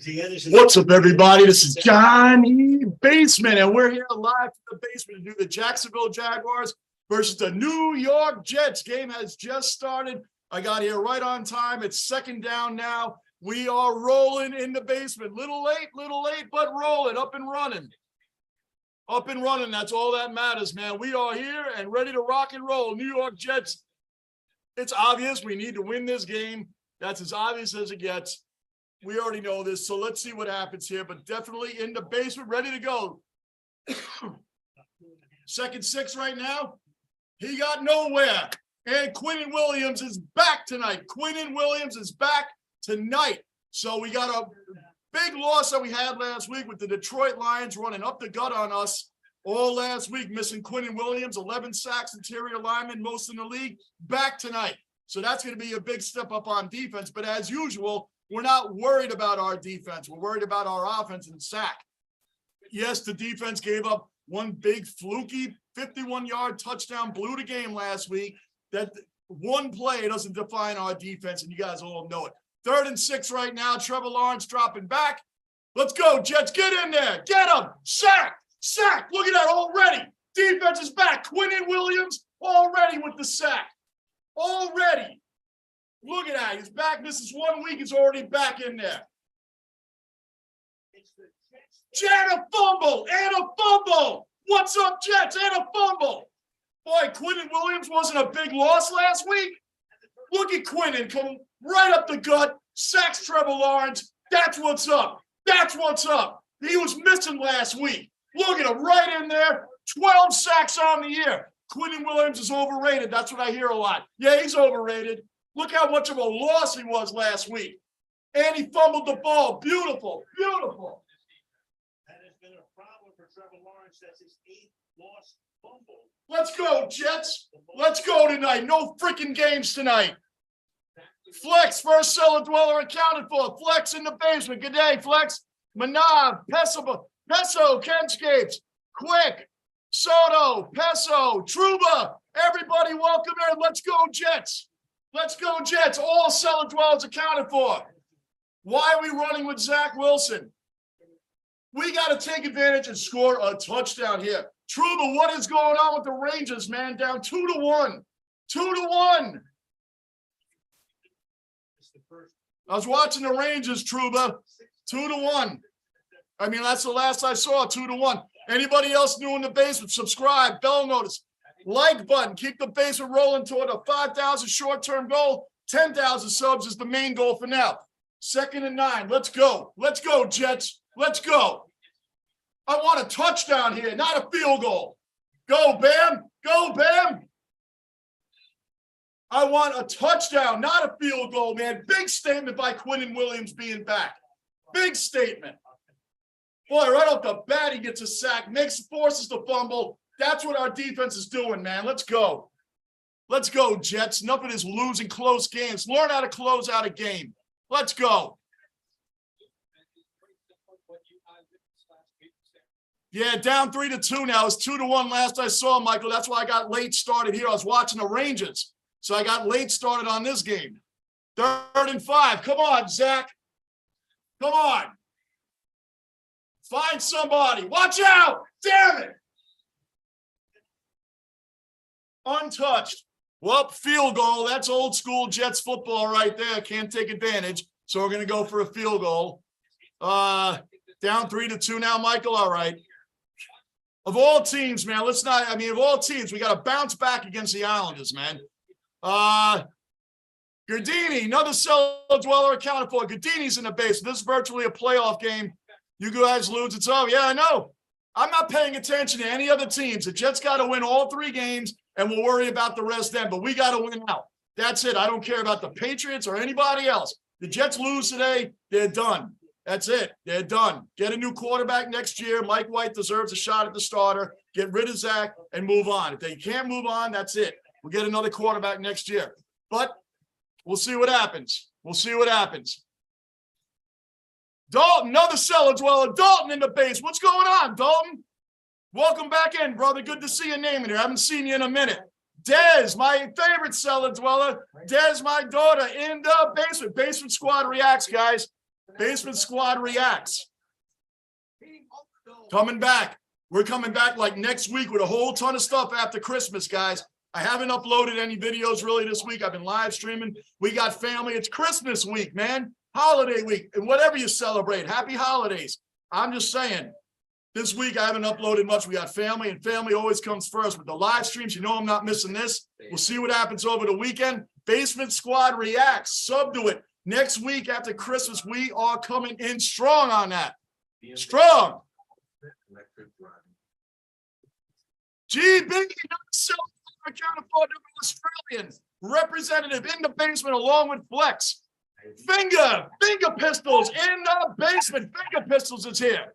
What's up, everybody? This is Johnny Basement, and we're here live from the basement to do the Jacksonville Jaguars versus the New York Jets. Game has just started. I got here right on time. It's second down now. We are rolling in the basement. Little late, but rolling, up and running. Up and running, that's all that matters, man. We are here and ready to rock and roll. New York Jets, it's obvious we need to win this game. That's as obvious as it gets. We already know this, so let's see what happens here, but definitely in the basement, ready to go. Second six right now. He got nowhere. And Quinnen Williams is back tonight. Quinnen Williams is back tonight. So we got a big loss that we had last week with the Detroit Lions running up the gut on us all last week, missing Quinnen Williams, 11 sacks, interior lineman, most in the league, back tonight. So that's going to be a big step up on defense, but as usual, we're not worried about our defense. We're worried about our offense and sack. Yes, the defense gave up one big fluky 51-yard touchdown, blew the game last week. That one play doesn't define our defense, and you guys all know it. 3rd and 6 right now. Trevor Lawrence dropping back. Let's go, Jets. Get in there. Get him. Sack. Sack. Look at that already. Defense is back. Quinnen Williams already with the sack. Already. Look at that. He's back. This is 1 week. He's already back in there. And a fumble. And a fumble. What's up, Jets? And a fumble. Boy, Quinnen Williams wasn't a big loss last week. Look at Quinnen come right up the gut, sacks Trevor Lawrence. That's what's up. That's what's up. He was missing last week. Look at him right in there. 12 sacks on the year. Quinnen Williams is overrated. That's what I hear a lot. Yeah, he's overrated. Look how much of a loss he was last week. And he fumbled the ball. Beautiful. Beautiful. That has been a problem for Trevor Lawrence. That's his 8th lost fumble. Let's go, Jets. Let's go tonight. No freaking games tonight. Flex, first cellar dweller accounted for. Flex in the basement. Good day, Flex. Manav, Peso, Kenscapes, Quick, Soto, Peso, Truba. Everybody welcome in. Let's go, Jets. Let's go, Jets. All cellar dwellers accounted for. Why are we running with Zach Wilson? We got to take advantage and score a touchdown here. Truba, what is going on with the Rangers, man? Down 2-1. 2-1. I was watching the Rangers, Truba. 2-1. I mean, that's the last I saw, 2-1. Anybody else new in the basement, subscribe, bell notice, like button. Keep the basement rolling toward a 5,000 short-term goal. 10,000 subs is the main goal for now. 2nd and 9. Let's go. Let's go, Jets. Let's go. I want a touchdown here, not a field goal. Go, Bam. Go, Bam. I want a touchdown, not a field goal, man. Big statement by Quinnen Williams being back. Big statement. Boy, right off the bat, he gets a sack, forces the fumble. That's what our defense is doing, man. Let's go. Let's go, Jets. Enough of this losing close games. Learn how to close out a game. Let's go. Yeah, down 3-2 now. It's 2-1 last I saw, Michael. That's why I got late started here. I was watching the Rangers. So I got late started on this game. 3rd and 5. Come on, Zach. Come on. Find somebody. Watch out. Damn it. Untouched. Well, field goal. That's old school Jets football right there. Can't take advantage. So we're going to go for a field goal. Down 3-2 now, Michael. All right. Of all teams, man, of all teams, we got to bounce back against the Islanders, man. Gardini, another cellar dweller accounted for. Gardini's in the base. This is virtually a playoff game. You guys lose, it's over. Yeah, I know. I'm not paying attention to any other teams. The Jets got to win all 3 games, and we'll worry about the rest then. But we got to win out. That's it. I don't care about the Patriots or anybody else. The Jets lose today, they're done. That's it. They're done. Get a new quarterback next year. Mike White deserves a shot at the starter. Get rid of Zach and move on. If they can't move on, that's it. We'll get another quarterback next year. But we'll see what happens. We'll see what happens. Dalton, another cellar dweller. Dalton in the base. What's going on, Dalton? Welcome back in, brother. Good to see your name in here. I haven't seen you in a minute. Dez, my favorite cellar dweller. Dez, my daughter, in the basement. Basement Squad reacts, guys. Basement Squad reacts. Coming back. We're coming back like next week with a whole ton of stuff after Christmas, guys. I haven't uploaded any videos really this week. I've been live streaming. We got family. It's Christmas week, man. Holiday week. And whatever you celebrate, happy holidays. I'm just saying, this week I haven't uploaded much. We got family, and family always comes first. With the live streams, you know I'm not missing this. We'll see what happens over the weekend. Basement Squad reacts. Sub to it. Next week after Christmas, we are coming in strong on that. Strong. GB, accounted for Australian representative in the basement along with Flex. Finger pistols in the basement. Finger pistols is here.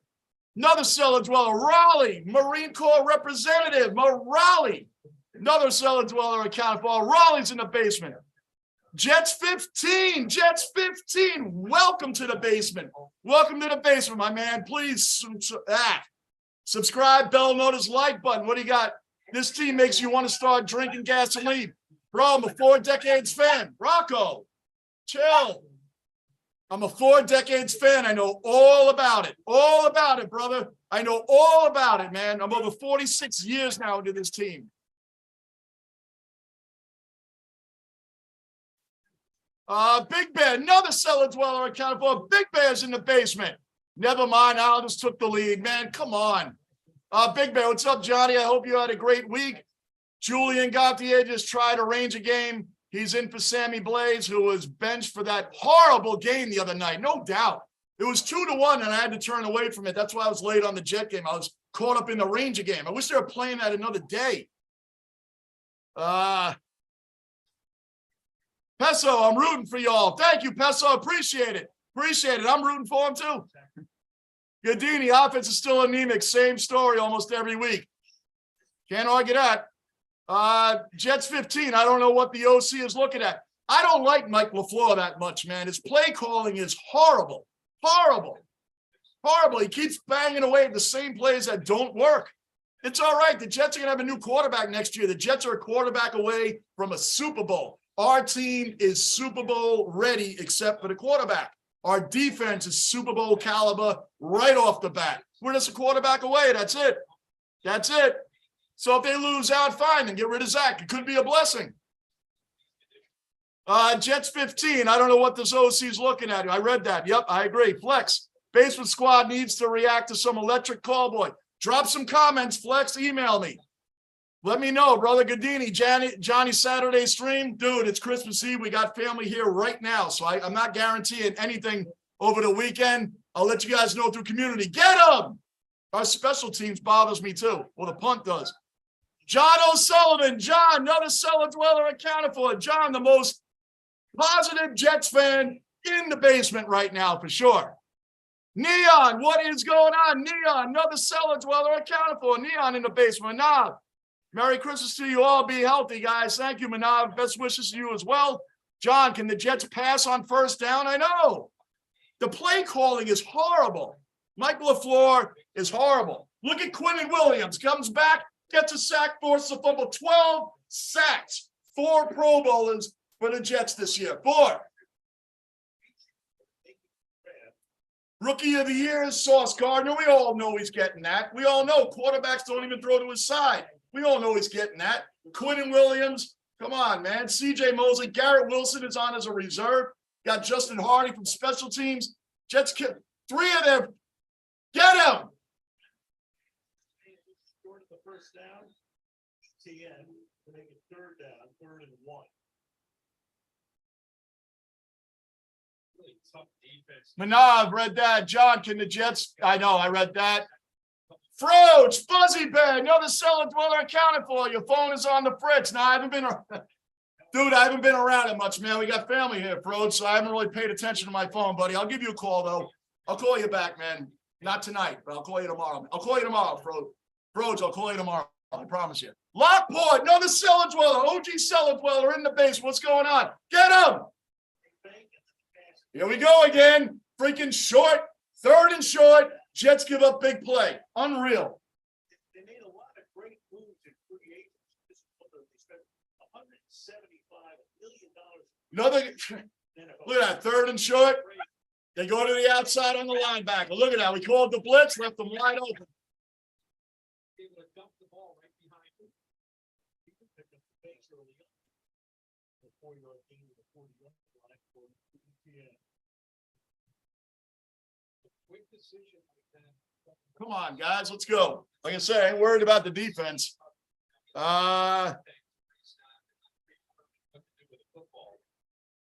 Another cellar dweller, Raleigh, Marine Corps representative, Raleigh. Another cellar dweller accounted for. Raleigh's in the basement. Jets 15, welcome to the basement. Welcome to the basement, my man. Please subscribe, bell notice, like button. What do you got? This team makes you want to start drinking gasoline. Bro, I'm a 4 decades fan. Rocco, chill. I'm a 4 decades fan. I know all about it. All about it, brother. I know all about it, man. I'm over 46 years now into this team. Big Bear, another cellar dweller accounted for. Big Bear's in the basement. Never mind, Aldous took the lead, man. Come on. Big Bear, what's up, Johnny? I hope you had a great week. Julian Gauthier just tried to arrange a game. He's in for Sammy Blaze, who was benched for that horrible game the other night. No doubt. It was 2-1, and I had to turn away from it. That's why I was late on the Jet game. I was caught up in the Ranger game. I wish they were playing that another day. Peso, I'm rooting for y'all. Thank you, Peso. Appreciate it. Appreciate it. I'm rooting for him, too. Gadini, offense is still anemic. Same story almost every week. Can't argue that. Jets 15. I don't know what the OC is looking at. I don't like Mike LaFleur that much, man. His play calling is horrible. Horrible. Horrible. He keeps banging away at the same plays that don't work. It's all right. The Jets are going to have a new quarterback next year. The Jets are a quarterback away from a Super Bowl. Our team is Super Bowl ready except for the quarterback. Our defense is Super Bowl caliber right off the bat. We're just a quarterback away. That's it. That's it. So if they lose out, fine, then get rid of Zach. It could be a blessing. Jets 15. I don't know what this OC is looking at. I read that. Yep, I agree. Flex. Basement Squad needs to react to some electric callboy. Drop some comments, Flex. Email me. Let me know, brother Gadini, Johnny Saturday stream. Dude, it's Christmas Eve. We got family here right now, so I'm not guaranteeing anything over the weekend. I'll let you guys know through community. Get them! Our special teams bothers me too. Well, the punt does. John O'Sullivan. John, another cellar dweller accounted for. John, the most positive Jets fan in the basement right now, for sure. Neon, what is going on? Neon, another cellar dweller accounted for. Neon in the basement. Nah. Merry Christmas to you all. Be healthy, guys. Thank you, Manav. Best wishes to you as well. John, can the Jets pass on first down? I know. The play calling is horrible. Mike LaFleur is horrible. Look at Quinnen Williams. Comes back, gets a sack, forces a fumble. 12 sacks. 4 Pro Bowlers for the Jets this year. 4. Rookie of the year is Sauce Gardner. We all know he's getting that. We all know quarterbacks don't even throw to his side. We all know he's getting that. Quinnen Williams, come on, man. CJ Mosley, Garrett Wilson is on as a reserve. Got Justin Hardy from special teams. Jets, 3 of them. Get him. Short of the first down, TN to make it 3rd down, 3rd and 1. Really tough defense. Manav, read that. John, can the Jets? I know, I read that. Froge, Fuzzy Bear, another cellar dweller accounted for. Your phone is on the fritz. Now, I haven't been around it much, man. We got family here, Froge, so I haven't really paid attention to my phone, buddy. I'll give you a call, though. I'll call you back, man. Not tonight, but I'll call you tomorrow. I'll call you tomorrow, Froge. Froge, I'll call you tomorrow. I promise you. Lockport, another cellar dweller, OG cellar dweller in the base. What's going on? Get him! Here we go again. Freaking short, 3rd and short. Jets give up big play. Unreal. They made a lot of great moves in free agency. This quarter, they spent $175 million. Another, look at that, 3rd and short. They go to the outside on the linebacker. Look at that. We called the blitz, left them wide open. Come on, guys, let's go. Like I said, I ain't worried about the defense.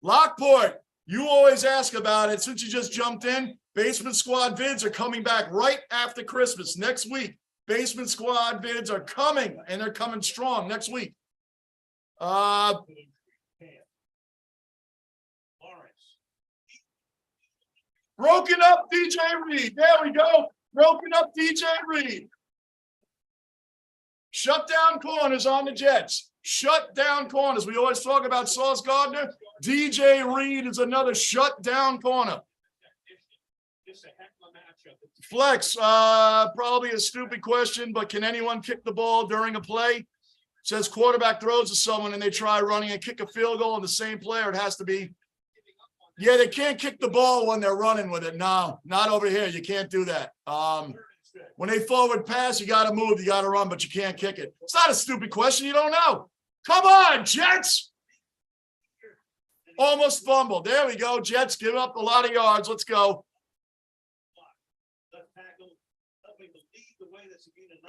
Lockport, you always ask about it. Since you just jumped in, Basement Squad vids are coming back right after Christmas next week. Basement Squad vids are coming, and they're coming strong next week. Broken up DJ Reed. There we go. Broken up DJ Reed. Shut down corners on the Jets. Shut down corners. We always talk about Sauce Gardner. DJ Reed is another shut down corner. Flex, probably a stupid question, but can anyone kick the ball during a play? Says quarterback throws to someone and they try running and kick a field goal on the same player. It has to be. Yeah, they can't kick the ball when they're running with it. No, not over here. You can't do that. When they forward pass, you got to move, you got to run, but you can't kick it. It's not a stupid question. You don't know. Come on, Jets. Almost fumbled. There we go. Jets give up a lot of yards. Let's go.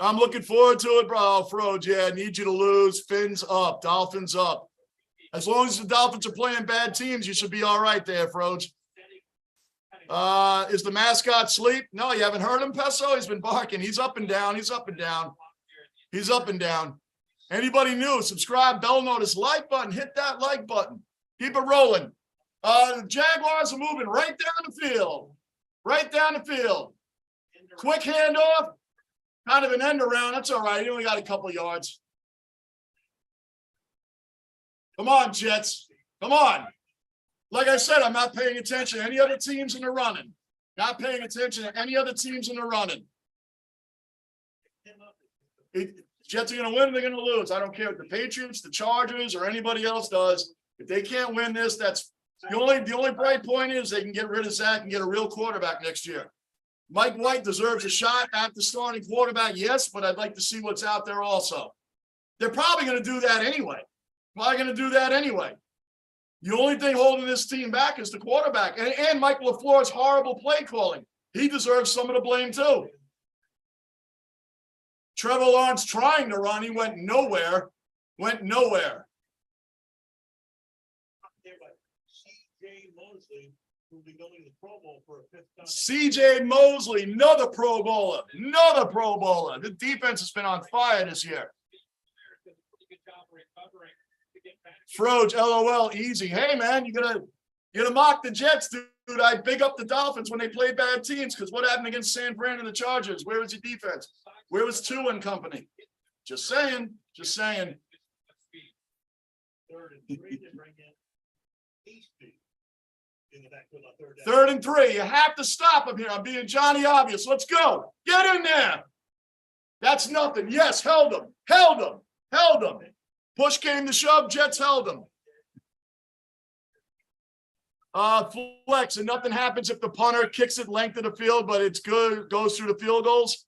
I'm looking forward to it, bro. Froge, yeah, I need you to lose. Fins up. Dolphins up. As long as the Dolphins are playing bad teams, you should be all right there, Froge. Is the mascot asleep? No, you haven't heard him, Peso? He's been barking. He's up and down. He's up and down. He's up and down. Anybody new? Subscribe, bell notice, like button. Hit that like button. Keep it rolling. The Jaguars are moving right down the field. Right down the field. Quick handoff. Kind of an end around. That's all right. You only got a couple yards. Come on, Jets. Come on. Like I said, I'm not paying attention to any other teams in the running. Not paying attention to any other teams in the running. Jets are going to win, they're going to lose. I don't care if the Patriots, the Chargers, or anybody else does. If they can't win this, that's the only bright point is they can get rid of Zach and get a real quarterback next year. Mike White deserves a shot at the starting quarterback, yes, but I'd like to see what's out there also. They're probably going to do that anyway. The only thing holding this team back is the quarterback. And Mike LaFleur's horrible play calling. He deserves some of the blame too. Trevor Lawrence trying to run. He went nowhere. CJ Mosley, another Pro Bowler. The defense has been on fire this year. Froge, LOL, easy. Hey, man, you're gonna mock the Jets, dude. I big up the Dolphins when they play bad teams because what happened against San Fran and the Chargers? Where was your defense? Where was Tua and company? Just saying. 3rd and 3. You have to stop him here. I'm being Johnny Obvious. Let's go. Get in there. That's nothing. Yes, held him. Push came to shove. Jets held him. Flex, and nothing happens if the punter kicks it length of the field, but it's good, goes through the field goals.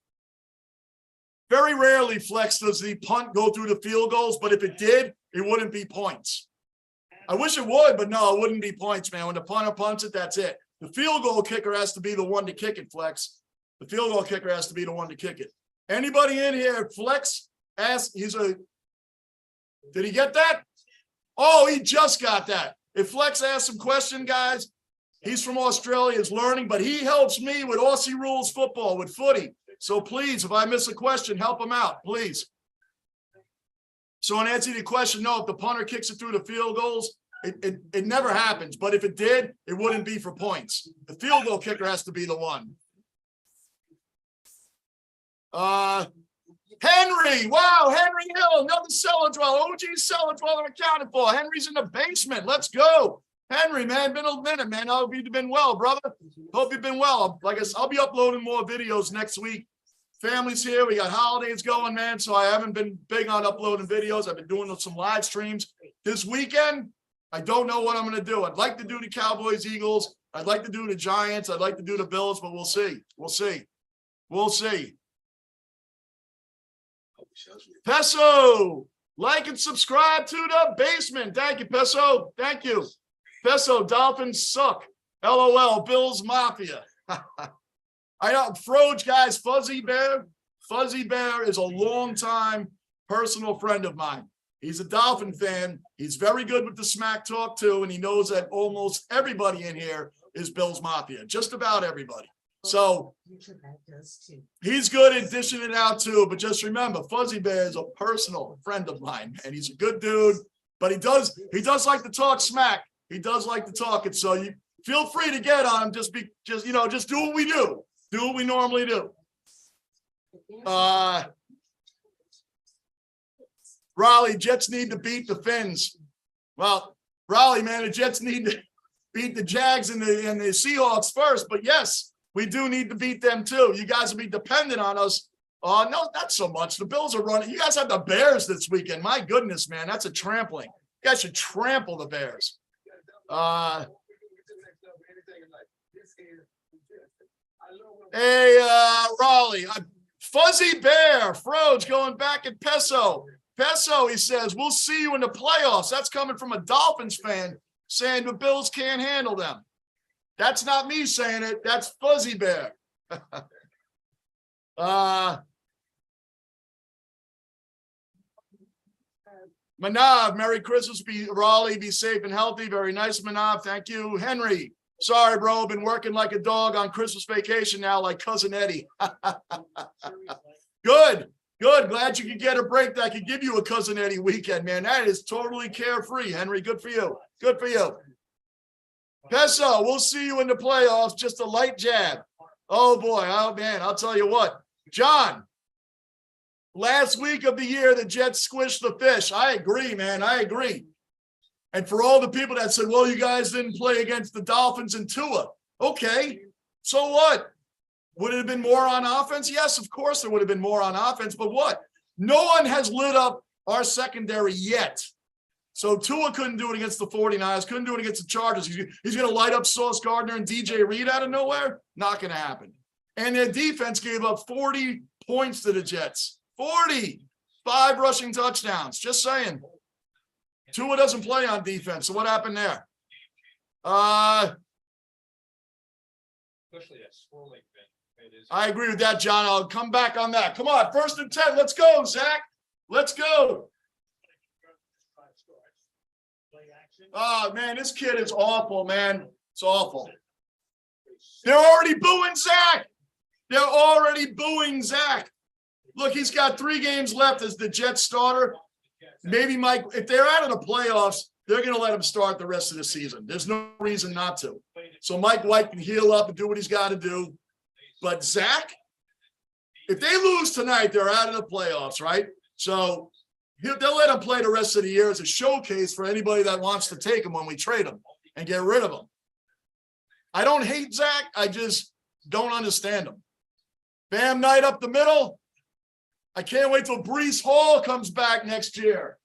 Very rarely, Flex, does the punt go through the field goals, but if it did, it wouldn't be points. I wish it would, but no, it wouldn't be points, man. When the punter punts it, that's it. The field goal kicker has to be the one to kick it, Flex. The field goal kicker has to be the one to kick it. Anybody in here, Flex, did he get that? Oh, he just got that. If Flex asks some question, guys, he's from Australia, he's learning, but he helps me with Aussie rules football, with footy. So please, if I miss a question, help him out, please. So in answer to your question, no, if the punter kicks it through the field goals, it never happens. But if it did, it wouldn't be for points. The field goal kicker has to be the one. Henry, wow, Henry Hill, another cellar dweller, OG cellar dweller accounted for. Henry's in the basement. Let's go. Henry, man, been a minute, man. I hope you've been well, brother. Hope you've been well. Like I said, I'll be uploading more videos next week. Family's here. We got holidays going, man. So I haven't been big on uploading videos. I've been doing some live streams. This weekend, I don't know what I'm going to do. I'd like to do the Cowboys, Eagles. I'd like to do the Giants. I'd like to do the Bills, but we'll see. We'll see. We'll see. Peso, like and subscribe to the basement. Thank you, Peso. Thank you. Peso, Dolphins suck. LOL, Bills Mafia. I know, Froge, guys, Fuzzy Bear. Fuzzy Bear is a longtime personal friend of mine. He's a Dolphin fan. He's very good with the smack talk, too, and he knows that almost everybody in here is Bills Mafia, just about everybody. So he's good at dishing it out, too, but just remember, Fuzzy Bear is a personal friend of mine, and he's a good dude, but he does like to talk smack. He does like to talk it, so you feel free to get on him. Just do what we do. Do what we normally do. Raleigh, Jets need to beat the Finns. Well, Raleigh, man, the Jets need to beat the Jags and the Seahawks first. But yes, we do need to beat them too. You guys will be dependent on us. No, not so much. The Bills are running. You guys have the Bears this weekend. My goodness, man, that's a trampling. You guys should trample the Bears. Raleigh, Fuzzy Bear, Froge going back at Peso. Peso, he says, we'll see you in the playoffs. That's coming from a Dolphins fan saying the Bills can't handle them. That's not me saying it. That's Fuzzy Bear. Manav, Merry Christmas. Raleigh, be safe and healthy. Very nice, Manav. Thank you. Henry, sorry, bro. Been working like a dog on Christmas vacation now, like Cousin Eddie. Good. Good. Glad you could get a break that could give you a Cousin Eddie weekend, man. That is totally carefree, Henry. Good for you. Good for you. Peso, we'll see you in the playoffs. Just a light jab. Oh, boy. Oh, man. I'll tell you what. John, last week of the year, the Jets squished the fish. I agree, man. I agree. And for all the people that said, well, you guys didn't play against the Dolphins and Tua. Okay. So what? Would it have been more on offense? Yes, of course there would have been more on offense, but what? No one has lit up our secondary yet. So Tua couldn't do it against the 49ers, couldn't do it against the Chargers. He's going to light up Sauce Gardner and DJ Reed out of nowhere? Not going to happen. And their defense gave up 40 points to the Jets. 40. 5 rushing touchdowns. Just saying. Tua doesn't play on defense, so what happened there? Especially that swirling thing. I agree with that, John. I'll come back on that. Come on, 1st and 10. Let's go, Zach. Let's go. Oh, man, this kid is awful, man. It's awful. They're already booing Zach. They're already booing Zach. Look, he's got 3 games left as the Jets starter. Maybe Mike, if they're out of the playoffs, they're going to let him start the rest of the season. There's no reason not to. So Mike White can heal up and do what he's got to do. But Zach, if they lose tonight, they're out of the playoffs, right? So they'll let him play the rest of the year as a showcase for anybody that wants to take him when we trade him and get rid of him. I don't hate Zach. I just don't understand him. Bam Knight up the middle. I can't wait till Breece Hall comes back next year.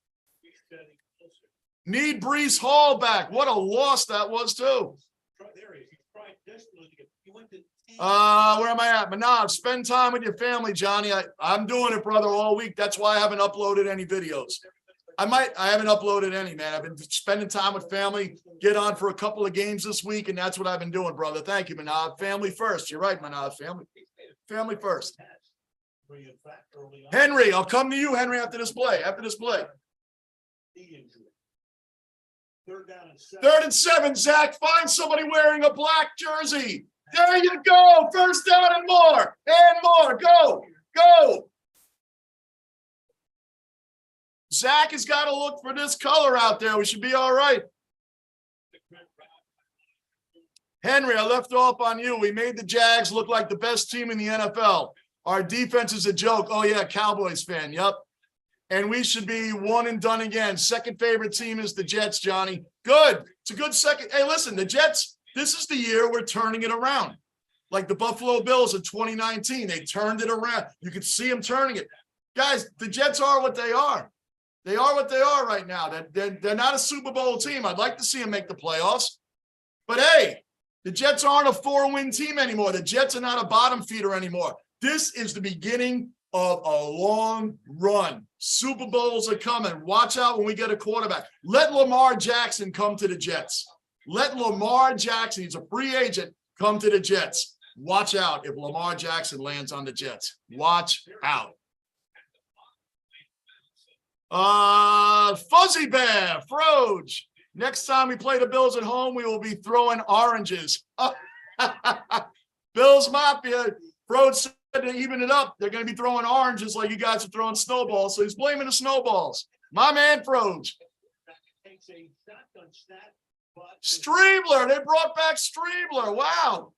Need Breece Hall back. What a loss that was, too. Where am I at? Manav, spend time with your family, Johnny. I'm doing it, brother, all week. That's why I haven't uploaded any videos. I haven't uploaded any, man. I've been spending time with family, get on for a couple of games this week, and that's what I've been doing, brother. Thank you, Manav. Family first. You're right, Manav. Family first. Henry, I'll come to you, Henry, after this play. Third and 7, Zach. Find somebody wearing a black jersey. There you go. First down and more. Go. Zach has got to look for this color out there. We should be all right. Henry, I left off on you. We made the Jags look like the best team in the NFL. Our defense is a joke. Oh, yeah, Cowboys fan. Yep. And we should be one and done again. Second favorite team is the Jets, Johnny. Good. It's a good second. Hey, listen, the Jets, this is the year we're turning it around. Like the Buffalo Bills in 2019. They turned it around. You could see them turning it. Guys, the Jets are what they are. They are what they are right now. They're not a Super Bowl team. I'd like to see them make the playoffs. But hey, the Jets aren't a 4-win team anymore. The Jets are not a bottom feeder anymore. This is the beginning of a long run. Super Bowls are coming. Watch out when we get a quarterback. Let Lamar Jackson come to the Jets. Let Lamar Jackson, he's a free agent, come to the Jets. Watch out if Lamar Jackson lands on the Jets. Watch out. Fuzzy Bear, Froge. Next time we play the Bills at home, we will be throwing oranges. Bills Mafia. Froge said to even it up, they're going to be throwing oranges like you guys are throwing snowballs. So he's blaming the snowballs. My man, Froge. Stribler. They brought back Stribler. Wow.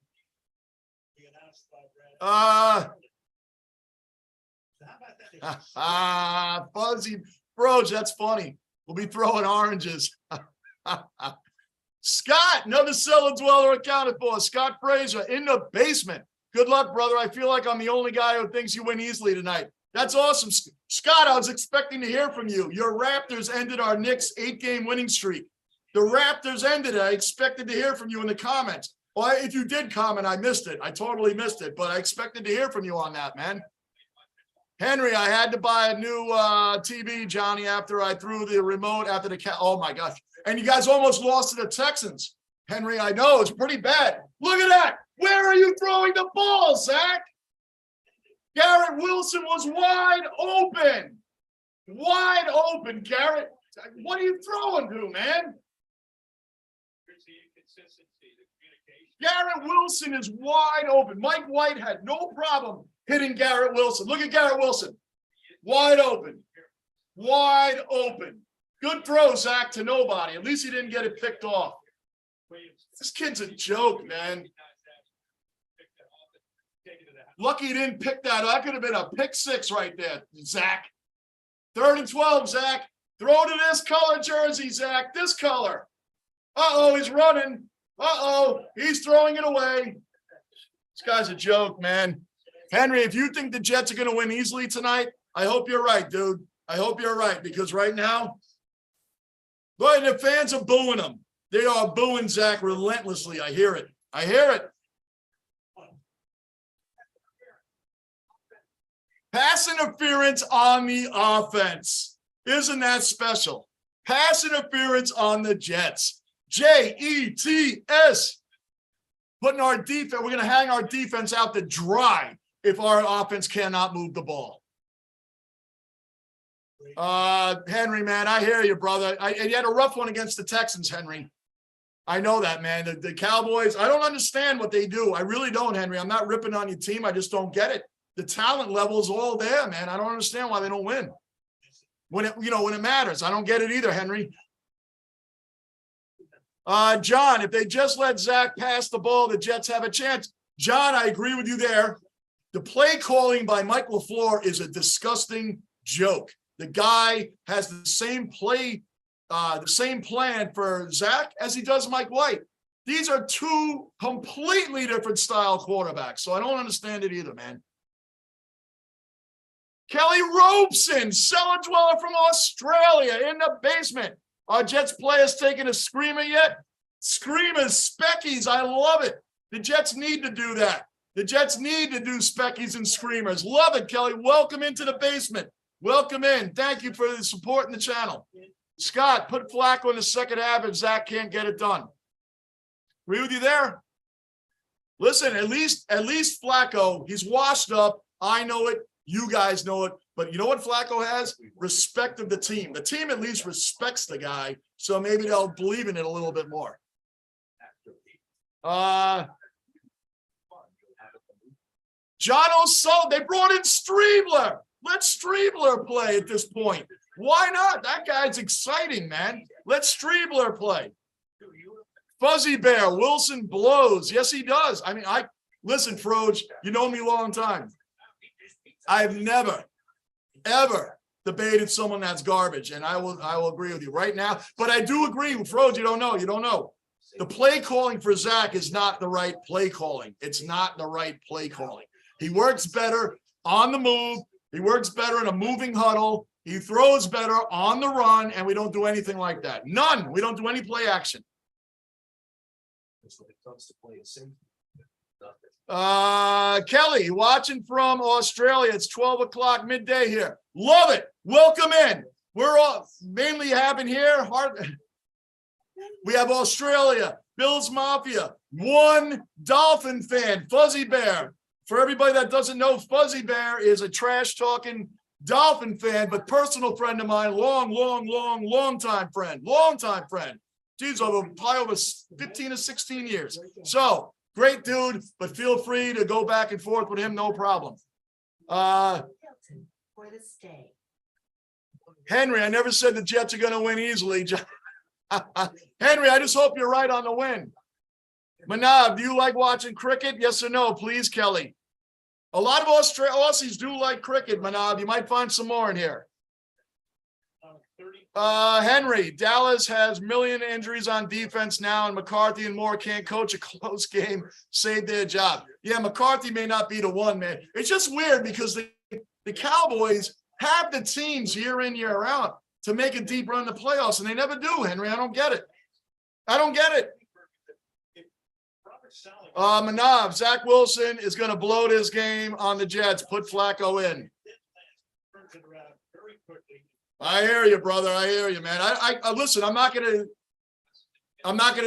Fuzzy Froge, that's funny. We'll be throwing oranges. Scott, another cellar dweller accounted for. Scott Fraser in the basement. Good luck, brother. I feel like I'm the only guy who thinks you win easily tonight. That's awesome. Scott, I was expecting to hear from you. Your Raptors ended our Knicks 8-game winning streak. The Raptors ended it. I expected to hear from you in the comments. Well, if you did comment, I missed it. I totally missed it, but I expected to hear from you on that, man. Henry, I had to buy a new TV, Johnny, after I threw the remote after the cat. Oh, my gosh. And you guys almost lost to the Texans. Henry, I know. It's pretty bad. Look at that. Where are you throwing the ball, Zach? Garrett Wilson was wide open. Wide open, Garrett. What are you throwing to, man? Garrett Wilson is wide open. Mike White had no problem hitting Garrett Wilson. Look at Garrett Wilson. Wide open. Wide open. Good throw, Zach, to nobody. At least he didn't get it picked off. This kid's a joke, man. Lucky he didn't pick that. That could have been a pick six right there, Zach. 3rd and 12, Zach. Throw to this color jersey, Zach. This color. Uh-oh, he's running. Uh-oh, he's throwing it away. This guy's a joke, man. Henry, if you think the Jets are going to win easily tonight, I hope you're right, dude. I hope you're right, because right now, boy, the fans are booing him. They are booing Zach relentlessly. I hear it. I hear it. Pass interference on the offense. Isn't that special? Pass interference on the Jets. Jets. Putting our defense, we're going to hang our defense out to dry if our offense cannot move the ball. Henry, man, I hear you, brother. You had a rough one against the Texans, Henry. I know that, man. The Cowboys, I don't understand what they do. I really don't, Henry. I'm not ripping on your team. I just don't get it. The talent level is all there, man. I don't understand why they don't win. When it matters. I don't get it either, Henry. John, if they just let Zach pass the ball, the Jets have a chance. John, I agree with you there. The play calling by Mike LaFleur is a disgusting joke. The guy has the same plan for Zach as he does Mike White. These are two completely different style quarterbacks, so I don't understand it either, man. Kelly Robeson, cellar dweller from Australia in the basement. Are Jets players taking a screamer yet? Screamers, speckies, I love it. The Jets need to do that. The Jets need to do speckies and screamers. Love it, Kelly. Welcome into the basement. Welcome in. Thank you for the support in the channel. Scott, put Flacco in the second half if Zach can't get it done. Agree with you there? Listen, at least Flacco, he's washed up. I know it. You guys know it. But you know what Flacco has? Respect of the team. The team at least respects the guy, so maybe they'll believe in it a little bit more. John O'Sullivan, they brought in Stribler. Let Stribler play at this point. Why not? That guy's exciting, man. Let Stribler play. Fuzzy Bear, Wilson blows. Yes, he does. I mean, listen, Froge, you know me a long time. I've never, ever debated someone that's garbage, and I will agree with you right now. But I do agree with Froge. You don't know. The play calling for Zach is not the right play calling. It's not the right play calling. He works better on the move. He works better in a moving huddle. He throws better on the run, and we don't do anything like that. None. We don't do any play action. Kelly, watching from Australia. It's 12 o'clock midday here. Love it. Welcome in. We're all mainly having here. We have Australia, Bills Mafia, one Dolphin fan, Fuzzy Bear. For everybody that doesn't know, Fuzzy Bear is a trash-talking Dolphin fan, but personal friend of mine, long time friend. Geez, probably over 15 or 16 years. So, great dude, but feel free to go back and forth with him, no problem. Henry, I never said the Jets are going to win easily. Henry, I just hope you're right on the win. Manav, do you like watching cricket? Yes or no? Please, Kelly. A lot of Aussies do like cricket, Manav. You might find some more in here. Henry, Dallas has million injuries on defense now, and McCarthy and Moore can't coach a close game, save their job. Yeah, McCarthy may not be the one, man. It's just weird because the Cowboys have the teams year in, year out to make a deep run in the playoffs, and they never do, Henry. I don't get it. Manav, Zach Wilson is going to blow this game on the Jets. Put Flacco in. I hear you, brother. I hear you, man. I listen. I'm not gonna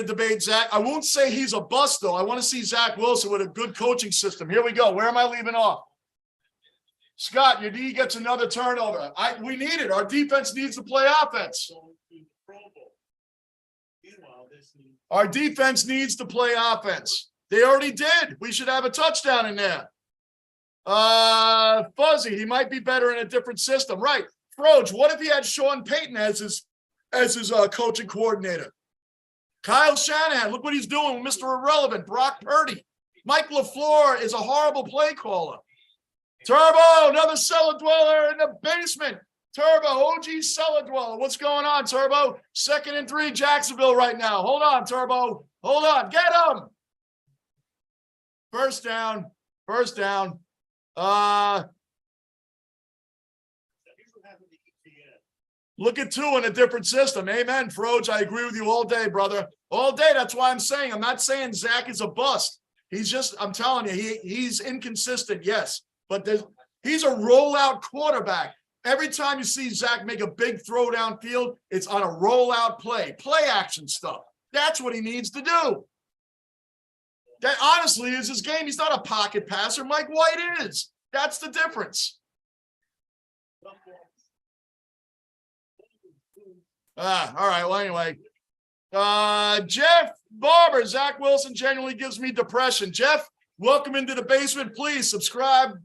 debate Zach. I won't say he's a bust, though. I want to see Zach Wilson with a good coaching system. Here we go. Where am I leaving off? Scott, your D gets another turnover. We need it. Our defense needs to play offense. Our defense needs to play offense. They already did. We should have a touchdown in there. Fuzzy, he might be better in a different system. Right. Froge, what if he had Sean Payton as his coaching coordinator? Kyle Shanahan, look what he's doing with Mr. Irrelevant, Brock Purdy. Mike LaFleur is a horrible play caller. Turbo, another cellar dweller in the basement. Turbo, OG cellar dweller. What's going on, Turbo? 2nd and 3, Jacksonville right now. Hold on, Turbo. Hold on. Get him. First down. Look at 2 in a different system. Amen, Froge. I agree with you all day, brother. All day. That's why I'm saying. I'm not saying Zach is a bust. He's just, I'm telling you, he's inconsistent, yes. But he's a rollout quarterback. Every time you see Zach make a big throw downfield, it's on a rollout play action stuff. That's what he needs to do. That honestly is his game. He's not a pocket passer. Mike White is. That's the difference. All right. Well, anyway, Jeff Barber, Zach Wilson genuinely gives me depression. Jeff, welcome into the basement. Please subscribe,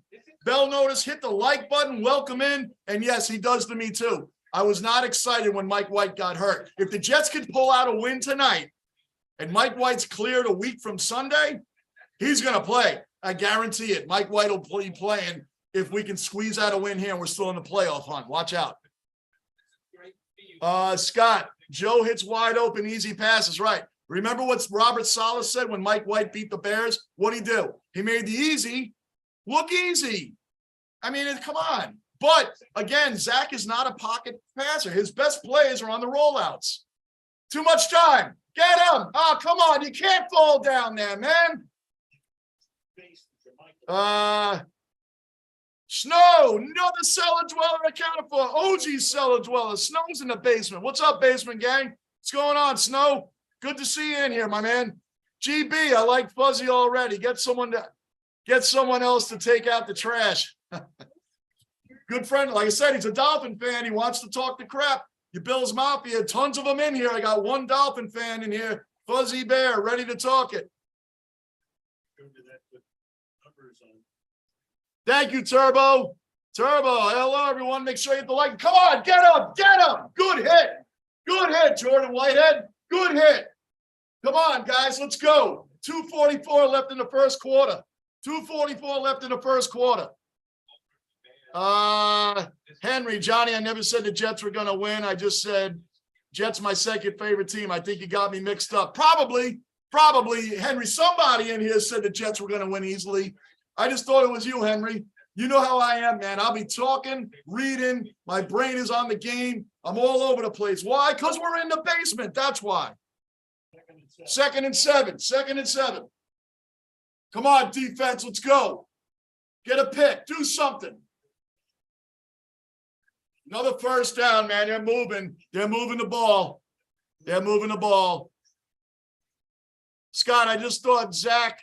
bell notice, hit the like button. Welcome in. And yes, he does to me too. I was not excited when Mike White got hurt. If the Jets could pull out a win tonight and Mike White's cleared a week from Sunday, he's going to play. I guarantee it. Mike White will be playing if we can squeeze out a win here and we're still in the playoff hunt. Watch out. Scott, Joe hits wide open, easy passes. Right. Remember what Robert Saleh said when Mike White beat the Bears? What'd he do? He made the easy look easy. I mean, come on. But again, Zach is not a pocket passer. His best plays are on the rollouts. Too much time. Get him. Oh, come on. You can't fall down there, man. Snow, another cellar dweller accounted for. OG cellar dweller. Snow's in the basement. What's up, basement gang? What's going on, Snow? Good to see you in here, my man. GB, I like Fuzzy already. Get someone else to take out the trash. Good friend. Like I said, he's a Dolphin fan. He wants to talk the crap. You Bills Mafia, tons of them in here. I got one Dolphin fan in here. Fuzzy Bear, ready to talk it. Thank you, Turbo. Hello, everyone. Make sure you hit the like. Come on, get him. Good hit, Jordan Whitehead. Good hit. Come on, guys, let's go. 2:44 left in the first quarter. Henry, Johnny, I never said the Jets were going to win. I just said Jets my second favorite team. I think you got me mixed up. Probably, Henry, somebody in here said the Jets were going to win easily. I just thought it was you, Henry. You know how I am, man. I'll be talking, reading. My brain is on the game. I'm all over the place. Why? Because we're in the basement. That's why. 2nd and 7. 2nd and 7. Come on, defense. Let's go. Get a pick. Do something. Another first down, man. They're moving. They're moving the ball. They're moving the ball. Scott, I just thought Zach.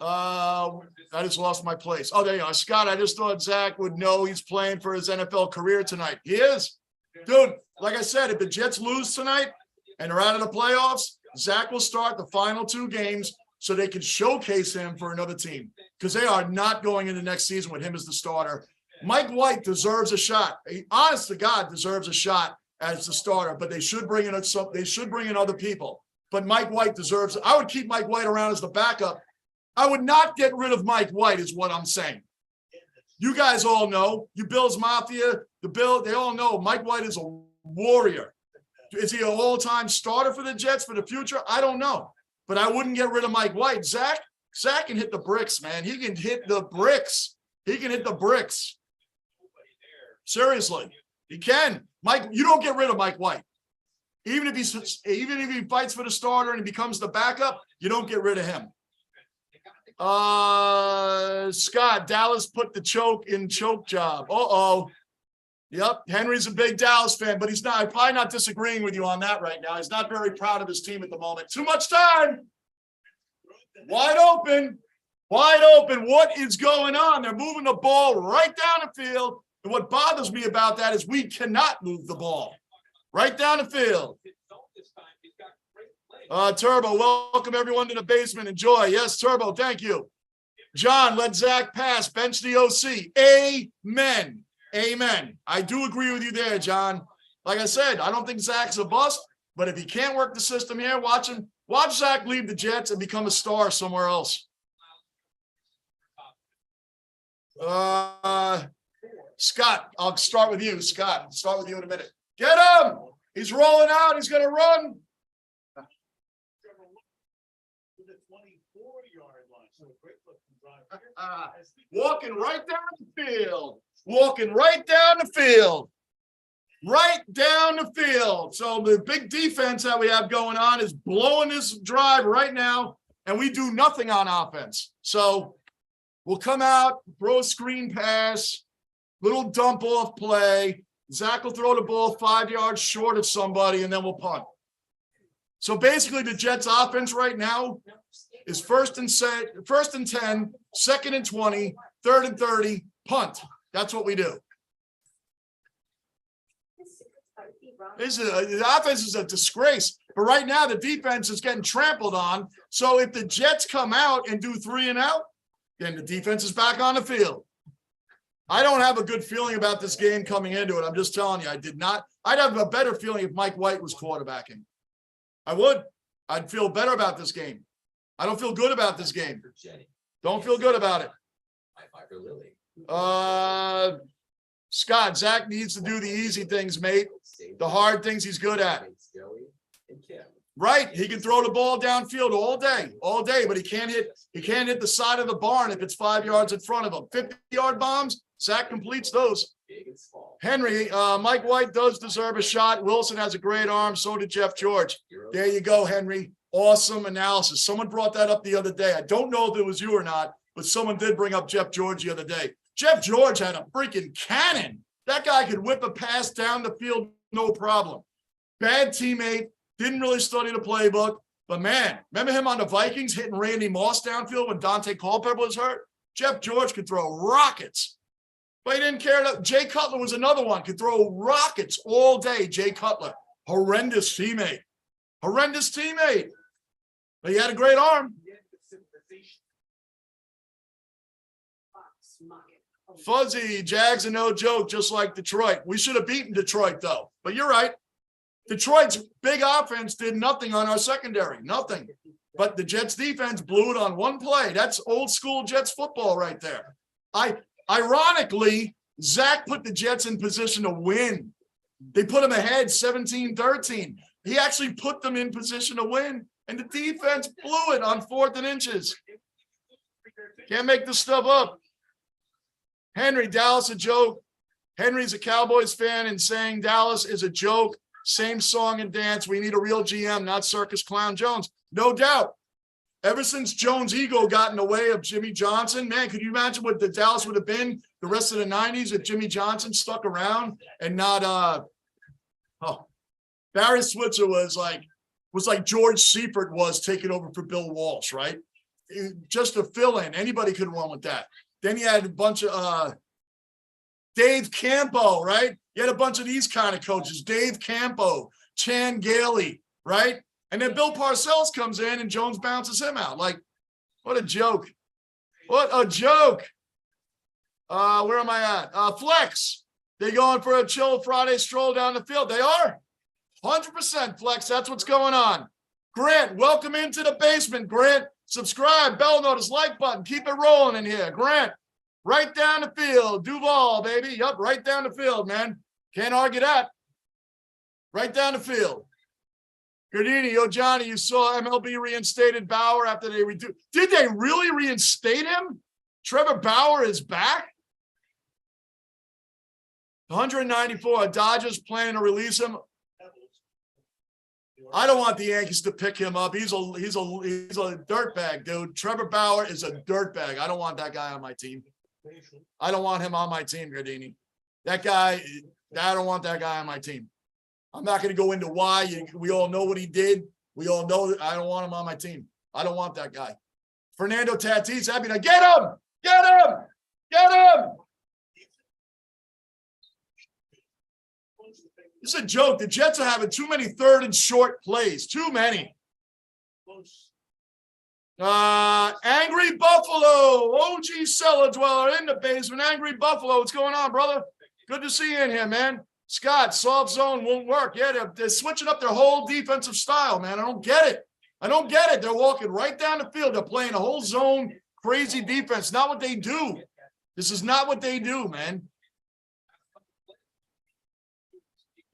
I just lost my place. Oh, there you are. Scott, I just thought Zach would know he's playing for his NFL career tonight. He is. Dude, like I said, if the Jets lose tonight and they're out of the playoffs, Zach will start the final 2 games so they can showcase him for another team because they are not going into next season with him as the starter. Mike White deserves a shot. He, honest to God, deserves a shot as the starter, but they should bring in they should bring in other people. But Mike White deserves it. I would keep Mike White around as the backup. I would not get rid of Mike White is what I'm saying. You guys all know, you Bills Mafia, they all know Mike White is a warrior. Is he an all-time starter for the Jets for the future? I don't know. But I wouldn't get rid of Mike White. Zach can hit the bricks, man. He can hit the bricks. He can hit the bricks. Seriously, he can. Mike, you don't get rid of Mike White. Even if he fights for the starter and he becomes the backup, you don't get rid of him. Scott, Dallas put the choke in choke job. Uh-oh. Yep, Henry's a big Dallas fan, but he's not. I'm probably not disagreeing with you on that right now. He's not very proud of his team at the moment. Too much time. Wide open. Wide open. What is going on? They're moving the ball right down the field. And what bothers me about that is we cannot move the ball right down the field. Turbo, welcome everyone to the basement. Enjoy. Yes, Turbo, thank you. John, let Zach pass. Bench the OC. Amen. Amen. I do agree with you there, John. Like I said, I don't think Zach's a bust, but if he can't work the system here, watch Zach leave the Jets and become a star somewhere else. Scott, I'll start with you. Scott, I'll start with you in a minute. Get him. He's rolling out. He's going to run. Walking right down the field. Walking right down the field. Right down the field. So the big defense that we have going on is blowing this drive right now, and we do nothing on offense. So we'll come out, throw a screen pass, little dump off play. Zach will throw the ball 5 yards short of somebody, and then we'll punt. So basically the Jets offense right now is first and 10, 2nd and 20, 3rd and 30, punt. That's what we do. The offense is a disgrace. But right now the defense is getting trampled on. So if the Jets come out and do 3 and out, then the defense is back on the field. I don't have a good feeling about this game coming into it. I'm just telling you, I did not. I'd have a better feeling if Mike White was quarterbacking. I would. I'd feel better about this game. I don't feel good about this game. Don't feel good about it. Scott, Zach needs to do the easy things, mate. The hard things he's good at. Right. He can throw the ball downfield all day, but he can't hit the side of the barn if it's 5 yards in front of him. 50-yard bombs, Zach completes those. Henry, Mike White does deserve a shot. Wilson has a great arm. So did Jeff George. There you go, Henry. Awesome analysis. Someone brought that up the other day. I don't know if it was you or not, but someone did bring up Jeff George the other day. Jeff George had a freaking cannon. That guy could whip a pass down the field, no problem. Bad teammate, didn't really study the playbook, but man, remember him on the Vikings hitting Randy Moss downfield when Dante Culpepper was hurt? Jeff George could throw rockets, but he didn't care. Jay Cutler was another one, could throw rockets all day. Jay Cutler, horrendous teammate. But he had a great arm. Fuzzy, Jags are no joke, just like Detroit. We should have beaten Detroit, though. But you're right. Detroit's big offense did nothing on our secondary. Nothing. But the Jets defense blew it on one play. That's old school Jets football right there. Ironically, Zach put the Jets in position to win. They put them ahead 17-13. He actually put them in position to win. And the defense blew it on 4th and inches. Can't make this stuff up. Henry, Dallas a joke. Henry's a Cowboys fan and saying Dallas is a joke. Same song and dance. We need a real GM, not Circus Clown Jones. No doubt. Ever since Jones' ego got in the way of Jimmy Johnson, man, could you imagine what the Dallas would have been the rest of the 90s if Jimmy Johnson stuck around and not Barry Switzer was like George Seifert was taking over for Bill Walsh, right? Just a fill-in. Anybody could run with that. Then you had a bunch of Dave Campo, right? You had a bunch of these kind of coaches. Dave Campo, Chan Gailey, right? And then Bill Parcells comes in and Jones bounces him out. Like, what a joke. What a joke. Where am I at? Flex. They going for a chill Friday stroll down the field. They are. 100% Flex. That's what's going on. Grant, welcome into the basement, Grant. Subscribe, bell notice, like button. Keep it rolling in here. Grant, right down the field. Duval, baby. Yup, right down the field, man. Can't argue that. Right down the field. Gardini, yo, Johnny, you saw MLB reinstated Bauer after they redo. Did they really reinstate him? Trevor Bauer is back? 194. Dodgers planning to release him. I don't want the Yankees to pick him up. He's a dirtbag, dude. Trevor Bauer is a dirtbag. I don't want that guy on my team. I don't want him on my team, Gardini. That guy, I don't want that guy on my team. I'm not going to go into why. We all know what he did. We all know that I don't want him on my team. I don't want that guy. Fernando Tatis, happy to get him. Get him. Get him. It's a joke. The Jets are having too many third and short plays. Too many. Angry Buffalo. OG cellar dweller in the basement. Angry Buffalo. What's going on, brother? Good to see you in here, man. Scott, soft zone won't work. Yeah, they're switching up their whole defensive style, man. I don't get it. I don't get it. They're walking right down the field. They're playing a whole zone, crazy defense. Not what they do. This is not what they do, man.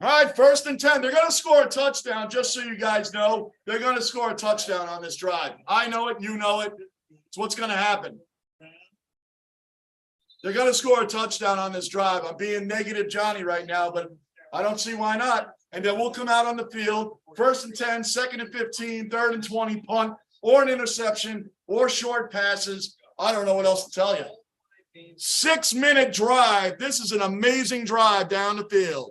All right, 1st and 10. They're going to score a touchdown, just so you guys know. They're going to score a touchdown on this drive. I know it. You know it. It's what's going to happen. They're going to score a touchdown on this drive. I'm being negative Johnny right now, but I don't see why not. And then we'll come out on the field, 1st and 10, 2nd and 15, 3rd and 20, punt, or an interception, or short passes. I don't know what else to tell you. 6-minute drive. This is an amazing drive down the field.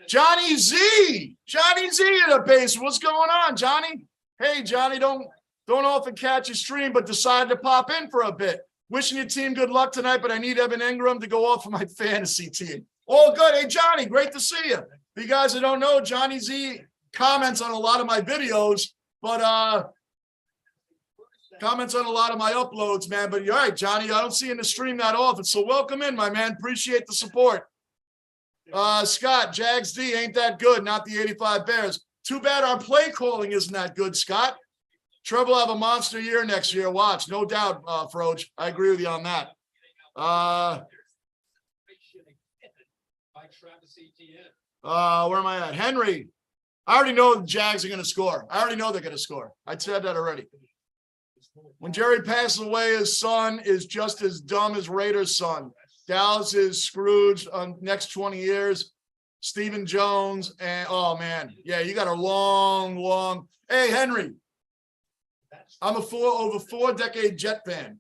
Johnny Z. Johnny Z in the basement. What's going on, Johnny? Hey, Johnny, don't often catch a stream, but decided to pop in for a bit. Wishing your team good luck tonight, but I need Evan Ingram to go off for my fantasy team. All good. Hey, Johnny, great to see you. For you guys that don't know, Johnny Z comments on a lot of my videos, but comments on a lot of my uploads, man. But you're right, Johnny, I don't see you in the stream that often, so welcome in, my man. Appreciate the support. Scott, Jags D ain't that good, not the 85 Bears. Too bad our play calling isn't that good, Scott. Trevor will have a monster year next year. Watch, no doubt, Froge. I agree with you on that. Where am I at? Henry. I already know the Jags are going to score. I already know they're going to score. I said that already. When Jerry passes away, his son is just as dumb as Raiders' son. Dallas is Scrooge on next 20 years. Stephen Jones. And, oh, man. Yeah, you got a long. Hey, Henry. I'm over 4-decade Jet fan.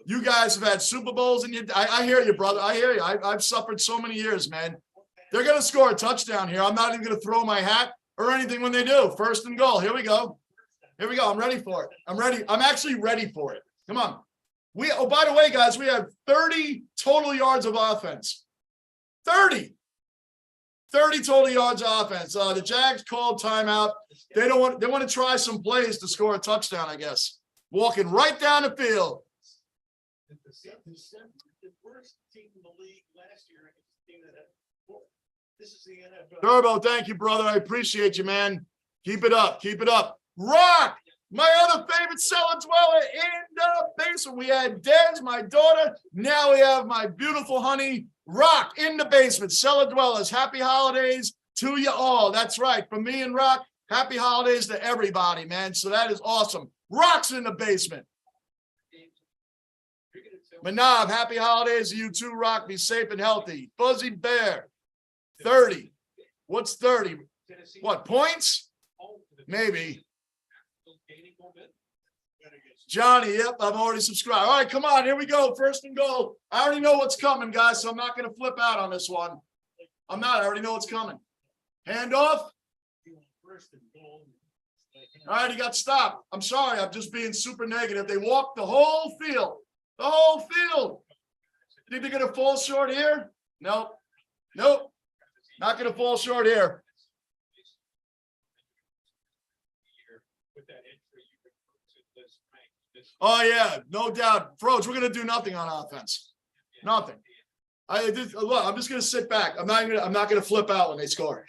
You guys have had Super Bowls in your. I hear you, brother. I hear you. I've suffered so many years, man. They're going to score a touchdown here. I'm not even going to throw my hat or anything when they do. 1st and goal. Here we go. I'm ready for it. I'm ready. I'm actually ready for it. Come on. Oh, by the way, guys, we have 30 total yards of offense. 30 total yards of offense. The Jags called timeout. They want to try some plays to score a touchdown, I guess. Walking right down the field. The worst team in the league last year. This is the NFL. Turbo, thank you, brother. I appreciate you, man. Keep it up. Keep it up. Rock, my other favorite cellar dweller in the basement. We had Des, my daughter. Now we have my beautiful honey, Rock, in the basement. Cellar dwellers, happy holidays to you all. That's right. From me and Rock, happy holidays to everybody, man. So that is awesome. Rock's in the basement. Manav, happy holidays to you too, Rock. Be safe and healthy. Fuzzy Bear, 30. What's 30? What, points? Maybe. Johnny, yep, I'm already subscribed. All right, come on, here we go. First and goal. I already know what's coming, guys, so I'm not going to flip out on this one. I'm not. I already know what's coming. Handoff. All right, he got stopped. I'm sorry. I'm just being super negative. They walked the whole field. The whole field. Think they're going to fall short here? Nope. Nope. Not going to fall short here. Oh, yeah. No doubt. Froge, we're going to do nothing on offense. Nothing. Look, I'm just going to sit back. I'm not going to flip out when they score.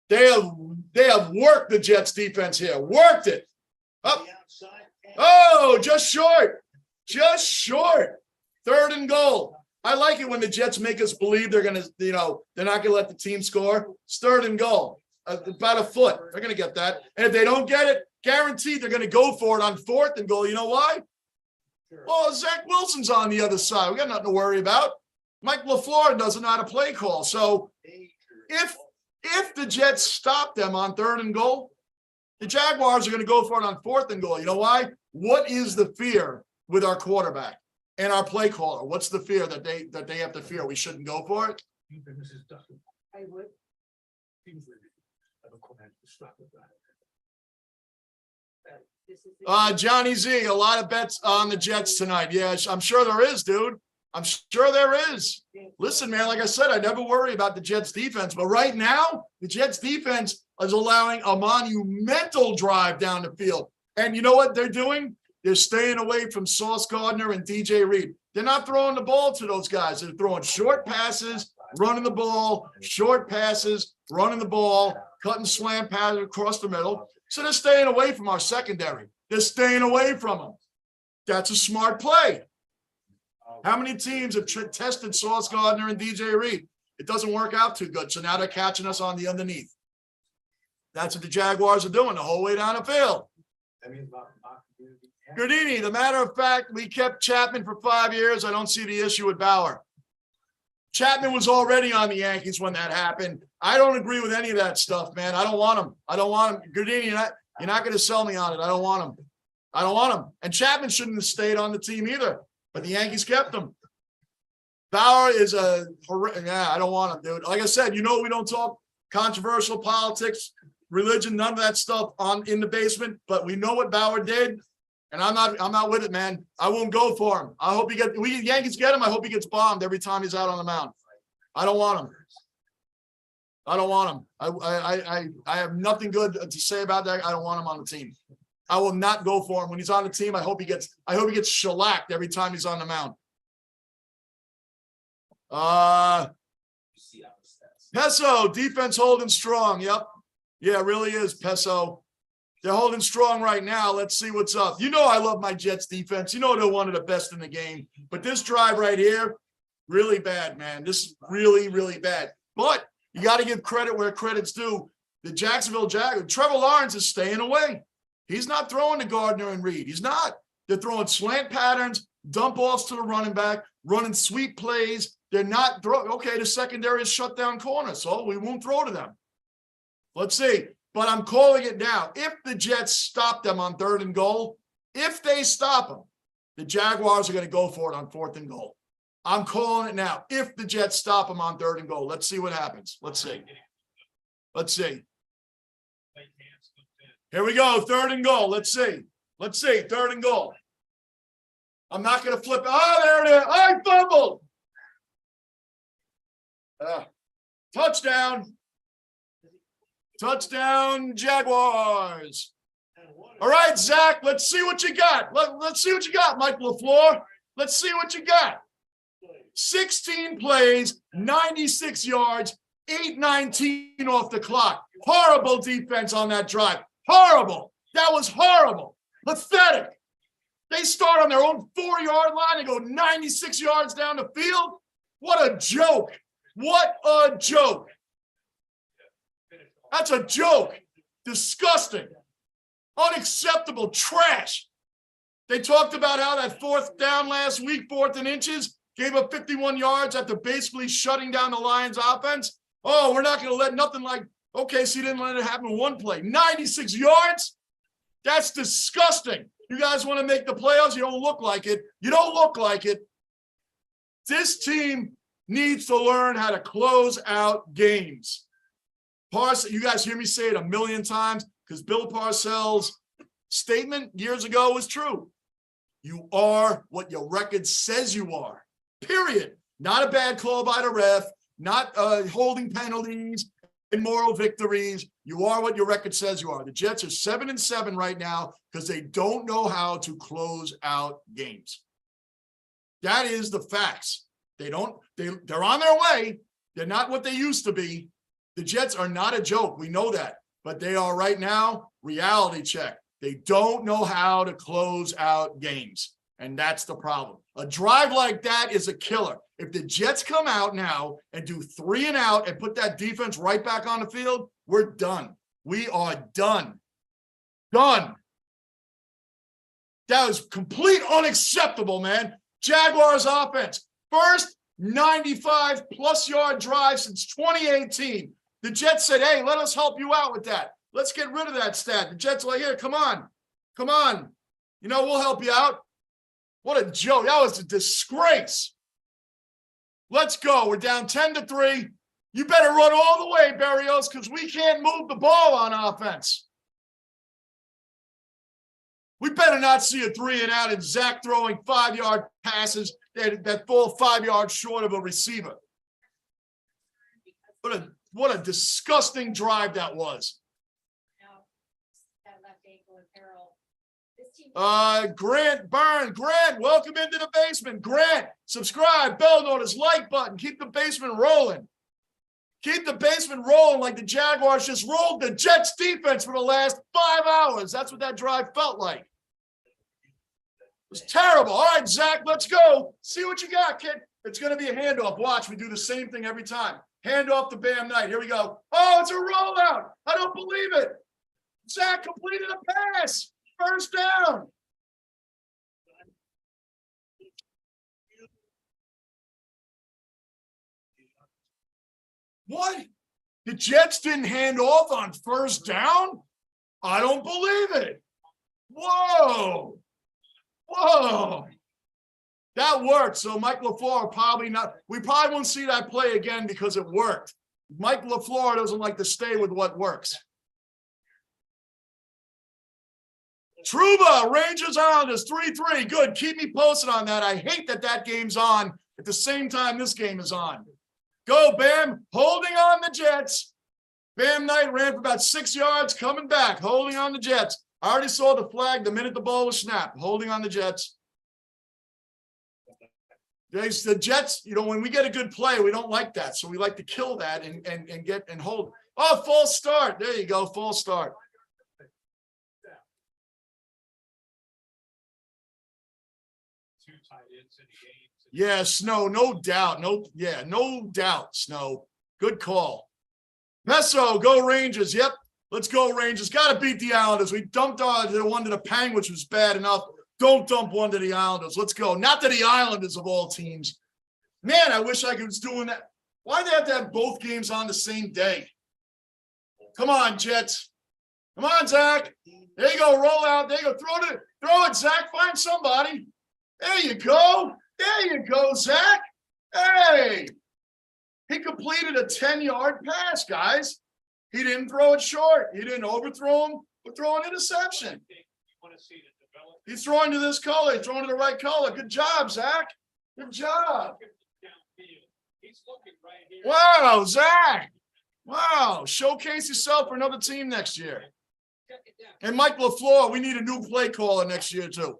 They have worked the Jets defense here. Worked it. Up. Oh, just short. Just short. Third and goal. I like it when the Jets make us believe they're going to, they're not going to let the team score. It's third and goal. About a foot. They're going to get that. And if they don't get it, guaranteed they're going to go for it on fourth and goal. You know why? Well, Zach Wilson's on the other side. We got nothing to worry about. Mike LaFleur doesn't know how to play call. So if the Jets stop them on third and goal, the Jaguars are going to go for it on fourth and goal. You know why? What is the fear with our quarterback and our play caller? What's the fear that they have to fear? We shouldn't go for it. I would. Johnny Z, a lot of bets on the Jets tonight. Yeah, I'm sure there is, dude. I'm sure there is. Listen, man, like I said, I never worry about the Jets defense, but right now, the Jets defense is allowing a monumental drive down the field. And you know what they're doing? They're staying away from Sauce Gardner and DJ Reed. They're not throwing the ball to those guys. They're throwing short passes, running the ball, short passes, running the ball, cutting slant passes across the middle. So they're staying away from our secondary. They're staying away from them. That's a smart play. How many teams have tested Sauce Gardner and DJ Reed? It doesn't work out too good. So now they're catching us on the underneath. That's what the Jaguars are doing the whole way down the field. Gardini, the matter of fact, we kept Chapman for 5 years. I don't see the issue with Bauer. Chapman was already on the Yankees when that happened. I don't agree with any of that stuff, man. I don't want him. I don't want him. Gardini, you're not going to sell me on it. I don't want him. I don't want him. And Chapman shouldn't have stayed on the team either. But the Yankees kept him. Bauer is I don't want him, dude. Like I said, we don't talk controversial politics, religion, none of that stuff in the basement. But we know what Bauer did, and I'm not with it, man. I won't go for him. I hope Yankees get him. I hope he gets bombed every time he's out on the mound. I don't want him. I don't want him. I have nothing good to say about that. I don't want him on the team. I will not go for him when he's on the team. I hope he gets shellacked every time he's on the mound. Peso defense holding strong. Yep. Yeah, it really is, Peso. They're holding strong right now. Let's see what's up. I love my Jets defense. They're one of the best in the game. But this drive right here, really bad, man. This is really, really bad. But you got to give credit where credit's due. The Jacksonville Jaguars, Trevor Lawrence is staying away. He's not throwing to Gardner and Reed. He's not. They're throwing slant patterns, dump offs to the running back, running sweep plays. They're not throwing. Okay, the secondary is shut down corner, so we won't throw to them. Let's see. But I'm calling it now. If the Jets stop them on third and goal, if they stop them, the Jaguars are going to go for it on fourth and goal. I'm calling it now. If the Jets stop them on third and goal, let's see what happens. Let's see. Let's see. Here we go. Third and goal. Let's see. Let's see. Third and goal. I'm not going to flip. Oh, there it is. I fumbled. Touchdown. Touchdown, Jaguars. All right, Zach, let's see what you got. Let's see what you got, Mike LaFleur. Let's see what you got. 16 plays, 96 yards, 8:19 off the clock. Horrible defense on that drive. Horrible. That was horrible. Pathetic. They start on their own 4-yard line and go 96 yards down the field. What a joke. What a joke. That's a joke. Disgusting. Unacceptable trash. They talked about how that 4th down last week, 4th and inches, gave up 51 yards after basically shutting down the Lions offense. Oh, we're not going to let nothing like, okay, so you didn't let it happen in one play. 96 yards? That's disgusting. You guys want to make the playoffs? You don't look like it. You don't look like it. This team needs to learn how to close out games. You guys hear me say it a million times because Bill Parcells' statement years ago was true. You are what your record says you are, period. Not a bad call by the ref, not holding penalties, immoral victories. You are what your record says you are. The Jets are 7-7 right now because they don't know how to close out games. That is the facts. They're on their way. They're not what they used to be. The Jets are not a joke. We know that. But they are right now, reality check. They don't know how to close out games. And that's the problem. A drive like that is a killer. If the Jets come out now and do 3 and out and put that defense right back on the field, we're done. We are done. Done. That was complete unacceptable, man. Jaguars offense. First 95-plus yard drive since 2018. The Jets said, hey, let us help you out with that. Let's get rid of that stat. The Jets are like, here, come on. Come on. You know, we'll help you out. What a joke. That was a disgrace. Let's go. We're down 10-3. You better run all the way, Berrios, because we can't move the ball on offense. We better not see a 3 and out and Zach throwing 5-yard passes that fall 5 yards short of a receiver. What a disgusting drive that was. Grant Byrne, Grant, welcome into the basement. Grant, subscribe, bell notice, like button, keep the basement rolling. Keep the basement rolling like the Jaguars just rolled the Jets defense for the last 5 hours. That's what that drive felt like. It was terrible. All right, Zach, let's go. See what you got, kid. It's going to be a handoff. Watch, we do the same thing every time. Hand off to Bam Knight. Here we go. Oh, it's a rollout. I don't believe it. Zach completed a pass. First down. What? The Jets didn't hand off on first down? I don't believe it. Whoa. Whoa. That worked. So Mike LaFleur probably not. We probably won't see that play again because it worked. Mike LaFleur doesn't like to stay with what works. Truba, Rangers Islanders 3-3. Good. Keep me posted on that. I hate that game's on at the same time this game is on. Go, Bam. Holding on the Jets. Bam Knight ran for about 6 yards, coming back, holding on the Jets. I already saw the flag the minute the ball was snapped. Holding on the Jets. The Jets, you know, when we get a good play, we don't like that. So we like to kill that and hold. Oh, false start. There you go. False start. Yeah, Snow, no doubt. No doubt, Snow. Good call. Meso, go Rangers. Yep, let's go Rangers. Got to beat the Islanders. We dumped the one to the Penguins, which was bad enough. Don't dump one to the Islanders. Let's go. Not to the Islanders of all teams. Man, I wish I was doing that. Why do they have to have both games on the same day? Come on, Jets. Come on, Zach. There you go. Roll out. There you go. Throw it, Zach. Find somebody. There you go. There you go, Zach. Hey. He completed a 10-yard pass, guys. He didn't throw it short. He didn't overthrow him or throw an interception. He's throwing to this color. He's throwing to the right color. Good job, Zach. Good job. Wow, Zach. Wow. Showcase yourself for another team next year. And Mike LaFleur, we need a new play caller next year, too.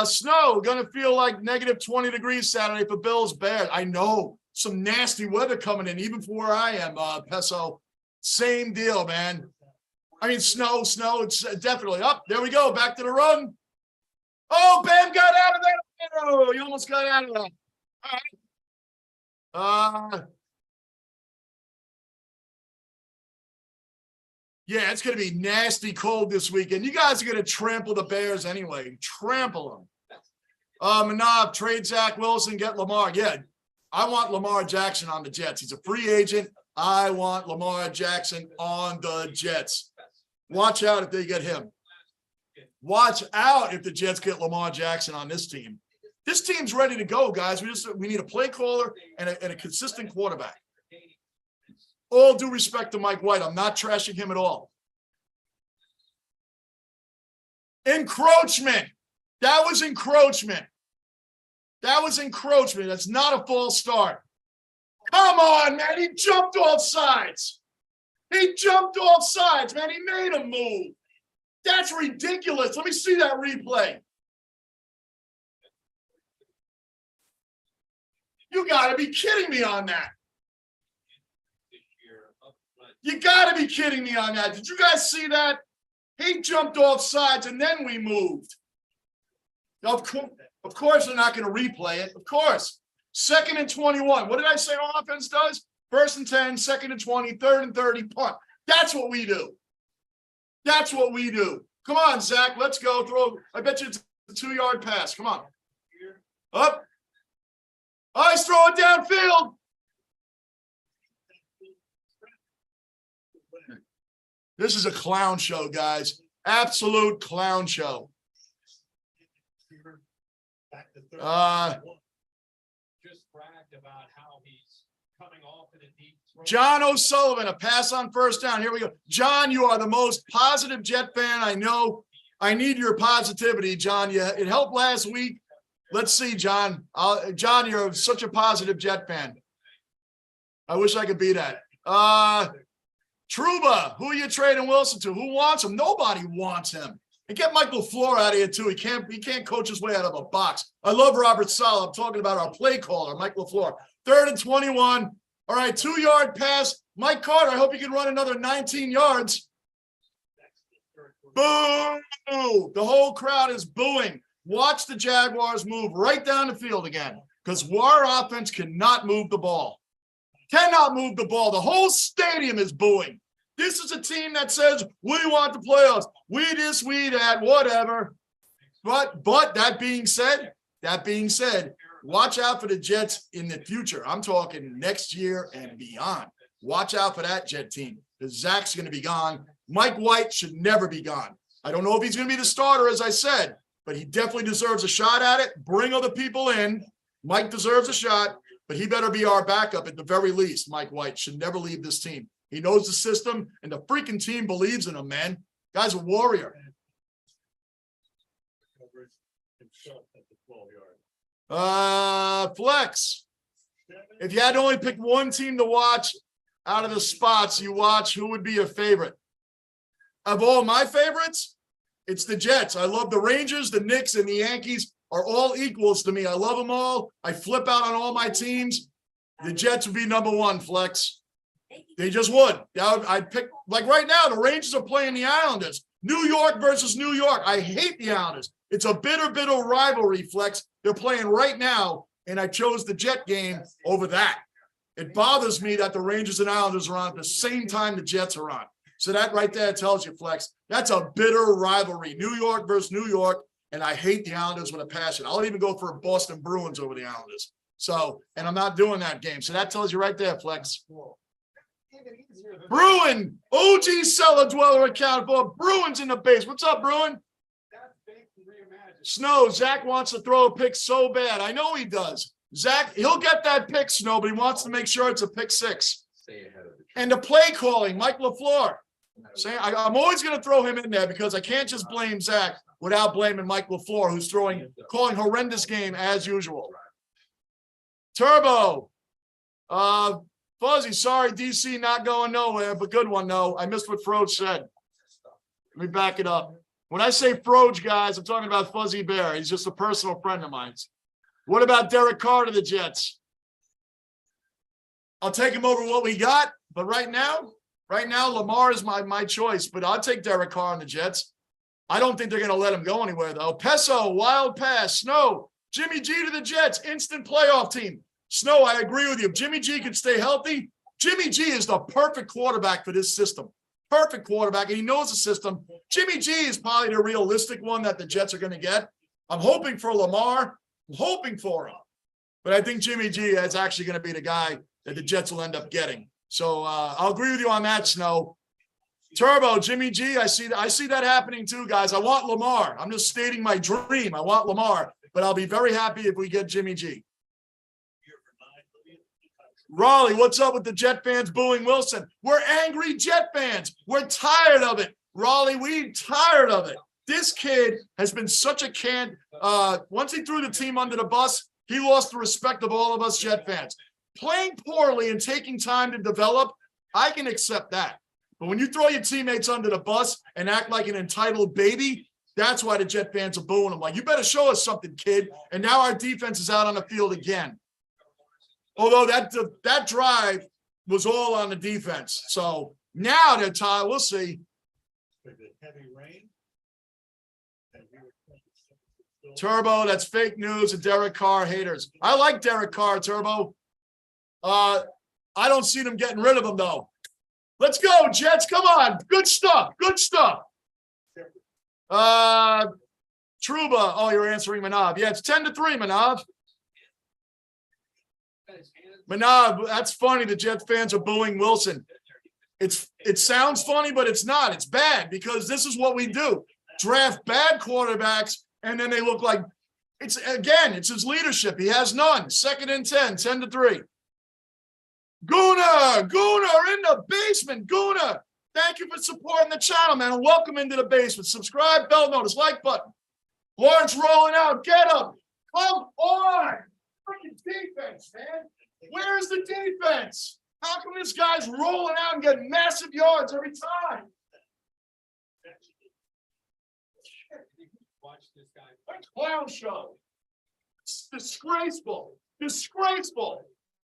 Snow, gonna feel like negative 20 degrees Saturday for Bills Bears. I know. Some nasty weather coming in, even for where I am, Peso. Same deal, man. I mean, snow, it's definitely up. There we go. Back to the run. Oh, Bam got out of that. Oh, you almost got out of that. All right. Yeah, it's going to be nasty cold this weekend. You guys are going to trample the Bears anyway. Trample them. Manav, trade Zach Wilson, get Lamar. Yeah, I want Lamar Jackson on the Jets. He's a free agent. I want Lamar Jackson on the Jets. Watch out if they get him. Watch out if the Jets get Lamar Jackson on this team. This team's ready to go, guys. We need a play caller and a consistent quarterback. All due respect to Mike White. I'm not trashing him at all. Encroachment. That was encroachment. That was encroachment. That's not a false start. Come on, man. He jumped off sides. He jumped off sides, man. He made a move. That's ridiculous. Let me see that replay. You got to be kidding me on that. You got to be kidding me on that. Did you guys see that? He jumped off sides and then we moved. Of course they're not going to replay it. Of course. 2nd and 21. What did I say our offense does? 1st and 10, 2nd and 20, 3rd and 30, punt. That's what we do. That's what we do. Come on, Zach. Let's go. Throw. I bet you it's a 2-yard pass. Come on. Up. Oh, he's throwing downfield. This is a clown show, guys. Absolute clown show. Just bragged about how he's coming off in a deep throw. John O'Sullivan, a pass on 1st down. Here we go. John, you are the most positive Jet fan I know. I need your positivity, John. Yeah, it helped last week. Let's see, John. John, you're such a positive Jet fan. I wish I could be that. Truba, who are you trading Wilson to? Who wants him? Nobody wants him. And get Mike LaFleur out of here, too. He can't coach his way out of a box. I love Robert Saleh. I'm talking about our play caller, Mike LaFleur. 3rd and 21. All right, 2-yard pass. Mike Carter, I hope you can run another 19 yards. Boo! The whole crowd is booing. Watch the Jaguars move right down the field again because our offense cannot move the ball. Cannot move the ball. The whole stadium is booing. This is a team that says, we want the playoffs. We this, we that, whatever. But that being said, watch out for the Jets in the future. I'm talking next year and beyond. Watch out for that Jet team because Zach's going to be gone. Mike White should never be gone. I don't know if he's going to be the starter, as I said, but he definitely deserves a shot at it. Bring other people in. Mike deserves a shot, but he better be our backup at the very least. Mike White should never leave this team. He knows the system, and the freaking team believes in him, man. Guy's a warrior. Flex. If you had to only pick one team to watch out of the spots you watch, who would be your favorite? Of all my favorites, it's the Jets. I love the Rangers, the Knicks, and the Yankees are all equals to me. I love them all. I flip out on all my teams. The Jets would be number 1, Flex. They just would. I'd pick, like right now, the Rangers are playing the Islanders. New York versus New York. I hate the Islanders. It's a bitter rivalry, Flex. They're playing right now, and I chose the Jet game over that. It bothers me that the Rangers and Islanders are on at the same time the Jets are on. So that right there tells you, Flex, that's a bitter rivalry. New York versus New York, and I hate the Islanders with a passion. I'll even go for Boston Bruins over the Islanders. So, and I'm not doing that game. So that tells you right there, Flex. Bruin, OG cellar dweller accounted for. Bruin's in the base. What's up, Bruin? Snow, Zach wants to throw a pick so bad. I know he does. Zach, he'll get that pick, Snow, but he wants to make sure it's a pick 6. And the play calling, Mike LaFleur. I'm always going to throw him in there because I can't just blame Zach without blaming Mike LaFleur, who's calling horrendous game as usual. Turbo. Fuzzy, sorry, DC not going nowhere, but good one, though. I missed what Froge said. Let me back it up. When I say Froge, guys, I'm talking about Fuzzy Bear. He's just a personal friend of mine. What about Derek Carr to the Jets? I'll take him over what we got, but right now, Lamar is my choice, but I'll take Derek Carr on the Jets. I don't think they're going to let him go anywhere, though. Peso, wild pass. Snow, Jimmy G to the Jets, instant playoff team. Snow, I agree with you. If Jimmy G can stay healthy, Jimmy G is the perfect quarterback for this system. perfect quarterback, and he knows the system. Jimmy G is probably the realistic one that the Jets are going to get. I'm hoping for Lamar. I'm hoping for him. But I think Jimmy G is actually going to be the guy that the Jets will end up getting. So I'll agree with you on that, Snow. Turbo, Jimmy G, I see that happening too, guys. I want Lamar. I'm just stating my dream. I want Lamar, but I'll be very happy if we get Jimmy G. Raleigh, what's up with the Jet fans booing Wilson? We're angry Jet fans. We're tired of it. Raleigh, we're tired of it. This kid has been such a can. Once he threw the team under the bus, he lost the respect of all of us Jet fans. Playing poorly and taking time to develop, I can accept that. But when you throw your teammates under the bus and act like an entitled baby, that's why the Jet fans are booing him. Like, you better show us something, kid. And now our defense is out on the field again. Although that drive was all on the defense. So now they're tired. We'll see. Heavy rain. Turbo, that's fake news and Derek Carr haters. I like Derek Carr, Turbo. I don't see them getting rid of him, though. Let's go, Jets. Come on. Good stuff. Good stuff. Truba. Oh, you're answering Manav. Yeah, it's 10-3, Manav. Manav, that's funny. The Jets fans are booing Wilson. It sounds funny, but it's not. It's bad because this is what we do. Draft bad quarterbacks, and then they look like it's his leadership. He has none. 2nd and 10-3. Gooner in the basement. Gooner, thank you for supporting the channel, man. And welcome into the basement. Subscribe, bell notice, like button. Lawrence rolling out. Get up. Come on. Freaking defense, man. Where's the defense? How come this guy's rolling out and getting massive yards every time? Watch this guy. What a clown show. It's disgraceful. Disgraceful.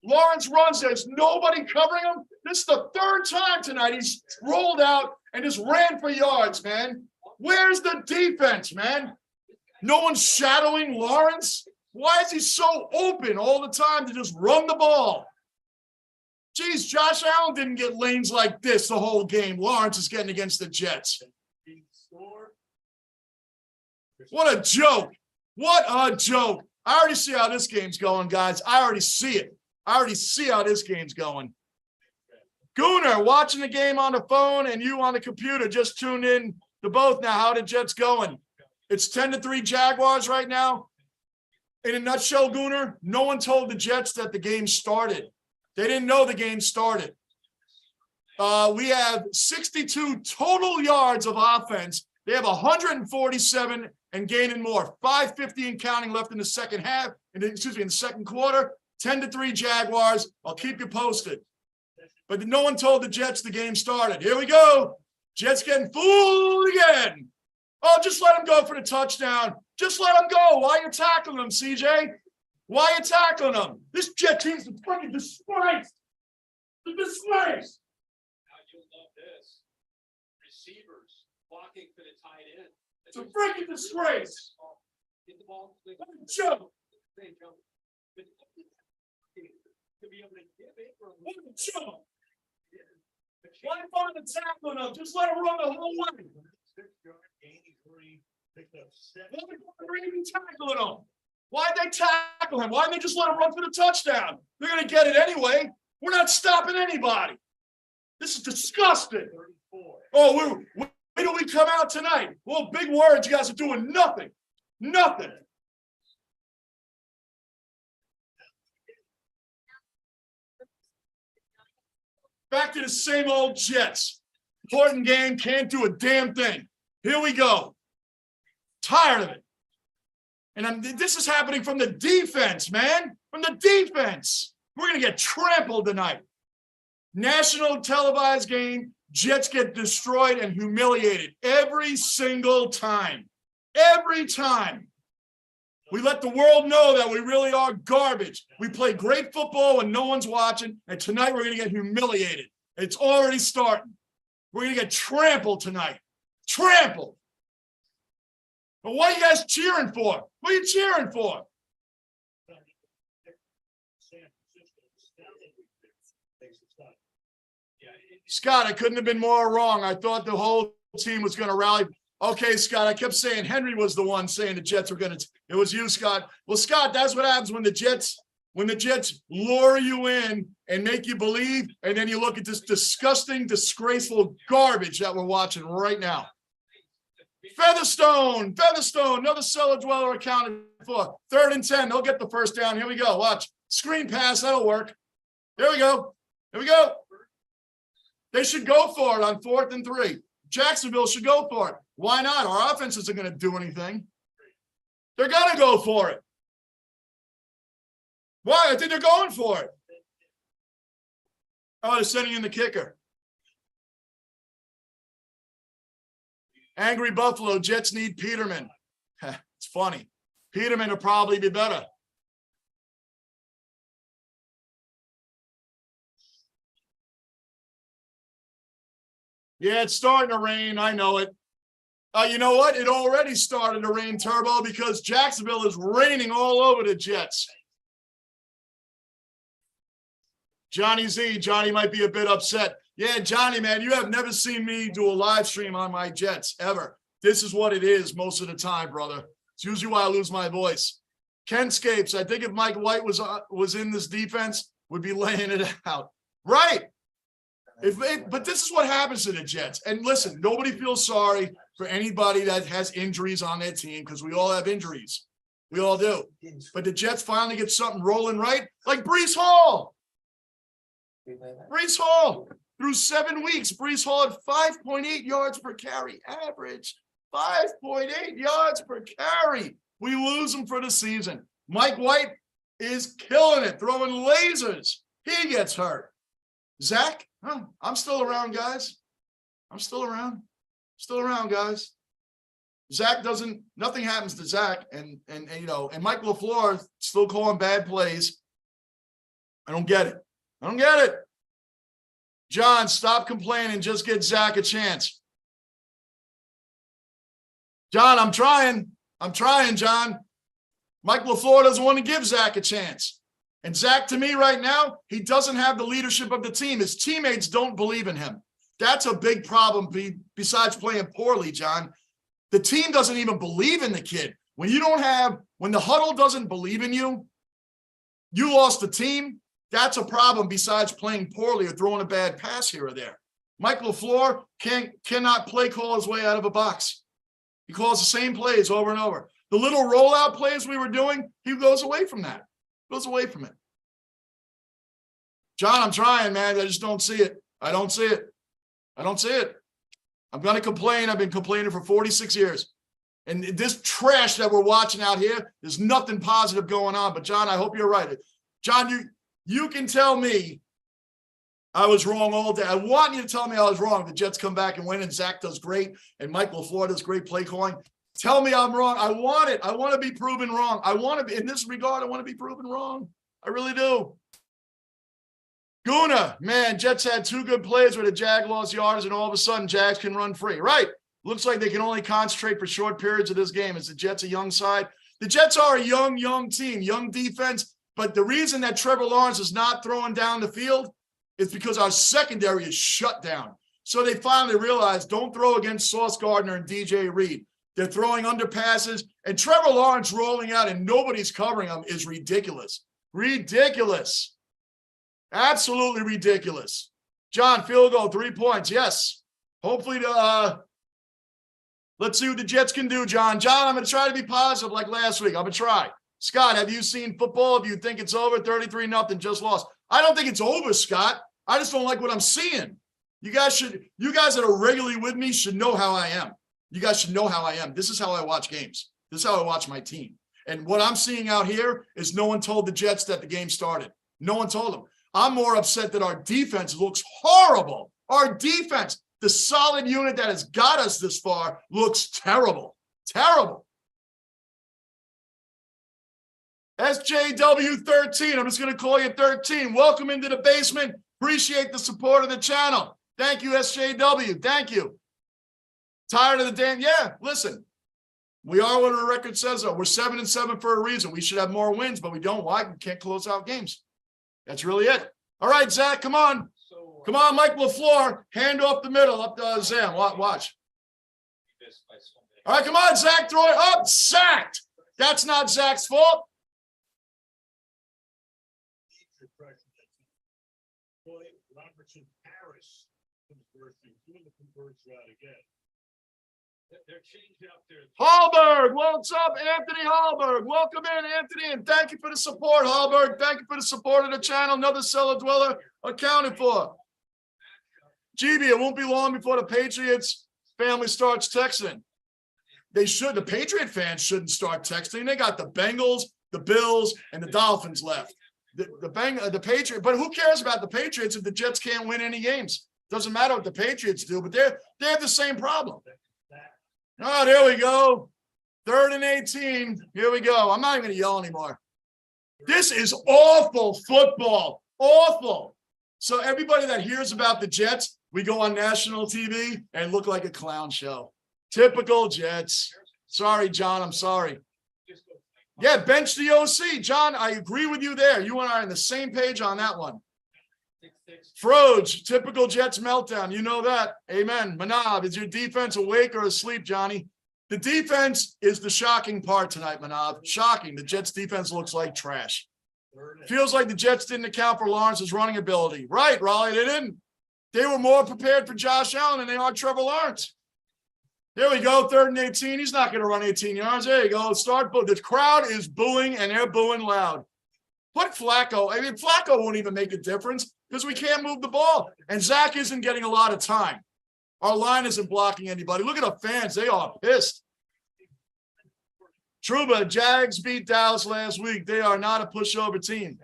Lawrence runs, there's nobody covering him. This is the 3rd time tonight he's rolled out and just ran for yards, man. Where's the defense, man? No one's shadowing Lawrence. Why is he so open all the time to just run the ball? Geez, Josh Allen didn't get lanes like this the whole game. Lawrence is getting against the Jets. What a joke. What a joke. I already see how this game's going, guys. I already see it. I already see how this game's going. Gooner, watching the game on the phone and you on the computer, just tuned in to both now. How the Jets going? It's 10-3 Jaguars right now. In a nutshell, Gooner, no one told the Jets that the game started. They didn't know the game started. We have 62 total yards of offense. They have 147 and gaining more. 5:50 and counting left in the second half. In the second quarter. 10-3 Jaguars. I'll keep you posted. But no one told the Jets the game started. Here we go. Jets getting fooled again. Oh, just let him go for the touchdown. Just let him go. Why are you tackling him, CJ? Why are you tackling him? This Jet team's a fucking disgrace. The disgrace. Now you'll love this. Receivers blocking for the tight end. It's a freaking disgrace. Get the ball. What a joke. To be able to give it for What a joke. Why bother tackling him? Just let him run the whole way. 6-yard gain, he's already picked up 7. Why are they even tackling him? Why'd they tackle him? Why didn't they just let him run for the touchdown? They're going to get it anyway. We're not stopping anybody. This is disgusting. 34. Oh, wait till we come out tonight. Well, big words. You guys are doing nothing. Nothing. Back to the same old Jets. Important game, can't do a damn thing. Here we go. Tired of it. And this is happening from the defense, man. From the defense. We're going to get trampled tonight. National televised game. Jets get destroyed and humiliated every single time. Every time. We let the world know that we really are garbage. We play great football when no one's watching, and tonight we're going to get humiliated. It's already starting. We're going to get trampled tonight. Trampled. But what are you guys cheering for? What are you cheering for? Scott, I couldn't have been more wrong. I thought the whole team was going to rally. Okay, Scott, I kept saying Henry was the one saying the Jets were going to. It was you, Scott. Well, Scott, that's what happens when the Jets lure you in and make you believe, and then you look at this disgusting, disgraceful garbage that we're watching right now. Featherstone, another cellar dweller accounted for. 3rd and 10, they'll get the first down. Here we go. Watch. Screen pass, that'll work. Here we go. They should go for it on 4th and 3. Jacksonville should go for it. Why not? Our offense isn't going to do anything. They're going to go for it. Why? I think they're going for it. Oh, they're sending in the kicker. Angry Buffalo, Jets need Peterman. It's funny. Peterman will probably be better. Yeah, it's starting to rain. I know it. You know what? It already started to rain, Turbo, because Jacksonville is raining all over the Jets. Johnny Z, Johnny might be a bit upset. Yeah, Johnny, man, you have never seen me do a live stream on my Jets, ever. This is what it is most of the time, brother. It's usually why I lose my voice. Ken Scapes, I think if Mike White was in this defense, would be laying it out. Right. But this is what happens to the Jets. And listen, nobody feels sorry for anybody that has injuries on their team, because we all have injuries. We all do. But the Jets finally get something rolling right, like Breece Hall. Breece Hall, through 7 weeks, Breece Hall had 5.8 yards per carry average. 5.8 yards per carry. We lose him for the season. Mike White is killing it, throwing lasers. He gets hurt. Zach, I'm still around, guys. I'm still around. Still around, guys. Zach nothing happens to Zach. And Mike LaFleur still calling bad plays. I don't get it. John, stop complaining. Just get Zach a chance. John, I'm trying, John. Mike LaFleur doesn't want to give Zach a chance. And Zach, to me right now, he doesn't have the leadership of the team. His teammates don't believe in him. That's a big problem besides playing poorly, John. The team doesn't even believe in the kid. When the huddle doesn't believe in you, you lost the team. That's a problem besides playing poorly or throwing a bad pass here or there. Mike LaFleur cannot play call his way out of a box. He calls the same plays over and over. The little rollout plays we were doing, he goes away from that. Goes away from it. John, I'm trying, man. I just don't see it. I don't see it. I'm going to complain. I've been complaining for 46 years. And this trash that we're watching out here, there's nothing positive going on. But, John, I hope you're right. John, you can tell me I was wrong all day. I want you to tell me I was wrong. The Jets come back and win, and Zach does great, and Mike LaFleur does great play calling. Tell me I'm wrong. I want it. I want to be proven wrong. I want to be, in this regard, I want to be proven wrong. I really do. Guna, man, Jets had 2 good plays where the Jag lost yards, and all of a sudden, Jags can run free. Right. Looks like they can only concentrate for short periods of this game. Is the Jets a young side? The Jets are a young team, young defense. But the reason that Trevor Lawrence is not throwing down the field is because our secondary is shut down. So they finally realized, don't throw against Sauce Gardner and DJ Reed. They're throwing under passes, and Trevor Lawrence rolling out and nobody's covering him is ridiculous. Ridiculous. Absolutely ridiculous. John, field goal, 3 points. Yes. Hopefully, let's see what the Jets can do, John. John, I'm going to try to be positive like last week. I'm going to try. Scott, have you seen football? If you think it's over, 33-0, just lost. I don't think it's over, Scott. I just don't like what I'm seeing. You guys that are regularly with me should know how I am. You guys should know how I am. This is how I watch games. This is how I watch my team. And what I'm seeing out here is no one told the Jets that the game started. No one told them. I'm more upset that our defense looks horrible. Our defense, the solid unit that has got us this far, looks terrible. Terrible. SJW13, I'm just going to call you 13. Welcome into the basement. Appreciate the support of the channel. Thank you, SJW. Thank you. Tired of the damn, yeah, listen. We are what our record says, though. We're 7-7 for a reason. We should have more wins, but we don't. Why? We can't close out games. That's really it. All right, Zach, come on. So Come on, Mike LaFleur. Hand off the middle up to Zam. Watch. All right, come on, Zach. Throw it up. Sacked. That's not Zach's fault. Robertson Harris doing the converts route again. They're changed out there. Hallberg, what's up, Anthony Hallberg? Welcome in, Anthony, and thank you for the support, Hallberg. Thank you for the support of the channel. Another cellar dweller accounted for. GB, it won't be long before the Patriots family starts texting. They should. The Patriot fans shouldn't start texting. They got the Bengals, the Bills, and the Dolphins left. The Patriots, but who cares about the Patriots if the Jets can't win any games? Doesn't matter what the Patriots do, but they have the same problem. Oh, there we go. 3rd and 18. Here we go. I'm not even going to yell anymore. This is awful football. Awful. So everybody that hears about the Jets, we go on national TV and look like a clown show. Typical Jets. Sorry, John. I'm sorry. Yeah, bench the OC. John, I agree with you there. You and I are on the same page on that one. Froge, typical Jets meltdown. You know that. Amen. Manav, is your defense awake or asleep, Johnny? The defense is the shocking part tonight, Manav. Shocking. The Jets defense looks like trash. Feels like the Jets didn't account for Lawrence's running ability. Right, Raleigh, they didn't. They were more prepared for Josh Allen than they are Trevor Lawrence. There we go, 3rd and 18. He's not going to run 18 yards. There you go. Start. The crowd is booing, and they're booing loud. Put Flacco. I mean, Flacco won't even make a difference because we can't move the ball. And Zach isn't getting a lot of time. Our line isn't blocking anybody. Look at the fans. They are pissed. Truba, Jags beat Dallas last week. They are not a pushover team.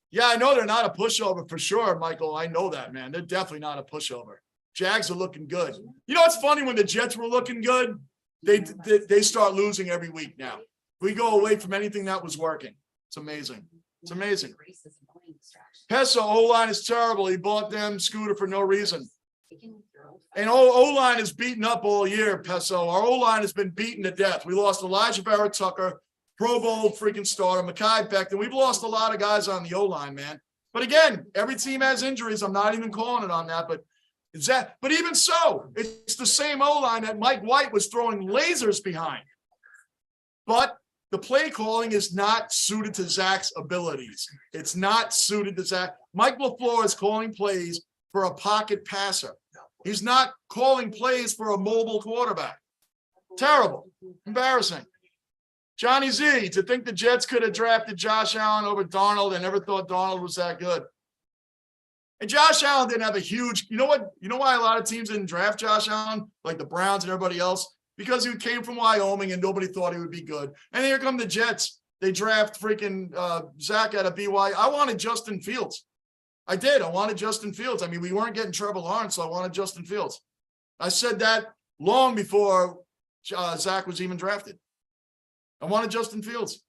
Yeah, I know they're not a pushover for sure, Michael. I know that, man. They're definitely not a pushover. Jags are looking good. You know what's funny? When the Jets were looking good, they start losing every week now. We go away from anything that was working. It's amazing. It's amazing. Peso, O-line is terrible. He bought them Scooter for no reason. And O-line is beaten up all year, Peso. Our O-line has been beaten to death. We lost Elijah Barrett Tucker, Pro Bowl freaking starter, Mekhi Becton. We've lost a lot of guys on the O-line, man. But again, every team has injuries. I'm not even calling it on that, but even so, it's the same O-line that Mike White was throwing lasers behind. But the play calling is not suited to Zach's abilities. It's not suited to Zach. Mike LaFleur is calling plays for a pocket passer. He's not calling plays for a mobile quarterback. Terrible. Embarrassing. Johnny Z, to think the Jets could have drafted Josh Allen over Darnold. I never thought Darnold was that good. And Josh Allen didn't have a huge, you know why a lot of teams didn't draft Josh Allen, like the Browns and everybody else? Because he came from Wyoming and nobody thought he would be good. And here come the Jets. They draft freaking Zach out of BYU. I wanted Justin Fields. I did. I wanted Justin Fields. I mean, we weren't getting Trevor Lawrence, so I wanted Justin Fields. I said that long before Zach was even drafted. I wanted Justin Fields.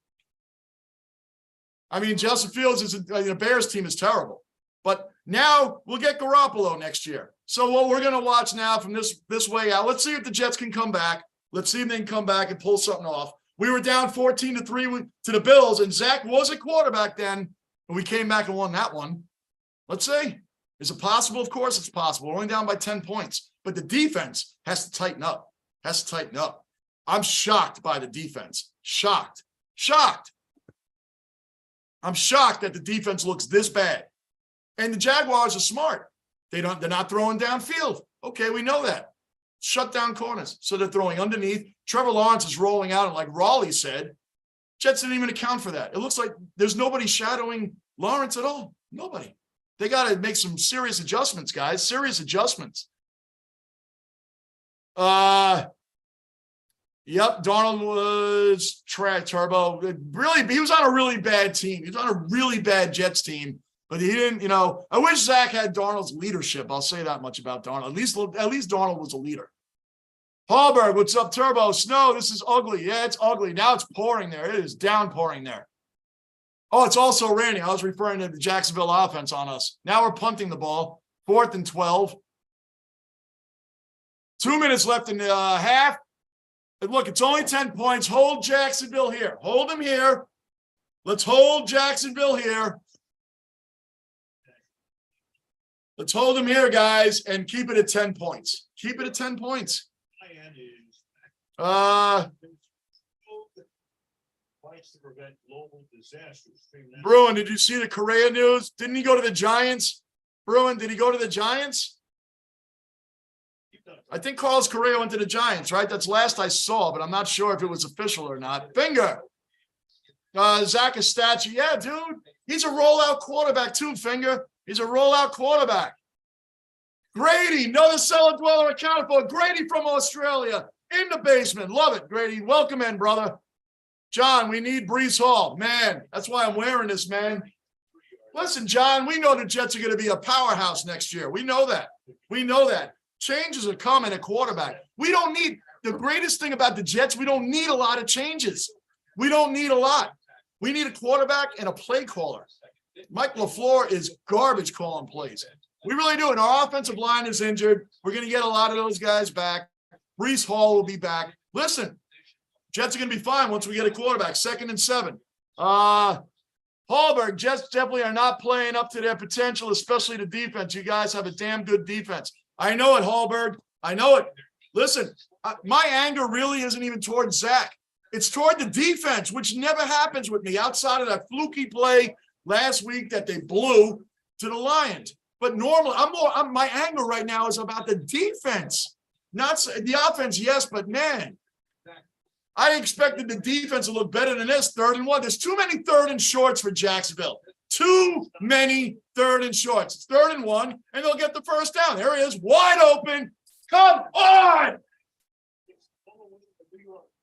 I mean, Justin Fields is the Bears team is terrible. But now we'll get Garoppolo next year. So what we're going to watch now from this way out, let's see if the Jets can come back. Let's see if they can come back and pull something off. We were down 14-3 to the Bills, and Zach was a quarterback then, and we came back and won that one. Let's see. Is it possible? Of course it's possible. We're only down by 10 points. But the defense has to tighten up. I'm shocked by the defense. Shocked. I'm shocked that the defense looks this bad. And the Jaguars are smart. They're not throwing downfield. Okay, we know that. Shut down corners. So they're throwing underneath. Trevor Lawrence is rolling out, and like Raleigh said, Jets didn't even account for that. It looks like there's nobody shadowing Lawrence at all. Nobody. They got to make some serious adjustments, guys. Serious adjustments. Yep, Darnold was turbo. Really, he was on a really bad team. He was on a really bad Jets team. But he didn't, I wish Zach had Darnold's leadership. I'll say that much about Darnold. At least Darnold was a leader. Hallberg, what's up, Turbo? Snow, this is ugly. Yeah, it's ugly. Now it's pouring there. It is downpouring there. Oh, it's also raining. I was referring to the Jacksonville offense on us. Now we're punting the ball. 4th and 12. 2 minutes left in the half. And look, it's only 10 points. Hold Jacksonville here. Hold them here. Let's hold Jacksonville here. Let's hold them here, guys, and keep it at 10 points. Keep it at 10 points. To prevent global disasters. Bruin, did you see the Correa news? Didn't he go to the Giants? Bruin, did he go to the Giants? I think Carlos Correa went to the Giants, right? That's last I saw, but I'm not sure if it was official or not. Finger. Zach Estachi. Yeah, dude. He's a rollout quarterback too, Finger. He's a rollout quarterback. Grady, another cellar dweller accounted for. Grady from Australia in the basement. Love it, Grady. Welcome in, brother. John, we need Breece Hall. Man, that's why I'm wearing this, man. Listen, John, we know the Jets are going to be a powerhouse next year. We know that. We know that. Changes are coming at quarterback. We don't need – the greatest thing about the Jets, we don't need a lot of changes. We don't need a lot. We need a quarterback and a play caller. Mike LaFleur is garbage calling plays. We really do. And our offensive line is injured. We're going to get a lot of those guys back. Breece Hall will be back. Listen. Jets are going to be fine once we get a quarterback. 2nd and 7. Hallberg, Jets definitely are not playing up to their potential, especially the defense. You guys have a damn good defense. I know it, Hallberg. I know it. Listen, my anger really isn't even toward Zach. It's toward the defense, which never happens with me outside of that fluky play last week that they blew to the Lions. But normally, my anger right now is about the defense. Not the offense, yes, but man. I expected the defense to look better than this 3rd and 1. There's too many 3rd and shorts for Jacksonville. Too many 3rd and shorts. It's 3rd and 1, and they'll get the first down. There he is, wide open. Come on!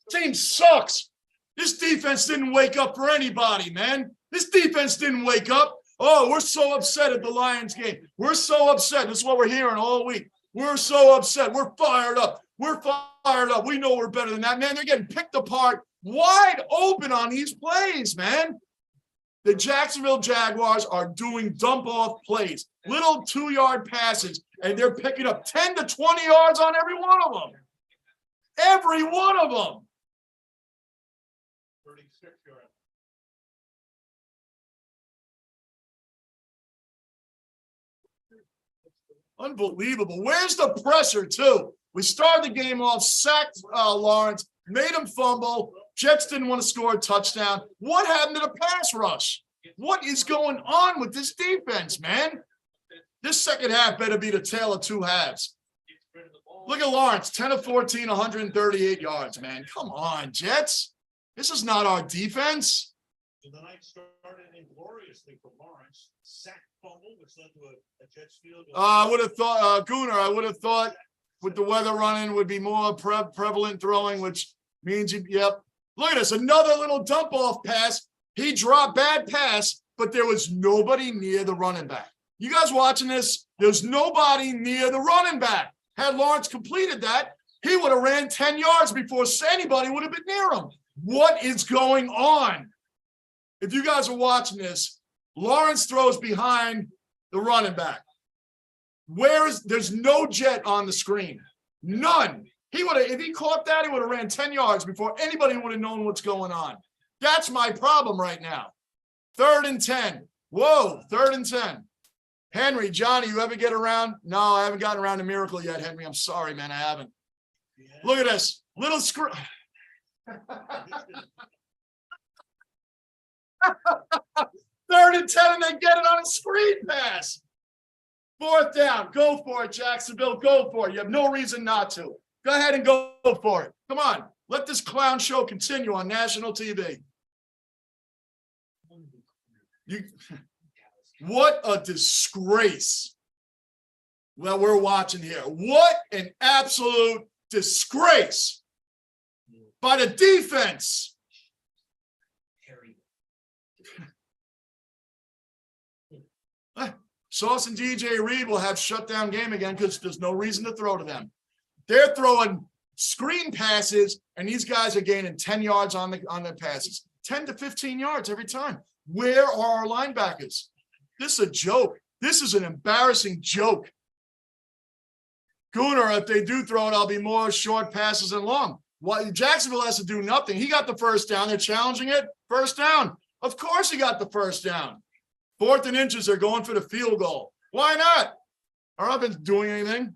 Team sucks. This defense didn't wake up for anybody, man. This defense didn't wake up. Oh, we're so upset at the Lions game. We're so upset. This is what we're hearing all week. We're so upset. We're fired up. We're fired up. We know we're better than that, man. They're getting picked apart wide open on these plays, man. The Jacksonville Jaguars are doing dump-off plays, little 2-yard passes, and they're picking up 10 to 20 yards on every one of them. Every one of them. 36 yards. Unbelievable. Where's the pressure, too? We started the game off, sacked Lawrence, made him fumble. Jets didn't want to score a touchdown. What happened to the pass rush? What is going on with this defense, man? This second half better be the tale of two halves. Look at Lawrence, 10 of 14, 138 yards, man. Come on, Jets. This is not our defense. So the night started ingloriously for Lawrence. Sack fumble, which led to a Jets field goal. I would have thought, Gooner, I would have thought with the weather running would be more prevalent throwing, which means, yep. Look at this, another little dump-off pass. He dropped bad pass, but there was nobody near the running back. You guys watching this? There's nobody near the running back. Had Lawrence completed that, he would have ran 10 yards before anybody would have been near him. What is going on? If you guys are watching this, Lawrence throws behind the running back. There's no jet on the screen. None. He would have, if he caught that, he would have ran 10 yards before anybody would have known what's going on. That's my problem right now. 3rd and 10. Whoa, 3rd and 10. Henry, Johnny, you ever get around? No, I haven't gotten around to Miracle yet, Henry. I'm sorry, man, I haven't. Look at this. Little screw. 3rd and 10, and they get it on a screen pass. 4th down. Go for it, Jacksonville. Go for it. You have no reason not to. Go ahead and go for it. Come on. Let this clown show continue on national TV. What a disgrace that we're watching here. What an absolute disgrace by the defense. Sauce and DJ Reed will have shutdown game again because there's no reason to throw to them. They're throwing screen passes, and these guys are gaining 10 yards on their passes. 10 to 15 yards every time. Where are our linebackers? This is a joke. This is an embarrassing joke. Gooner, if they do throw it, I'll be more short passes than long. Well, Jacksonville has to do nothing. He got the first down. They're challenging it. First down. Of course he got the first down. 4th and inches, they're going for the field goal. Why not? Our offense doing anything.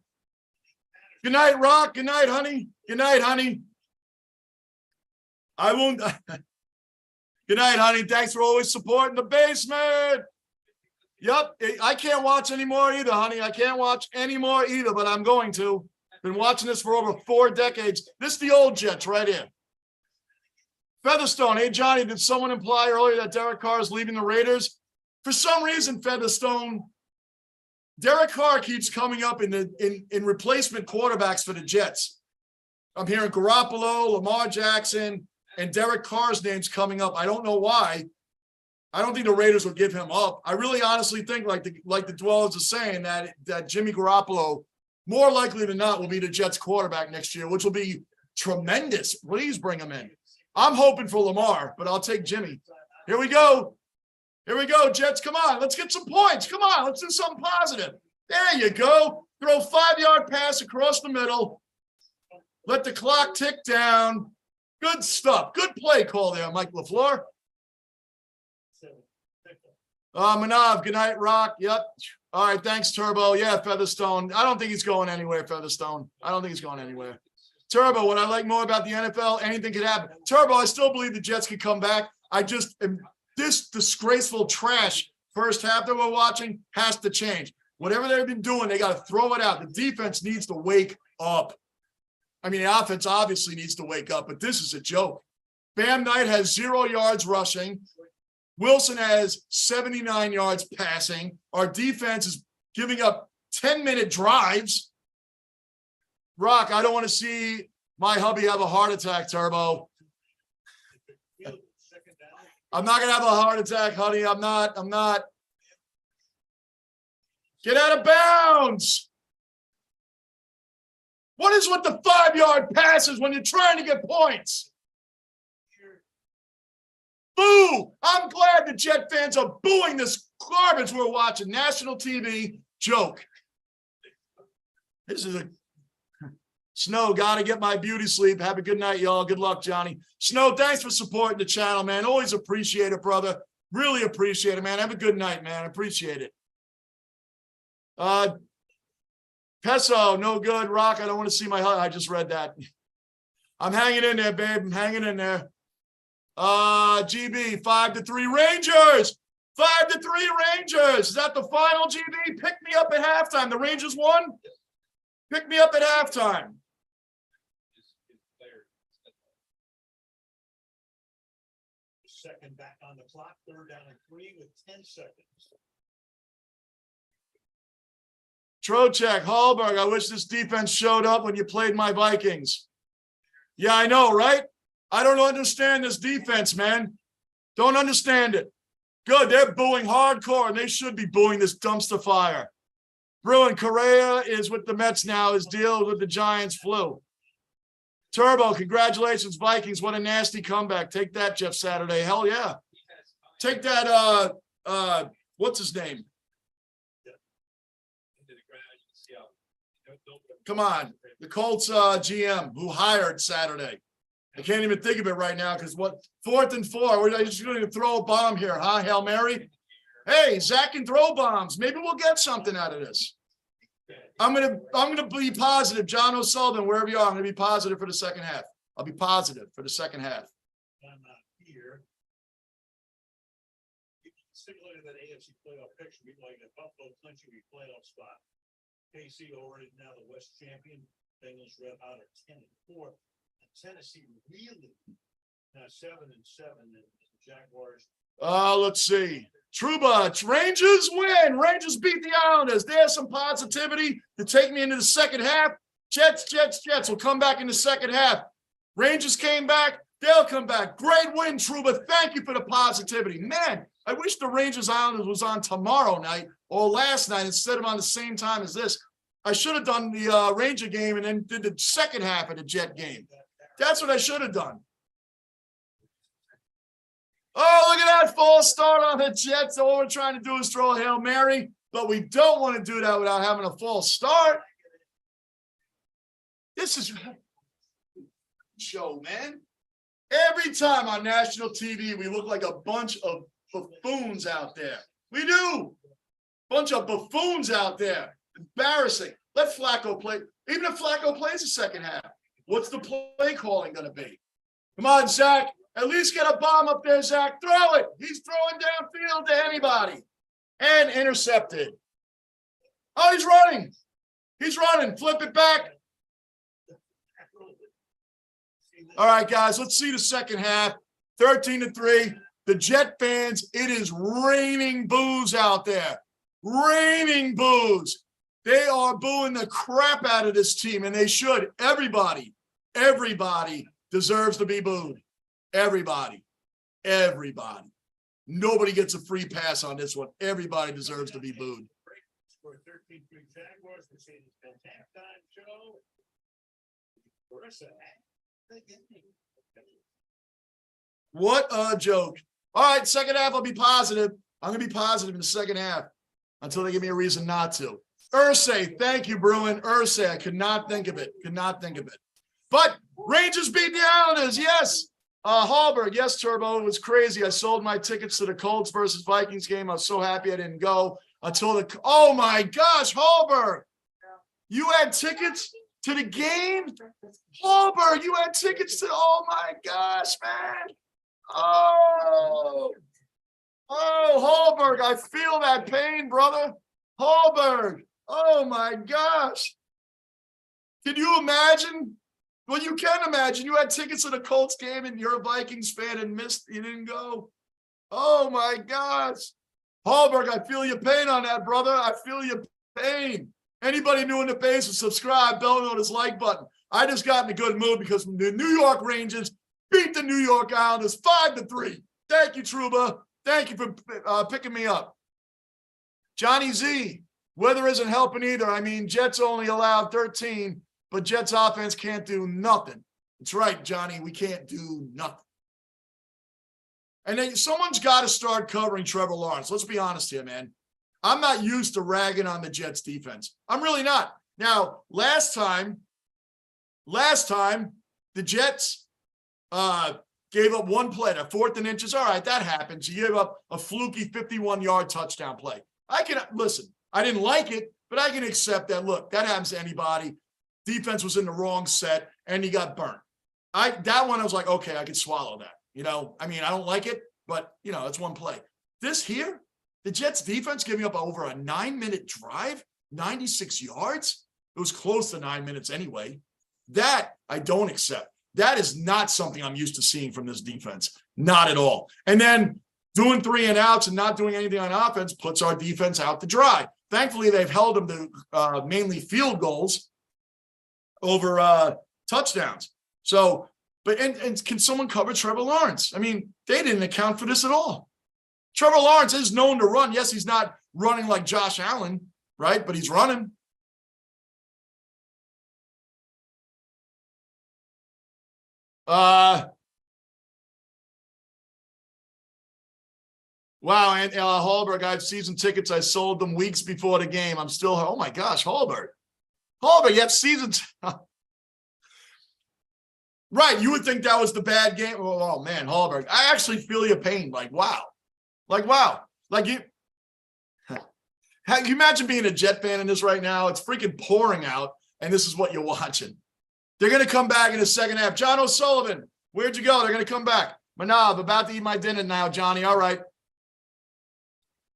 Good night, Rock. Good night, honey. Good night, honey. I won't. Good night, honey. Thanks for always supporting the basement. Yep. I can't watch anymore either, honey. I can't watch anymore either, but I'm going to. Been watching this for over 4 decades. This is the old Jets right here. Featherstone. Hey, Johnny, did someone imply earlier that Derek Carr is leaving the Raiders? For some reason, Featherstone, Derek Carr keeps coming up in replacement quarterbacks for the Jets. I'm hearing Garoppolo, Lamar Jackson, and Derek Carr's name's coming up. I don't know why. I don't think the Raiders will give him up. I really honestly think, like the dwellers are saying, that Jimmy Garoppolo, more likely than not, will be the Jets quarterback next year, which will be tremendous. Please bring him in. I'm hoping for Lamar, but I'll take Jimmy. Here we go. Here we go, Jets. Come on. Let's get some points. Come on. Let's do something positive. There you go. Throw a 5-yard pass across the middle. Let the clock tick down. Good stuff. Good play call there, Mike LaFleur. Manav, good night, Rock. Yep. All right, thanks, Turbo. Yeah, Featherstone. I don't think he's going anywhere, Featherstone. I don't think he's going anywhere. Turbo, what I like more about the NFL, anything could happen. Turbo, I still believe the Jets could come back. I just am, this disgraceful trash first half that we're watching has to change. Whatever they've been doing, they got to throw it out. The defense needs to wake up. I mean, the offense obviously needs to wake up, but this is a joke. Bam Knight has 0 yards rushing. Wilson has 79 yards passing. Our defense is giving up 10-minute drives. Rock, I don't want to see my hubby have a heart attack, Turbo. I'm not going to have a heart attack, honey. I'm not. Get out of bounds. What is with the 5-yard passes when you're trying to get points? Boo! I'm glad the Jet fans are booing this garbage we're watching. National TV joke. This is a Snow, got to get my beauty sleep. Have a good night, y'all. Good luck, Johnny. Snow, thanks for supporting the channel, man. Always appreciate it, brother. Really appreciate it, man. Have a good night, man. Appreciate it. Peso, no good. Rock, I don't want to see my husband. I just read that. I'm hanging in there, babe. I'm hanging in there. GB, 5-3 Rangers. 5-3 Rangers. Is that the final, GB? Pick me up at halftime. The Rangers won? Pick me up at halftime. Second back on the clock, 3rd down and 3 with 10 seconds. Trocheck, Hallberg, I wish this defense showed up when you played my Vikings. Yeah, I know, right? I don't understand this defense, man. Don't understand it. Good, they're booing hardcore, and they should be booing this dumpster fire. Bruin, Correa is with the Mets now. His deal with the Giants flew. Turbo, congratulations, Vikings. What a nasty comeback. Take that, Jeff Saturday. Hell yeah. Take that, what's his name? Come on. The Colts GM who hired Saturday. I can't even think of it right now because what 4th and 4. We're just going to throw a bomb here, huh? Hail Mary. Hey, Zach can throw bombs. Maybe we'll get something out of this. I'm gonna be positive. John O'Sullivan, wherever you are, I'm gonna be positive for the second half. I'll be positive for the second half. I'm not here. Simulated that AFC playoff picture, we'd like a Buffalo clinching a playoff spot. KC already now the West champion. Bengals red hot at 10-4. Tennessee really now 7-7. And the Jaguars. Let's see. Truba, Rangers win. Rangers beat the Islanders. There's some positivity to take me into the second half. Jets will come back in the second half. Rangers came back. They'll come back. Great win, Truba. Thank you for the positivity. Man, I wish the Rangers Islanders was on tomorrow night or last night instead of on the same time as this. I should have done the Ranger game and then did the second half of the Jet game. That's what I should have done. Oh, look at that false start on the Jets. All we're trying to do is throw a Hail Mary, but we don't want to do that without having a false start. This is show, man. Every time on national TV, we look like a bunch of buffoons out there. We do. Bunch of buffoons out there. Embarrassing. Let Flacco play. Even if Flacco plays the second half, what's the play calling going to be? Come on, Zach. At least get a bomb up there, Zach. Throw it. He's throwing downfield to anybody. And intercepted. Oh, he's running. He's running. Flip it back. All right, guys, let's see the second half. 13-3. The Jet fans, it is raining boos out there. Raining boos. They are booing the crap out of this team, and they should. Everybody deserves to be booed. Everybody. Nobody gets a free pass on this one. Everybody deserves to be booed. For 13-3 Jaguars, Mercedes-Benz halftime show. What a joke. All right, second half, I'll be positive. I'm going to be positive in the second half until they give me a reason not to. Irsay, thank you, Bruin. Irsay, I could not think of it. But Rangers beat the Islanders, yes. Hallberg, yes, Turbo, it was crazy. I sold my tickets to the Colts versus Vikings game. I was so happy I didn't go until the, oh my gosh, Hallberg. You had tickets to the game? Hallberg, you had tickets to, oh my gosh, man. Oh, Hallberg, I feel that pain, brother. Hallberg, oh my gosh. Can you imagine? Well, you can imagine. You had tickets to the Colts game and you're a Vikings fan and missed, you didn't go. Oh my gosh. Hallberg, I feel your pain on that, brother. I feel your pain. Anybody new in the base will subscribe, bell notice, like button. I just got in a good mood because the New York Rangers beat the New York Islanders 5-3. Thank you, Truba. Thank you for picking me up. Johnny Z, weather isn't helping either. I mean, Jets only allowed 13, but Jets offense can't do nothing. That's right, Johnny. We can't do nothing. And then someone's got to start covering Trevor Lawrence. Let's be honest here, man. I'm not used to ragging on the Jets defense. I'm really not. Now, last time, the Jets gave up one play, a 4th and inches. All right, that happens. You gave up a fluky 51-yard touchdown play. I can listen. I didn't like it, but I can accept that. Look, that happens to anybody. Defense was in the wrong set, and he got burnt. That one, I was like, okay, I could swallow that. You know, I mean, I don't like it, but, you know, it's one play. This here, the Jets defense giving up over a 9-minute drive, 96 yards. It was close to 9 minutes anyway. That I don't accept. That is not something I'm used to seeing from this defense. Not at all. And then doing 3 and outs and not doing anything on offense puts our defense out to dry. Thankfully, they've held them to mainly field goals over touchdowns. So, but and can someone cover Trevor Lawrence? I mean, they didn't account for this at all. Trevor Lawrence is known to run. Yes, he's not running like Josh Allen, right? But he's running. Wow, and Hallberg, I have season tickets. I sold them weeks before the game. I'm still, oh my gosh, Hallberg, you have seasons. Right, you would think that was the bad game. Oh man, Hallberg, I actually feel your pain. Like, wow. Like you imagine being a Jet fan in this right now? It's freaking pouring out, and this is what you're watching. They're going to come back in the second half. John O'Sullivan, where'd you go? They're going to come back. Manav, about to eat my dinner now, Johnny. All right.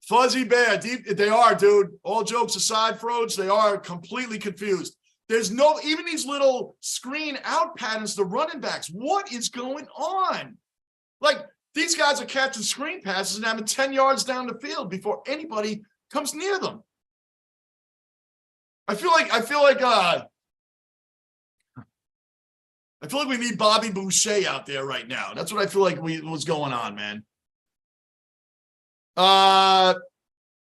Fuzzy Bear, they are, dude. All jokes aside, Froge, they are completely confused. There's no, even these little screen out patterns, the running backs. What is going on? Like, these guys are catching screen passes and having 10 yards down the field before anybody comes near them. I feel like we need Bobby Boucher out there right now. That's what I feel like was going on, man. Manav,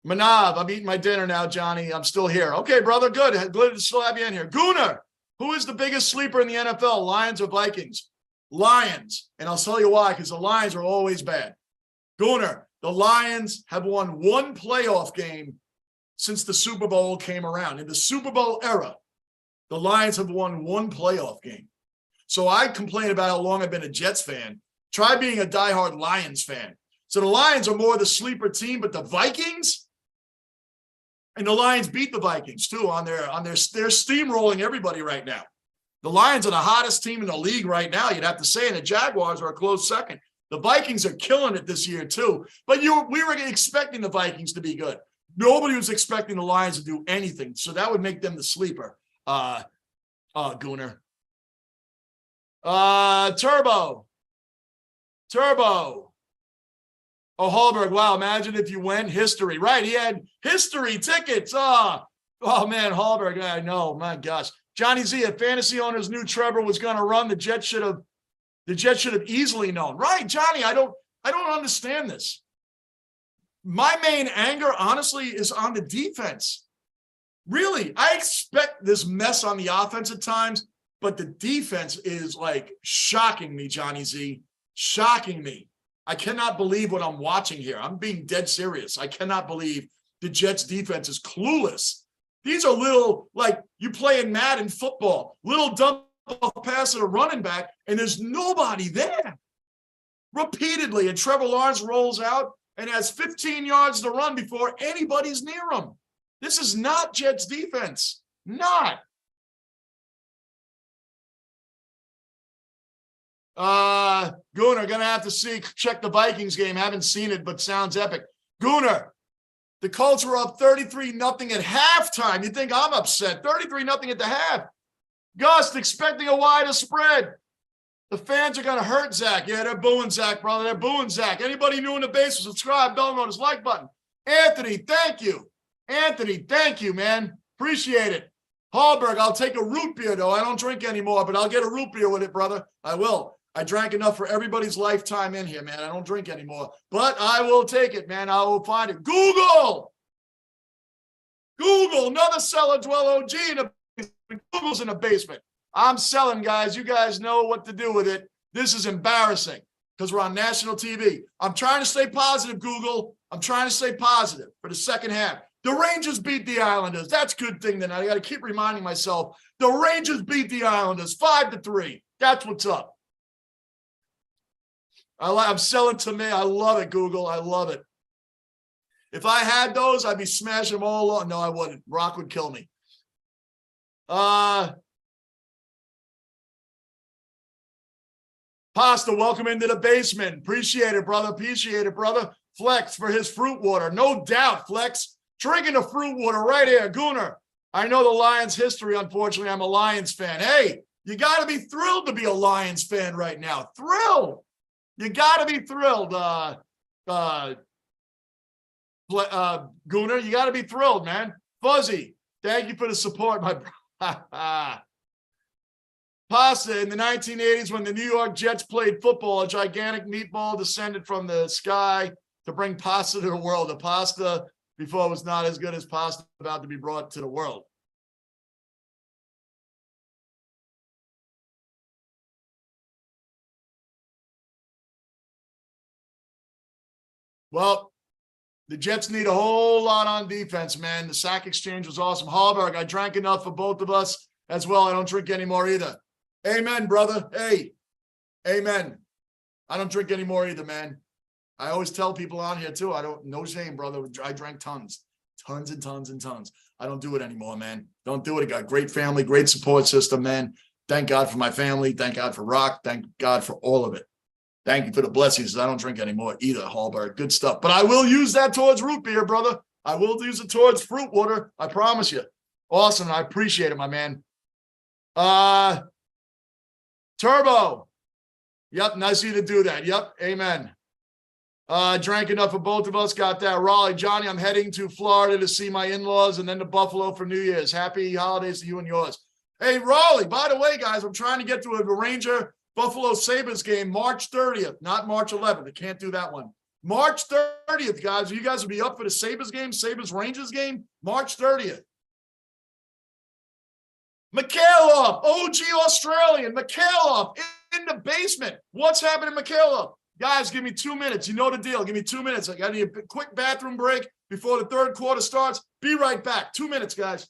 I'm eating my dinner now, Johnny. I'm still here. Okay, brother, good. Glad to still have you in here. Gooner, who is the biggest sleeper in the NFL, Lions or Vikings? Lions. And I'll tell you why, because the Lions are always bad. Gooner, the Lions have won one playoff game since the Super Bowl came around. In the Super Bowl era, the Lions have won one playoff game. So I complain about how long I've been a Jets fan. Try being a diehard Lions fan. So the Lions are more the sleeper team, but the Vikings, And the Lions beat the Vikings too they're steamrolling everybody right now. The Lions are the hottest team in the league right now, you'd have to say, and the Jaguars are a close second. The Vikings are killing it this year too. But we were expecting the Vikings to be good. Nobody was expecting the Lions to do anything. So that would make them the sleeper. Gooner. Turbo. Oh, Hallberg, wow, imagine if you went history. Right, he had history tickets. Oh man, Hallberg, I know, my gosh. Johnny Z, if fantasy owners knew Trevor was going to run, the Jets should have easily known. Right, Johnny, I don't understand this. My main anger, honestly, is on the defense. Really, I expect this mess on the offense at times, but the defense is like shocking me, Johnny Z. Shocking me. I cannot believe what I'm watching here. I'm being dead serious. I cannot believe the Jets defense is clueless. These are little, like you play in Madden football, little dump off pass at a running back, and there's nobody there. Repeatedly, and Trevor Lawrence rolls out and has 15 yards to run before anybody's near him. This is not Jets defense. Not. Gooner, gonna have to check the Vikings game. Haven't seen it, but sounds epic. Gooner, the Colts were up 33-0 at halftime. You think I'm upset? 33-0 at the half. Gust expecting a wider spread. The fans are gonna hurt Zach. Yeah, they're booing Zach, brother. They're booing Zach. Anybody new in the base, subscribe, bell notice, like button. Anthony, thank you. Anthony, thank you, man. Appreciate it. Hallberg, I'll take a root beer, though. I don't drink anymore, but I'll get a root beer with it, brother. I will. I drank enough for everybody's lifetime in here, man. I don't drink anymore, but I will take it, man. I will find it. Google, another seller, Dwell OG in the basement. Google's in the basement. I'm selling, guys. You guys know what to do with it. This is embarrassing because we're on national TV. I'm trying to stay positive, Google. I'm trying to stay positive for the second half. The Rangers beat the Islanders. That's a good thing tonight. I got to keep reminding myself. The Rangers beat the Islanders 5-3. That's what's up. I'm selling to me. I love it, Google. I love it. If I had those, I'd be smashing them all along. No, I wouldn't. Rock would kill me. Pasta, welcome into the basement. Appreciate it, brother. Appreciate it, brother. Flex for his fruit water. No doubt, Flex. Drinking the fruit water right here. Gooner, I know the Lions history. Unfortunately, I'm a Lions fan. Hey, you got to be thrilled to be a Lions fan right now. Thrilled. You got to be thrilled, Gooner. You got to be thrilled, man. Fuzzy, thank you for the support, my brother. Pasta, in the 1980s, when the New York Jets played football, a gigantic meatball descended from the sky to bring pasta to the world. The pasta before was not as good as pasta about to be brought to the world. Well, the Jets need a whole lot on defense, man. The sack exchange was awesome. Hallberg, I drank enough for both of us as well. I don't drink anymore either. Amen, brother. Hey, amen. I don't drink anymore either, man. I always tell people on here too. No shame, brother. I drank tons and tons. I don't do it anymore, man. Don't do it. I got great family, great support system, man. Thank God for my family. Thank God for Rock. Thank God for all of it. Thank you for the blessings. I don't drink anymore either, Hallberg. Good stuff. But I will use that towards root beer, brother. I will use it towards fruit water. I promise you. Awesome. I appreciate it, my man. Turbo. Yep. Nice of you to do that. Yep. Amen. Drank enough for both of us. Got that. Raleigh. Johnny, I'm heading to Florida to see my in-laws and then to Buffalo for New Year's. Happy holidays to you and yours. Hey, Raleigh, by the way, guys, I'm trying to get to a Ranger Buffalo Sabres game March 30th, not March 11th. I can't do that one. March 30th, guys. You guys will be up for the Sabres game, Sabres Rangers game, March 30th. Mikhailov, OG Australian, Mikhailov in the basement. What's happening, Mikhailov? Guys, give me 2 minutes. You know the deal. Give me 2 minutes. I need a quick bathroom break before the third quarter starts. Be right back. 2 minutes, guys.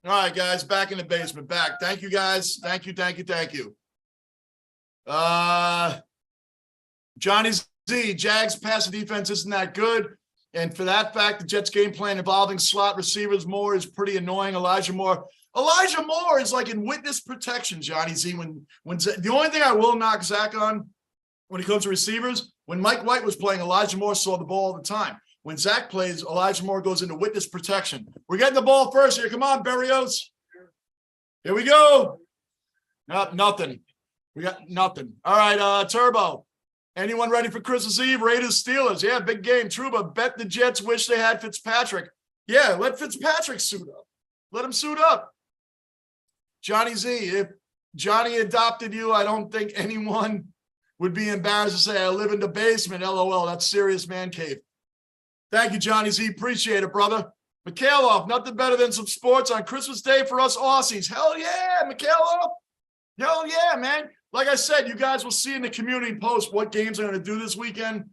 All right, guys, back in the basement. Back. Thank you, guys. Thank you. Johnny Z, Jags passing defense isn't that good. And for that fact, the Jets game plan involving slot receivers more is pretty annoying. Elijah Moore is like in witness protection, Johnny Z. When the only thing I will knock Zach on when it comes to receivers, when Mike White was playing, Elijah Moore saw the ball all the time. When Zach plays, Elijah Moore goes into witness protection. We're getting the ball first here. Come on, Berrios. Here we go. Nothing. We got nothing. All right, Turbo. Anyone ready for Christmas Eve? Raiders, Steelers. Yeah, big game. Truba, bet the Jets wish they had Fitzpatrick. Yeah, let Fitzpatrick suit up. Let him suit up. Johnny Z, if Johnny adopted you, I don't think anyone would be embarrassed to say, I live in the basement. LOL, that's serious man cave. Thank you, Johnny Z. Appreciate it, brother. Mikhailov, nothing better than some sports on Christmas Day for us Aussies. Hell yeah, Mikhailov. Hell yeah, man. Like I said, you guys will see in the community post what games I'm going to do this weekend.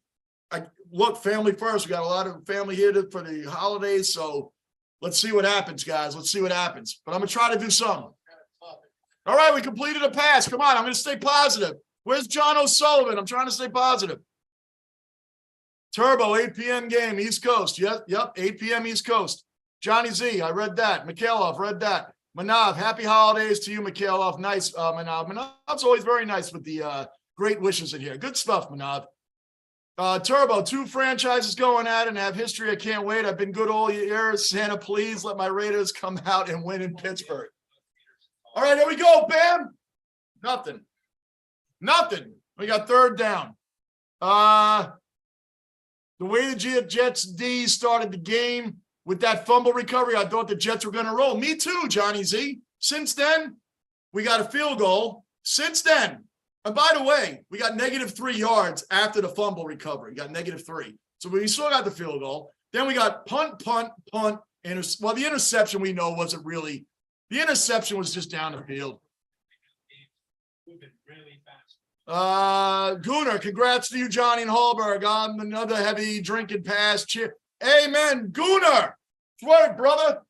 Look, family first. We got a lot of family here for the holidays, so let's see what happens, guys. Let's see what happens. But I'm going to try to do something. All right, we completed a pass. Come on, I'm going to stay positive. Where's John O'Sullivan? I'm trying to stay positive. Turbo, 8 p.m. game, East Coast. Yep, 8 p.m. East Coast. Johnny Z, I read that. Mikhailov, read that. Manav, happy holidays to you, Mikhailov. Nice, Manav. Manav's always very nice with the great wishes in here. Good stuff, Manav. Turbo, 2 franchises going at it and have history. I can't wait. I've been good all year. Santa, please let my Raiders come out and win in Pittsburgh. All right, here we go, Bam. Nothing. We got 3rd down. The way the Jets D started the game with that fumble recovery, I thought the Jets were going to roll. Me too, Johnny Z. Since then, we got a field goal. Since then, and by the way, we got -3 yards after the fumble recovery. We got -3. So we still got the field goal. Then we got punt. Well, the interception we know wasn't really. The interception was just down the field. Gooner, congrats to you, Johnny and Hallberg, on another heavy drinking pass. Cheer. Amen, Gooner. Throw it, brother.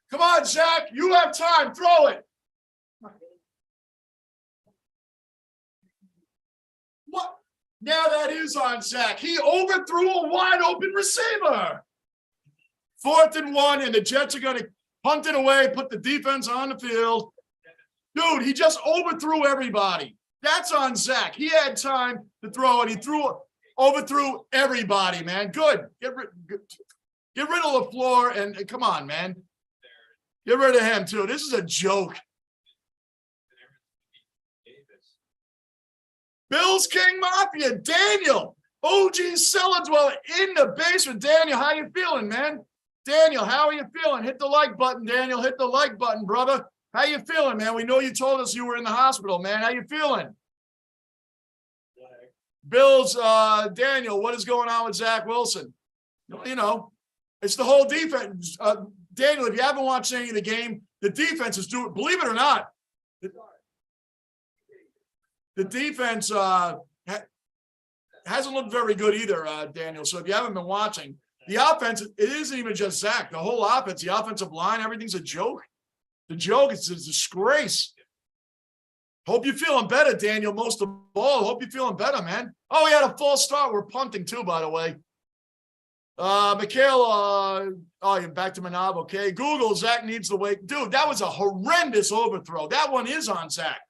Come on, Zach. You have time. Throw it. What? Now that is on Zach. He overthrew a wide open receiver. 4th and 1, and the Jets are going to punt it away, put the defense on the field. Dude, he just overthrew everybody. That's on Zach. He had time to throw it. He overthrew everybody, man. Good. Get rid of LaFleur and come on, man. Get rid of him too. This is a joke. Bills King Mafia, Daniel. OG Cellar Dweller in the basement. Daniel, how you feeling, man? Daniel, how are you feeling? Hit the like button, Daniel. Hit the like button, brother. How you feeling, man? We know you told us you were in the hospital, man. How you feeling? Bills, Daniel, what is going on with Zach Wilson? You know, it's the whole defense. Daniel, if you haven't watched any of the game, the defense is doing, believe it or not, the defense hasn't looked very good either, Daniel. So if you haven't been watching, the offense, it isn't even just Zach. The whole offense, the offensive line, everything's a joke. The joke is a disgrace. Hope you're feeling better, Daniel, most of all. Hope you're feeling better, man. Oh, we had a false start. We're punting too, by the way. Mikhail, you're back to Manav. Okay. Google, Zach needs the weight. Dude, that was a horrendous overthrow. That one is on Zach.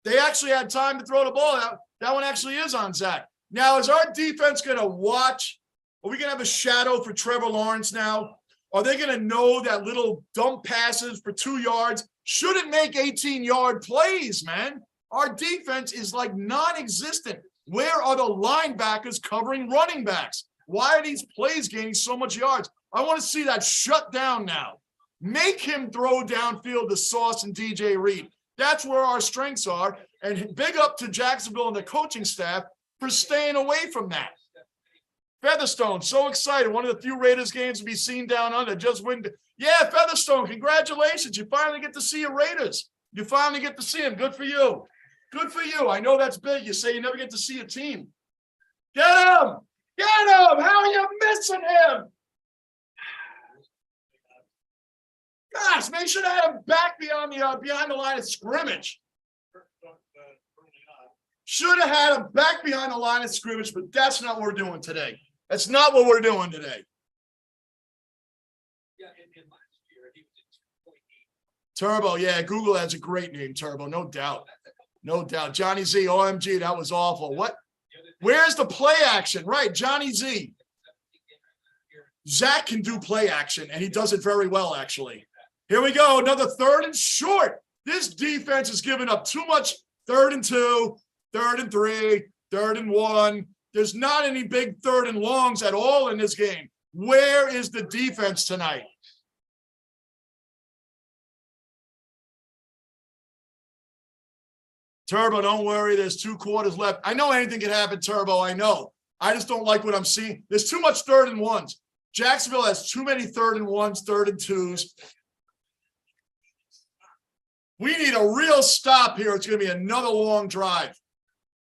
They actually had time to throw the ball. That one actually is on Zach. Now, is our defense going to watch? Are we going to have a shadow for Trevor Lawrence now? Are they going to know that little dump passes for 2 yards shouldn't make 18-yard plays, man? Our defense is like non-existent. Where are the linebackers covering running backs? Why are these plays gaining so much yards? I want to see that shut down now. Make him throw downfield to Sauce and DJ Reed. That's where our strengths are. And big up to Jacksonville and the coaching staff for staying away from that. Featherstone, so excited. One of the few Raiders games to be seen down under. Just win. Yeah, Featherstone, congratulations. You finally get to see your Raiders. You finally get to see them. Good for you. Good for you. I know that's big. You say you never get to see a team. Get him. Get him. How are you missing him? Gosh, man, should have had him back behind the line of scrimmage. Should have had him back behind the line of scrimmage, but that's not what we're doing today. That's not what we're doing today. Yeah, and last year he was at 2.8. Turbo, yeah, Google has a great name, Turbo, no doubt. No doubt. Johnny Z, OMG, that was awful. What? Where's the play action? Right, Johnny Z. Zach can do play action, and he does it very well, actually. Here we go, another 3rd and short. This defense is giving up too much 3rd and 2, 3rd and 3, 3rd and 1. There's not any big 3rd and longs at all in this game. Where is the defense tonight? Turbo, don't worry. There's 2 quarters left. I know anything can happen, Turbo. I know. I just don't like what I'm seeing. There's too much 3rd and 1s. Jacksonville has too many 3rd and 1s, 3rd and 2s. We need a real stop here. It's going to be another long drive.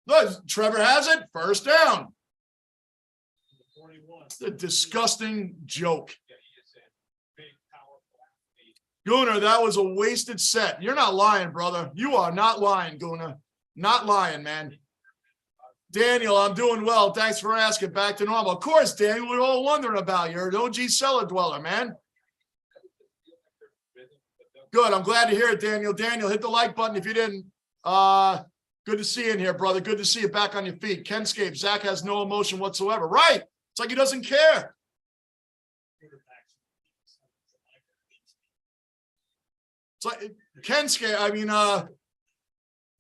Look, Trevor has it. 1st down. 41. It's a disgusting joke. Gooner, that was a wasted set. You're not lying, brother. You are not lying, Gooner. Not lying, man. Daniel, I'm doing well. Thanks for asking. Back to normal. Of course, Daniel, we're all wondering about you. You're an OG cellar dweller, man. Good. I'm glad to hear it, Daniel. Daniel, hit the like button if you didn't. Good to see you in here, brother. Good to see you back on your feet. Kenscape, Zach has no emotion whatsoever. Right. It's like he doesn't care. It's like Kenscape, I mean,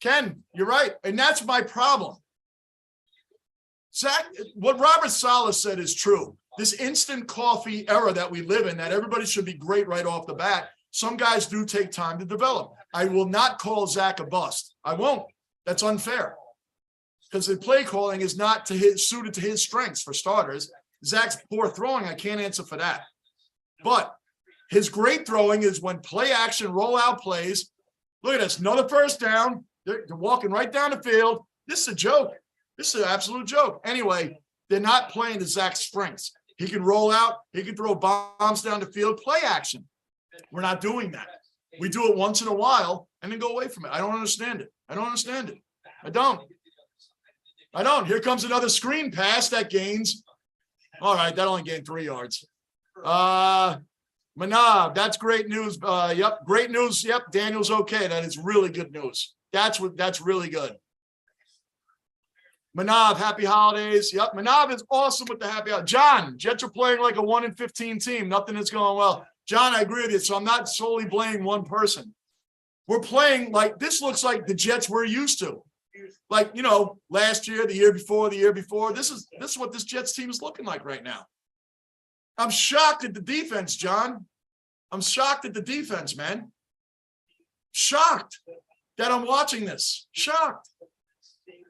Ken, you're right. And that's my problem. Zach, what Robert Saleh said is true. This instant coffee era that we live in, that everybody should be great right off the bat. Some guys do take time to develop. I will not call Zach a bust. I won't. That's unfair. Because the play calling is not suited to his strengths, for starters. Zach's poor throwing, I can't answer for that. But his great throwing is when play action, rollout plays. Look at this, another 1st down. They're walking right down the field. This is a joke. This is an absolute joke. Anyway, they're not playing to Zach's strengths. He can roll out. He can throw bombs down the field, play action. We're not doing that. We do it once in a while and then go away from it. I don't understand it. I don't understand it. I don't. Here comes another screen pass that gains. All right, that only gained 3 yards. Manav, that's great news. Yep, great news. Yep, Daniel's okay. That is really good news. That's really good. Manav, happy holidays. Yep, Manav is awesome with the happy holidays. John, Jets are playing like a 1-15 team. Nothing is going well. John, I agree with you. So I'm not solely blaming one person. We're playing like this looks like the Jets we're used to. Like, you know, last year, the year before, the year before. This is what this Jets team is looking like right now. I'm shocked at the defense, John. I'm shocked at the defense, man. Shocked that I'm watching this. Shocked.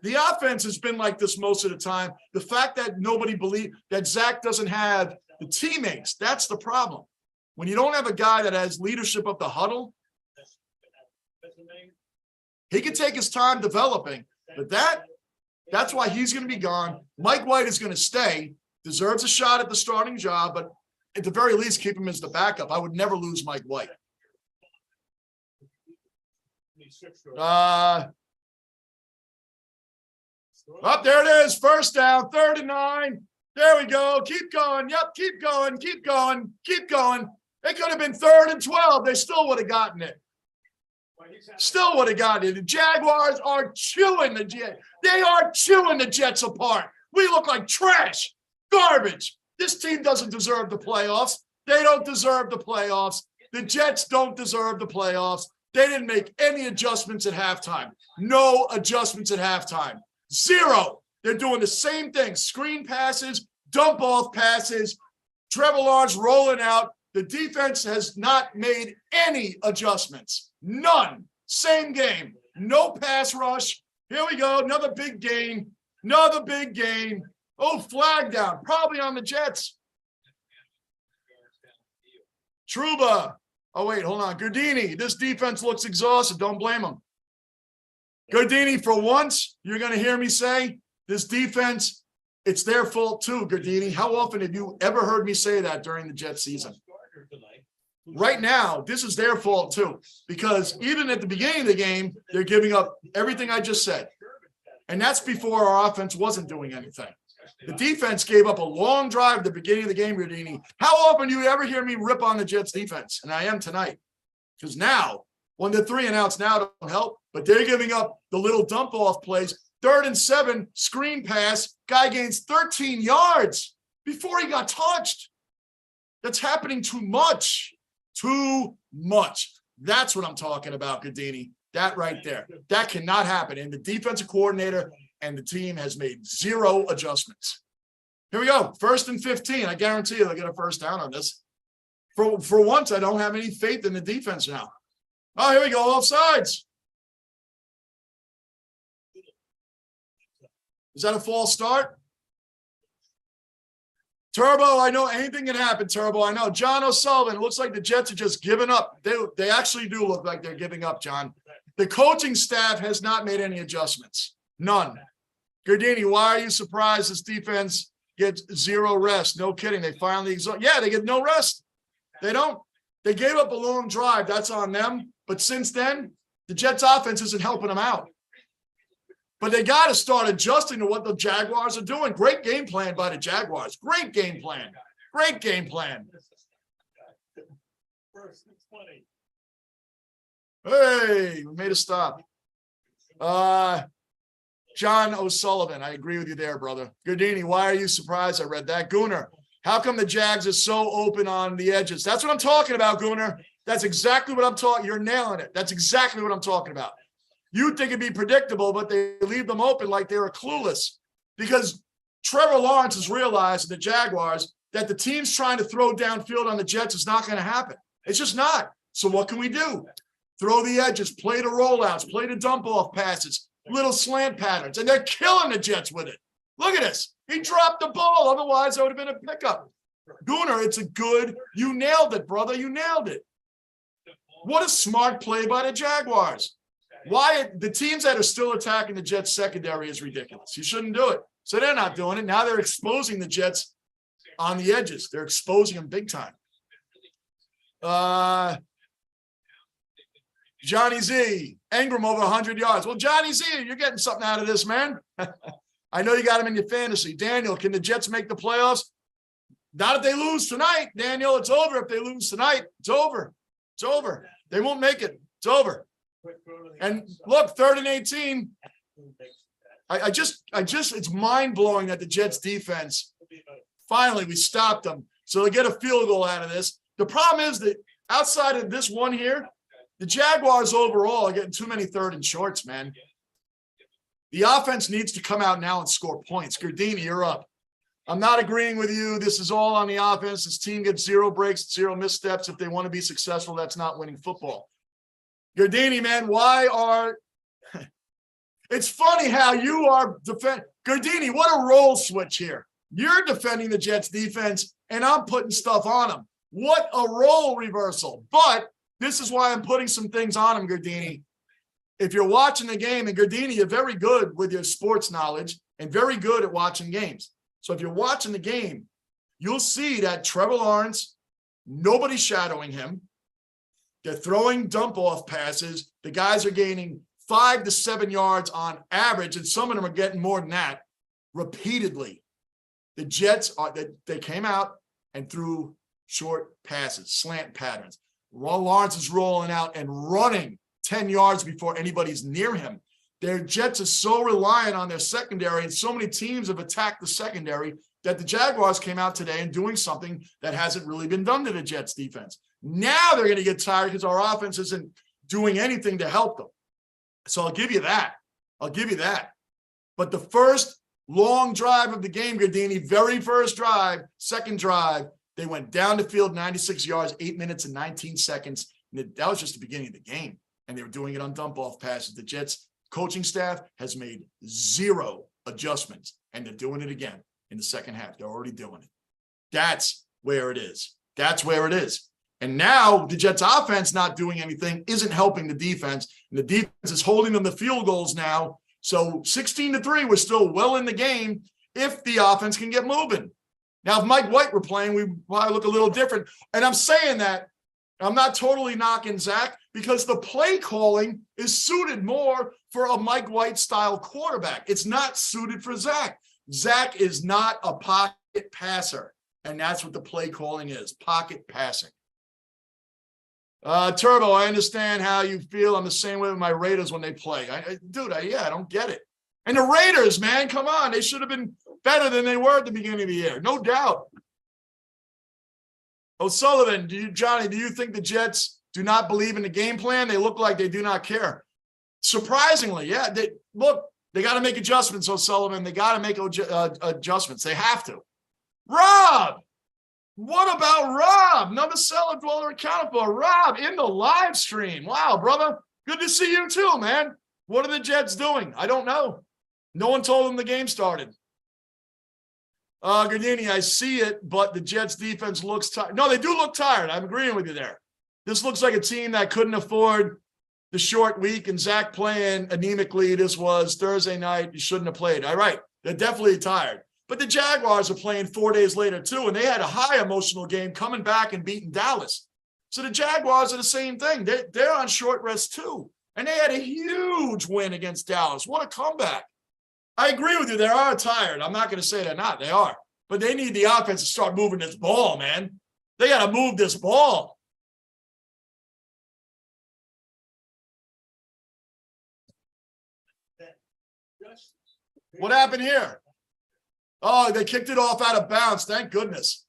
The offense has been like this most of the time. The fact that nobody believed that Zach doesn't have the teammates, that's the problem. When you don't have a guy that has leadership of the huddle, he can take his time developing, but that's why he's going to be gone. Mike White is going to stay, deserves a shot at the starting job, but at the very least, keep him as the backup. I would never lose Mike White. There it is. 1st down, 3rd and 9. There we go. Keep going. Yep, keep going. Keep going. Keep going. It could have been 3rd and 12. They still would have gotten it. Still would have gotten it. The Jaguars are chewing the Jets. They are chewing the Jets apart. We look like trash. Garbage. This team doesn't deserve the playoffs. They don't deserve the playoffs. The Jets don't deserve the playoffs. They didn't make any adjustments at halftime. No adjustments at halftime. 0. They're doing the same thing. Screen passes, dump off passes, Trevor Lawrence rolling out. The defense has not made any adjustments. None. Same game. No pass rush. Here we go. Another big gain. Another big gain. Oh, flag down. Probably on the Jets. Truba. Oh, wait, hold on. Gardini. This defense looks exhausted. Don't blame him. Gardini, for once, you're going to hear me say, this defense, it's their fault too, Gardini. How often have you ever heard me say that during the Jets season? right now, this is their fault too, because even at the beginning of the game, they're giving up everything I just said. And that's before our offense wasn't doing anything. The defense gave up a long drive at the beginning of the game, Rodini. How often do you ever hear me rip on the Jets defense? And I am tonight. Because now, when the 3-and-outs now don't help, but they're giving up the little dump-off plays. 3rd and 7, screen pass, guy gains 13 yards before he got touched. That's happening too much. Too much. That's what I'm talking about, Godini. That right there. That cannot happen. And the defensive coordinator and the team has made 0 adjustments. Here we go. 1st and 15. I guarantee you they'll get a first down on this. For once, I don't have any faith in the defense now. Oh, here we go. Offsides. Is that a false start? Turbo, I know anything can happen, Turbo. I know. John O'Sullivan, it looks like the Jets are just giving up. They actually do look like they're giving up, John. The coaching staff has not made any adjustments. None. Gardini, why are you surprised this defense gets 0 rest? No kidding. They finally they get no rest. They don't. They gave up a long drive. That's on them. But since then, the Jets offense isn't helping them out. But they got to start adjusting to what the Jaguars are doing. Great game plan by the Jaguars. Great game plan. Great game plan. Hey, we made a stop. John O'Sullivan, I agree with you there, brother. Gardini, why are you surprised I read that? Gooner, how come the Jags are so open on the edges? That's what I'm talking about, Gooner. That's exactly what I'm talking. You're nailing it. That's exactly what I'm talking about. You'd think it'd be predictable, but they leave them open like they were clueless. Because Trevor Lawrence has realized in the Jaguars that the team's trying to throw downfield on the Jets is not going to happen. It's just not. So what can we do? Throw the edges, play the rollouts, play the dump-off passes, little slant patterns, and they're killing the Jets with it. Look at this. He dropped the ball. Otherwise, it would have been a pickup. Gooner, it's a good. You nailed it, brother. You nailed it. What a smart play by the Jaguars. Why the teams that are still attacking the Jets secondary is ridiculous. You shouldn't do it. So they're not doing it. Now they're exposing the Jets on the edges. They're exposing them big time. Johnny Z, Ingram over 100 yards. Well, Johnny Z, you're getting something out of this, man. I know you got him in your fantasy. Daniel, can the Jets make the playoffs? Not if they lose tonight, Daniel. It's over if they lose tonight. It's over. It's over. They won't make it. It's over. And look, 3rd and 18. I just, it's mind-blowing that the Jets defense, finally, we stopped them. So they get a field goal out of this. The problem is that outside of this one here, the Jaguars overall are getting too many 3rd and shorts, man. The offense needs to come out now and score points. Gardini, you're up. I'm not agreeing with you. This is all on the offense. This team gets 0 breaks, 0 missteps. If they want to be successful, that's not winning football. Gardini, man, it's funny how you are Gardini, what a role switch here. You're defending the Jets defense, and I'm putting stuff on them. What a role reversal. But this is why I'm putting some things on him, Gardini. If you're watching the game, and Gardini, you're very good with your sports knowledge and very good at watching games. So if you're watching the game, you'll see that Trevor Lawrence, nobody's shadowing him. They're throwing dump-off passes. The guys are gaining 5 to 7 yards on average, and some of them are getting more than that repeatedly. The Jets, they came out and threw short passes, slant patterns. Lawrence is rolling out and running 10 yards before anybody's near him. Their Jets are so reliant on their secondary, and so many teams have attacked the secondary that the Jaguars came out today and doing something that hasn't really been done to the Jets defense. Now they're going to get tired because our offense isn't doing anything to help them. So I'll give you that. I'll give you that. But the first long drive of the game, Gardini, very first drive, second drive, they went down the field 96 yards, 8 minutes and 19 seconds. And that was just the beginning of the game. And they were doing it on dump-off passes. The Jets coaching staff has made 0 adjustments, and they're doing it again in the second half. They're already doing it. That's where it is. That's where it is. And now the Jets offense not doing anything isn't helping the defense. And the defense is holding them to field goals now. So 16-3, we're still well in the game if the offense can get moving. Now, if Mike White were playing, we'd probably look a little different. And I'm saying that I'm not totally knocking Zach because the play calling is suited more for a Mike White style quarterback. It's not suited for Zach. Zach is not a pocket passer, and that's what the play calling is, pocket passing. Turbo, I understand how you feel. I'm the same way with my Raiders when they play. Dude, I don't get it. And the Raiders, man, come on. They should have been better than they were at the beginning of the year. No doubt. O'Sullivan, Johnny, do you think the Jets do not believe in the game plan? They look like they do not care. Surprisingly, yeah. They got to make adjustments, O'Sullivan. They got to make adjustments. They have to. Rob! What about Rob? Another cellar dweller accounted for. Rob in the live stream. Wow, brother. Good to see you too, man. What are the Jets doing? I don't know. No one told them the game started. Gardini, I see it, but the Jets defense looks tired. No, they do look tired. I'm agreeing with you there. This looks like a team that couldn't afford the short week, and Zach playing anemically. This was Thursday night. You shouldn't have played. All right. They're definitely tired. But the Jaguars are playing 4 days later, too, and they had a high emotional game coming back and beating Dallas. So the Jaguars are the same thing. They're on short rest, too. And they had a huge win against Dallas. What a comeback. I agree with you. They are tired. I'm not going to say they're not. They are. But they need the offense to start moving this ball, man. They got to move this ball. What happened here? Oh, they kicked it off out of bounds. Thank goodness.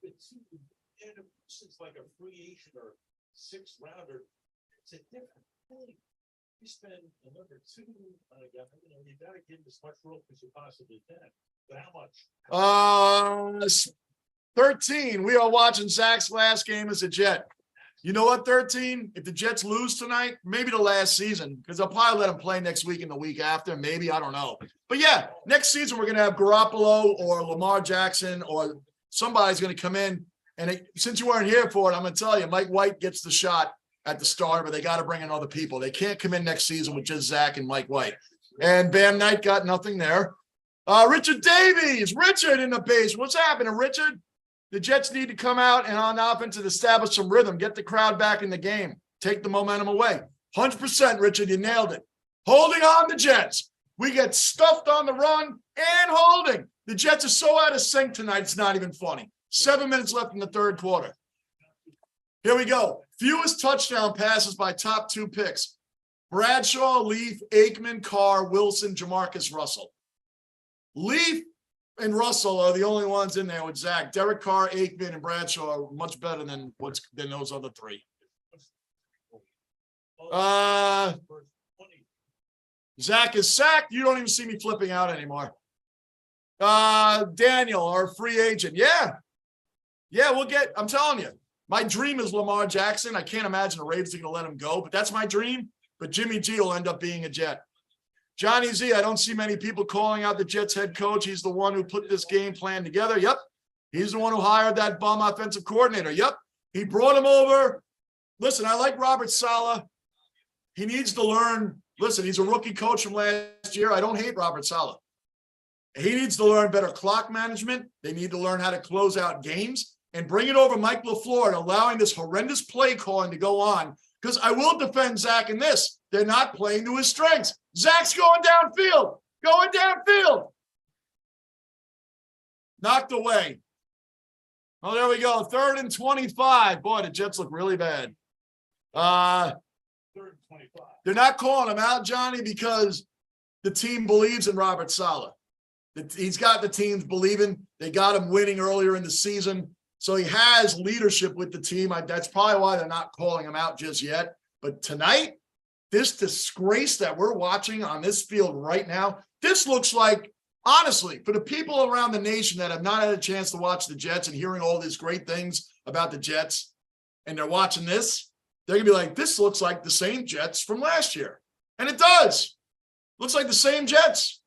It's like a free agent or sixth rounder. It's a different thing. You spend a number two on a guy, you got to give him as much rope as you possibly can. But how much? 13. We are watching Zach's last game as a Jet. You know what, 13? If the Jets lose tonight, maybe the last season, because I'll probably let them play next week and the week after. Maybe, I don't know. But yeah, next season we're going to have Garoppolo or Lamar Jackson or somebody's going to come in. And since you weren't here for it, I'm going to tell you, Mike White gets the shot at the start, but they got to bring in other people. They can't come in next season with just Zach and Mike White. And Bam Knight got nothing there. Richard Davies, Richard in the base. What's happening, Richard? The Jets need to come out and on offense and establish some rhythm, get the crowd back in the game, take the momentum away. 100%, Richard, you nailed it. Holding on the Jets. We get stuffed on the run and holding. The Jets are so out of sync tonight, it's not even funny. 7 minutes left in the third quarter. Here we go. Fewest touchdown passes by top two picks. Bradshaw, Leaf, Aikman, Carr, Wilson, Jamarcus Russell. Leaf and Russell are the only ones in there with Zach. Derek Carr, Aikman, and Bradshaw are much better than those other three. Zach is sacked. You don't even see me flipping out anymore. Daniel, our free agent. Yeah, I'm telling you. My dream is Lamar Jackson. I can't imagine the Ravens are going to let him go, but that's my dream. But Jimmy G will end up being a Jet. Johnny Z, I don't see many people calling out the Jets head coach. He's the one who put this game plan together. Yep. He's the one who hired that bum offensive coordinator. Yep. He brought him over. Listen, I like Robert Saleh. He needs to learn. Listen, he's a rookie coach from last year. I don't hate Robert Saleh. He needs to learn better clock management. They need to learn how to close out games and bring it over Mike LaFleur and allowing this horrendous play calling to go on. Because I will defend Zach in this. They're not playing to his strengths. Zach's going downfield. Knocked away. Oh, there we go. 3rd and 25. Boy, the Jets look really bad. 3rd and 25. They're not calling him out, Johnny, because the team believes in Robert Saleh. He's got the teams believing. They got him winning earlier in the season. So he has leadership with the team. That's probably why they're not calling him out just yet. But tonight, this disgrace that we're watching on this field right now, this looks like, honestly, for the people around the nation that have not had a chance to watch the Jets and hearing all these great things about the Jets, and they're watching this, they're going to be like, this looks like the same Jets from last year. And it does. Looks like the same Jets.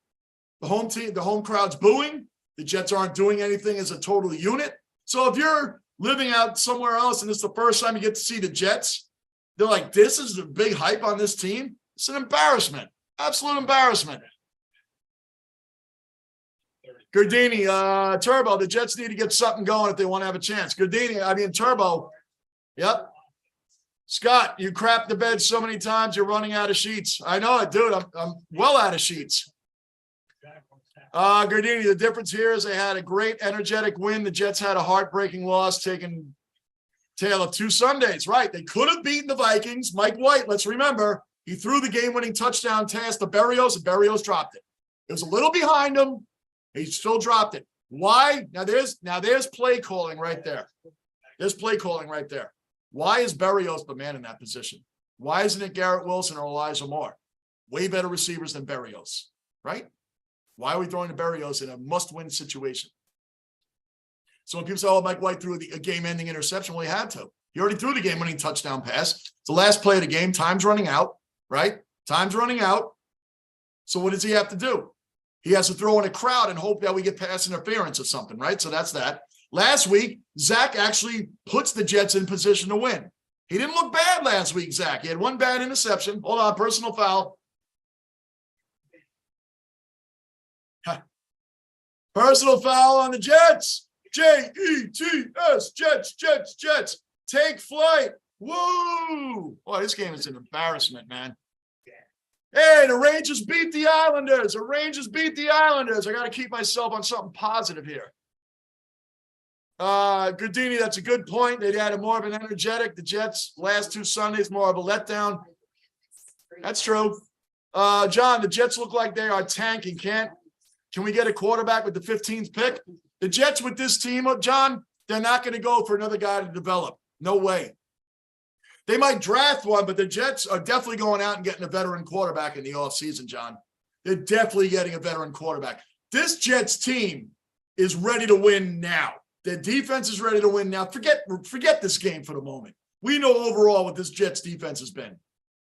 The home team, the home crowd's booing. The Jets aren't doing anything as a total unit. So if you're living out somewhere else and it's the first time you get to see the Jets, they're like, this is the big hype on this team. It's an embarrassment. Absolute embarrassment. Gardini, Turbo, the Jets need to get something going if they want to have a chance. Turbo. Yep. Scott, you crapped the bed so many times, you're running out of sheets. I know it, dude. I'm well out of sheets. Gardini, the difference here is they had a great energetic win. The Jets had a heartbreaking loss, taking tail of 2 Sundays. Right. They could have beaten the Vikings. Mike White, let's remember, he threw the game-winning touchdown pass to Berrios, and Berrios dropped it. It was a little behind him. He still dropped it. Why? Now there's play calling right there. There's play calling right there. Why is Berrios the man in that position? Why isn't it Garrett Wilson or Elijah Moore? Way better receivers than Berrios, right? Why are we throwing to Berrios in a must-win situation? So when people say, oh, Mike White threw a game-ending interception, well, he had to. He already threw the game-winning touchdown pass. It's the last play of the game. Time's running out, right? Time's running out. So what does he have to do? He has to throw in a crowd and hope that we get pass interference or something, right? So that's that. Last week, Zach actually puts the Jets in position to win. He didn't look bad last week, Zach. He had 1 bad interception. Hold on, personal foul. Personal foul on the Jets. Jets, Jets. Take flight. Woo! Boy, this game is an embarrassment, man. Hey, the Rangers beat the Islanders. I got to keep myself on something positive here. Gardini, that's a good point. They'd had more of an energetic. The Jets last 2 Sundays, more of a letdown. That's true. John, the Jets look like they are tanking. Can we get a quarterback with the 15th pick? The Jets with this team, John, they're not going to go for another guy to develop. No way. They might draft one, but the Jets are definitely going out and getting a veteran quarterback in the offseason, John. They're definitely getting a veteran quarterback. This Jets team is ready to win now. Their defense is ready to win now. Forget this game for the moment. We know overall what this Jets defense has been.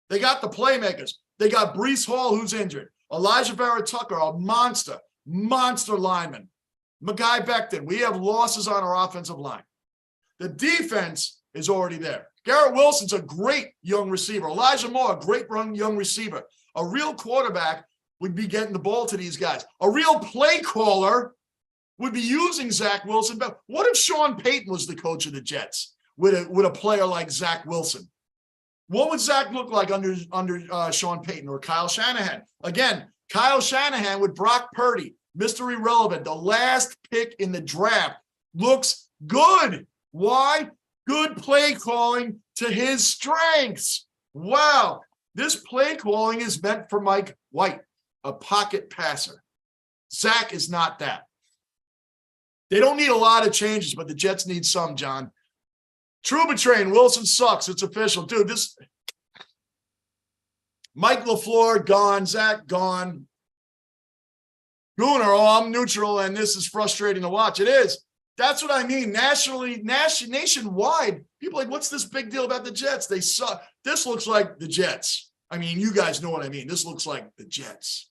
They got the playmakers. They got Breece Hall, who's injured. Elijah Vera-Tucker, a monster lineman. Mekhi Becton. We have losses on our offensive line. The defense is already there. Garrett Wilson's a great young receiver. Elijah Moore, a great young receiver. A real quarterback would be getting the ball to these guys. A real play caller would be using Zach Wilson. But what if Sean Payton was the coach of the Jets with a player like Zach Wilson? What would Zach look like under Sean Payton or Kyle Shanahan? Again, Kyle Shanahan with Brock Purdy, Mr. Irrelevant, the last pick in the draft, looks good. Why? Good play calling to his strengths. Wow. This play calling is meant for Mike White, a pocket passer. Zach is not that. They don't need a lot of changes, but the Jets need some, John. Trouba train, Wilson sucks. It's official. Dude, this Mike LaFleur gone, Zach gone. Gooner, oh, I'm neutral, and this is frustrating to watch. It is. That's what I mean. Nationwide, people are like, what's this big deal about the Jets? They suck. This looks like the Jets. I mean, you guys know what I mean. This looks like the Jets.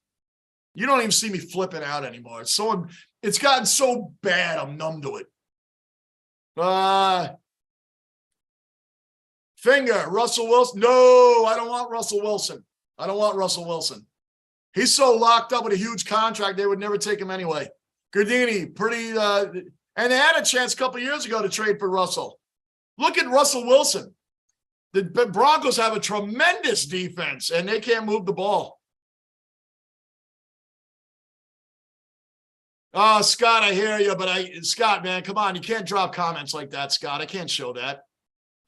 You don't even see me flipping out anymore. It's gotten so bad, I'm numb to it. Finger, Russell Wilson. No, I don't want Russell Wilson. He's so locked up with a huge contract, they would never take him anyway. Gardini, and they had a chance a couple of years ago to trade for Russell. Look at Russell Wilson. The Broncos have a tremendous defense, and they can't move the ball. Oh, Scott, I hear you, but Scott, man, come on. You can't drop comments like that, Scott. I can't show that.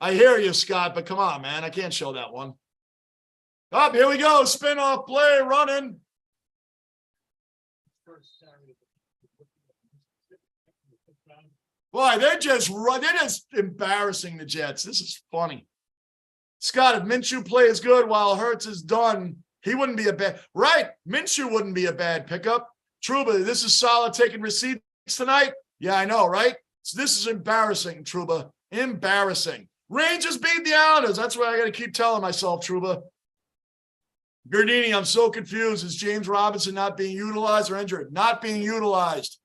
I hear you, Scott, but come on, man. I can't show that one. Up, here we go. Spin-off play, running. Boy, they're just embarrassing the Jets. This is funny. Scott, if Minshew plays good while Hurts is done, he wouldn't be a bad, right? Minshew wouldn't be a bad pickup. Trouba, this is solid taking receipts tonight. Yeah, I know, right? So this is embarrassing, Trouba. Embarrassing. Rangers beat the Islanders. That's what I got to keep telling myself, Trouba. Gardini, I'm so confused. Is James Robinson not being utilized or injured? Not being utilized.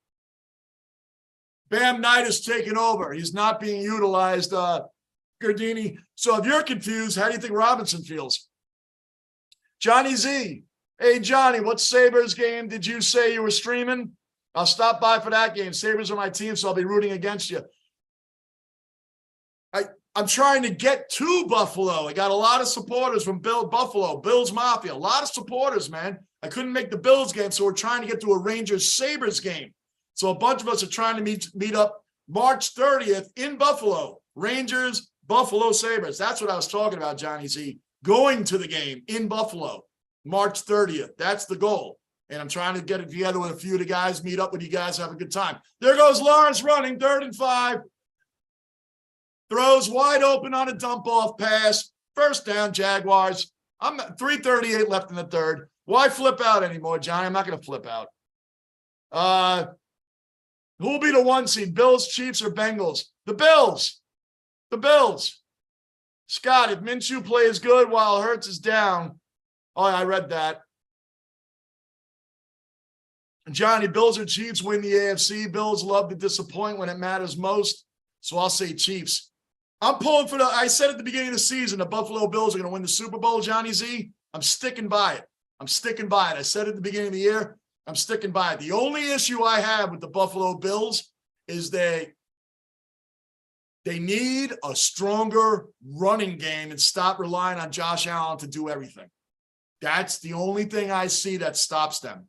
Bam Knight is taking over. He's not being utilized, Gardini. So if you're confused, how do you think Robinson feels? Johnny Z. Hey, Johnny, what Sabres game did you say you were streaming? I'll stop by for that game. Sabres are my team, so I'll be rooting against you. I'm trying to get to Buffalo. I got a lot of supporters from Buffalo, Bills Mafia, a lot of supporters, man. I couldn't make the Bills game, so we're trying to get to a Rangers-Sabres game. So a bunch of us are trying to meet up March 30th in Buffalo. Rangers, Buffalo Sabres. That's what I was talking about, Johnny Z. Going to the game in Buffalo, March 30th. That's the goal. And I'm trying to get it together with a few of the guys, meet up with you guys, have a good time. There goes Lawrence running, 3rd and 5. Throws wide open on a dump-off pass. First down, Jaguars. I'm at 3:38 left in the third. Why flip out anymore, Johnny? I'm not going to flip out. Who'll be the 1 seed? Bills, Chiefs, or Bengals? The Bills. The Bills. Scott, if Minshew plays good while Hurts is down. Oh, I read that. Johnny, Bills or Chiefs win the AFC. Bills love to disappoint when it matters most. So I'll say Chiefs. I'm pulling for I said at the beginning of the season, the Buffalo Bills are going to win the Super Bowl, Johnny Z. I'm sticking by it. I'm sticking by it. I said at the beginning of the year, I'm sticking by it. The only issue I have with the Buffalo Bills is they need a stronger running game and stop relying on Josh Allen to do everything. That's the only thing I see that stops them.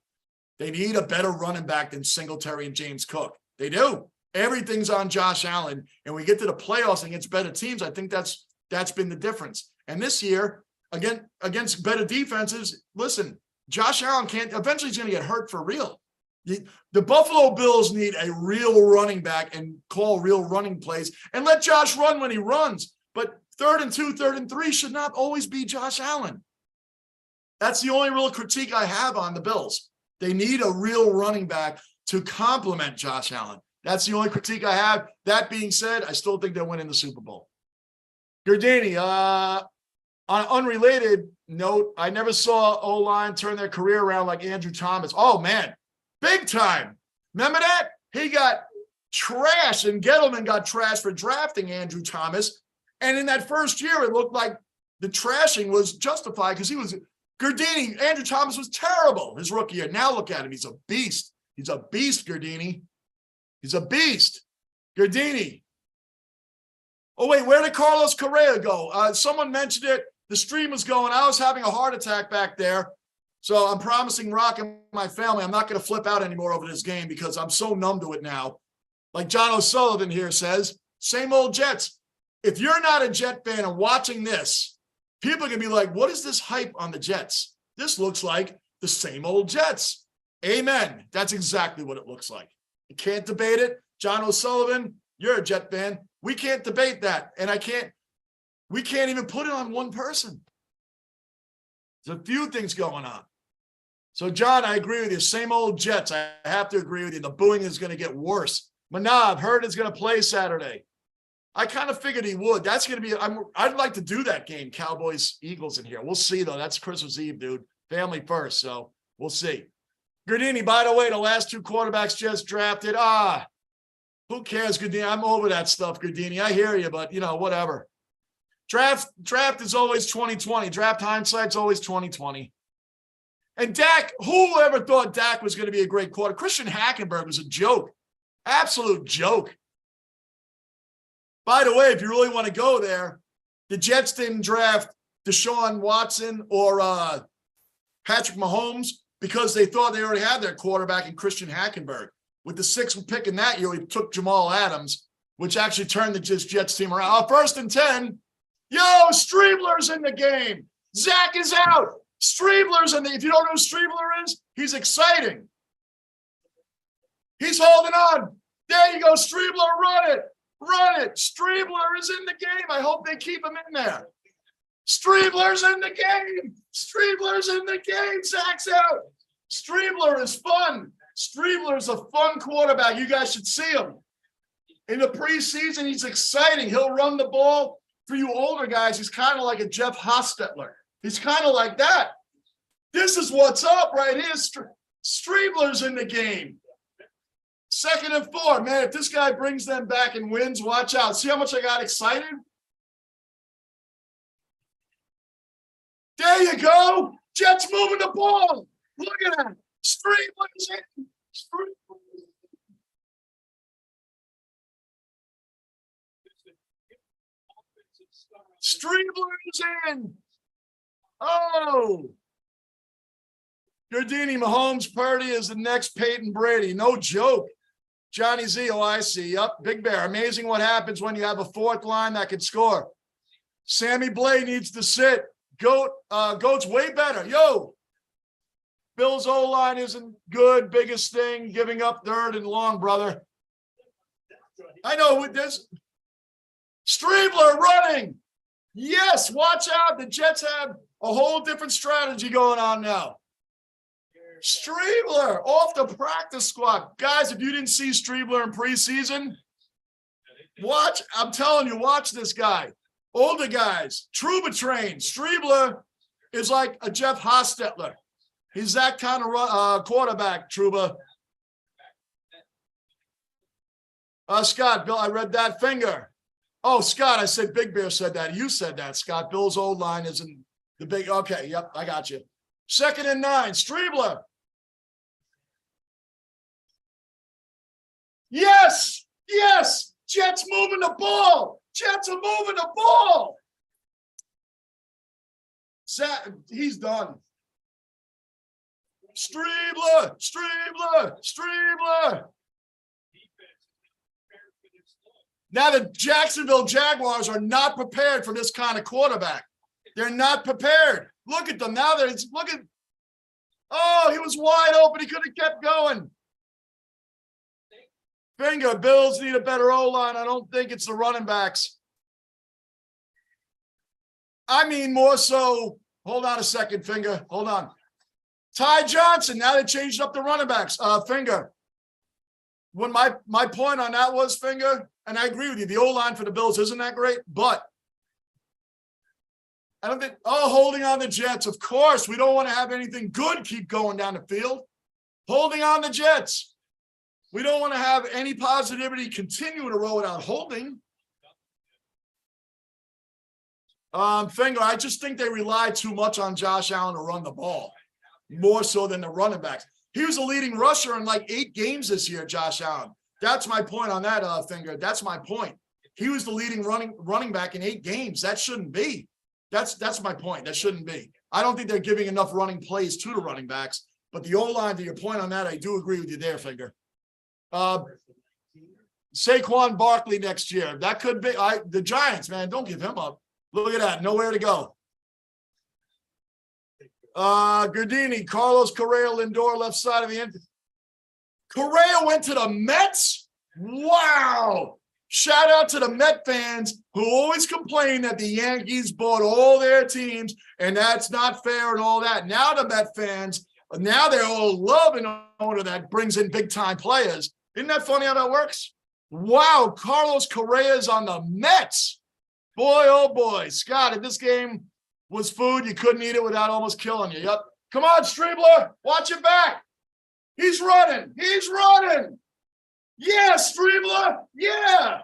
They need a better running back than Singletary and James Cook. They do. Everything's on Josh Allen, and we get to the playoffs against better teams. I think that's been the difference. And this year, again, against better defenses, listen, Josh Allen eventually he's going to get hurt for real. The Buffalo Bills need a real running back and call real running plays and let Josh run when he runs. But 3rd and 2, 3rd and 3 should not always be Josh Allen. That's the only real critique I have on the Bills. They need a real running back to complement Josh Allen. That's the only critique I have. That being said, I still think they're winning the Super Bowl. Gardini, on an unrelated note, I never saw O-line turn their career around like Andrew Thomas. Oh, man, big time. Remember that? He got trashed, and Gettleman got trashed for drafting Andrew Thomas. And in that first year, it looked like the trashing was justified because Gardini, Andrew Thomas was terrible his rookie year. Now look at him. He's a beast. He's a beast, Gardini. He's a beast. Gardini. Oh, wait, where did Carlos Correa go? Someone mentioned it. The stream was going. I was having a heart attack back there. So I'm promising Rock and my family I'm not going to flip out anymore over this game because I'm so numb to it now. Like John O'Sullivan here says, same old Jets. If you're not a Jet fan and watching this, people are going to be like, what is this hype on the Jets? This looks like the same old Jets. Amen. That's exactly what it looks like. You can't debate it. John O'Sullivan, you're a Jet fan. We can't debate that. And we can't even put it on one person. There's a few things going on. So, John, I agree with you. Same old Jets. I have to agree with you. The booing is going to get worse. Manab, Hurd is going to play Saturday. I kind of figured he would. That's going to be, I'd like to do that game, Cowboys, Eagles in here. We'll see, though. That's Christmas Eve, dude. Family first, so we'll see. Gardini, by the way, the last 2 quarterbacks just drafted. Who cares, Gardini? I'm over that stuff, Gardini. I hear you, but, whatever. Draft is always 2020. Draft hindsight's always 2020. And Dak, who ever thought Dak was going to be a great quarterback? Christian Hackenberg was a joke. Absolute joke. By the way, if you really want to go there, the Jets didn't draft Deshaun Watson or Patrick Mahomes because they thought they already had their quarterback in Christian Hackenberg. With the 6th pick in that year, we took Jamal Adams, which actually turned the Jets team around. 1st and 10. Yo, Stribler's in the game. Zach is out. Stribler's in the. If you don't know who Stribler is, he's exciting. He's holding on. There you go, Stribler. Run it. Run it. Stribler is in the game. I hope they keep him in there. Stribler's in the game. Stribler's in the game. Zach's out. Stribler is fun. Stribler's a fun quarterback. You guys should see him. In the preseason, he's exciting. He'll run the ball. For you older guys, he's kind of like a Jeff Hostetler. He's kind of like that. This is what's up right here. Stribler's in the game. 2nd and 4. Man, if this guy brings them back and wins, watch out. See how much I got excited? There you go. Jets moving the ball. Look at that. Stribler's in. Stribler's Stribler is in. Oh. Gardini, Mahomes, Purdy is the next Peyton Brady. No joke. Johnny Z, oh, I see. Yep, Big Bear. Amazing what happens when you have a fourth line that can score. Sammy Blay needs to sit. Goat's way better. Yo. Bill's O-line isn't good. Biggest thing, giving up third and long, brother. I know with this. Stribler running. Yes, watch out. The Jets have a whole different strategy going on now. Stribler off the practice squad. Guys, if you didn't see Stribler in preseason, watch. I'm telling you, watch this guy. Older guys, Truba trained. Stribler is like a Jeff Hostetler. He's that kind of quarterback, Truba. Scott, Bill, I read that finger. Oh, Scott, I said Big Bear said that. You said that, Scott. Bill's old line isn't the big. Okay, yep, I got you. 2nd and 9, Stribler. Yes, yes, Jets moving the ball. Jets are moving the ball. Zach, he's done. Stribler, Stribler, Stribler. Now the Jacksonville Jaguars are not prepared for this kind of quarterback. They're not prepared. Look at them now. Look at. Oh, he was wide open. He could have kept going. Finger, Bills need a better O-line. I don't think it's the running backs. I mean, more so. Hold on a second, Finger. Hold on. Ty Johnson. Now they changed up the running backs. Finger. When my point on that was, Finger, and I agree with you, the O-line for the Bills isn't that great, but I don't think, holding on the Jets. Of course, we don't want to have anything good keep going down the field. Holding on the Jets. We don't want to have any positivity continue to roll without holding. Finger, I just think they rely too much on Josh Allen to run the ball, more so than the running backs. He was the leading rusher in like 8 games this year, Josh Allen. That's my point on that, Finger. That's my point. He was the leading running back in 8 games. That shouldn't be. That's my point. That shouldn't be. I don't think they're giving enough running plays to the running backs. But the O-line, to your point on that, I do agree with you there, Finger. Saquon Barkley next year. That could be the Giants, man. Don't give him up. Look at that. Nowhere to go. Gardini, Carlos Correa, Lindor, left side of the end. Correa went to the Mets? Wow. Shout out to the Met fans who always complain that the Yankees bought all their teams and that's not fair and all that. Now the Met fans, now they're all loving an owner that brings in big-time players. Isn't that funny how that works? Wow, Carlos Correa is on the Mets. Boy, oh boy. Scott, if this game was food, you couldn't eat it without almost killing you. Yep. Come on, Stribler. Watch it back. He's running. He's running. Yeah, Stribler. Yeah.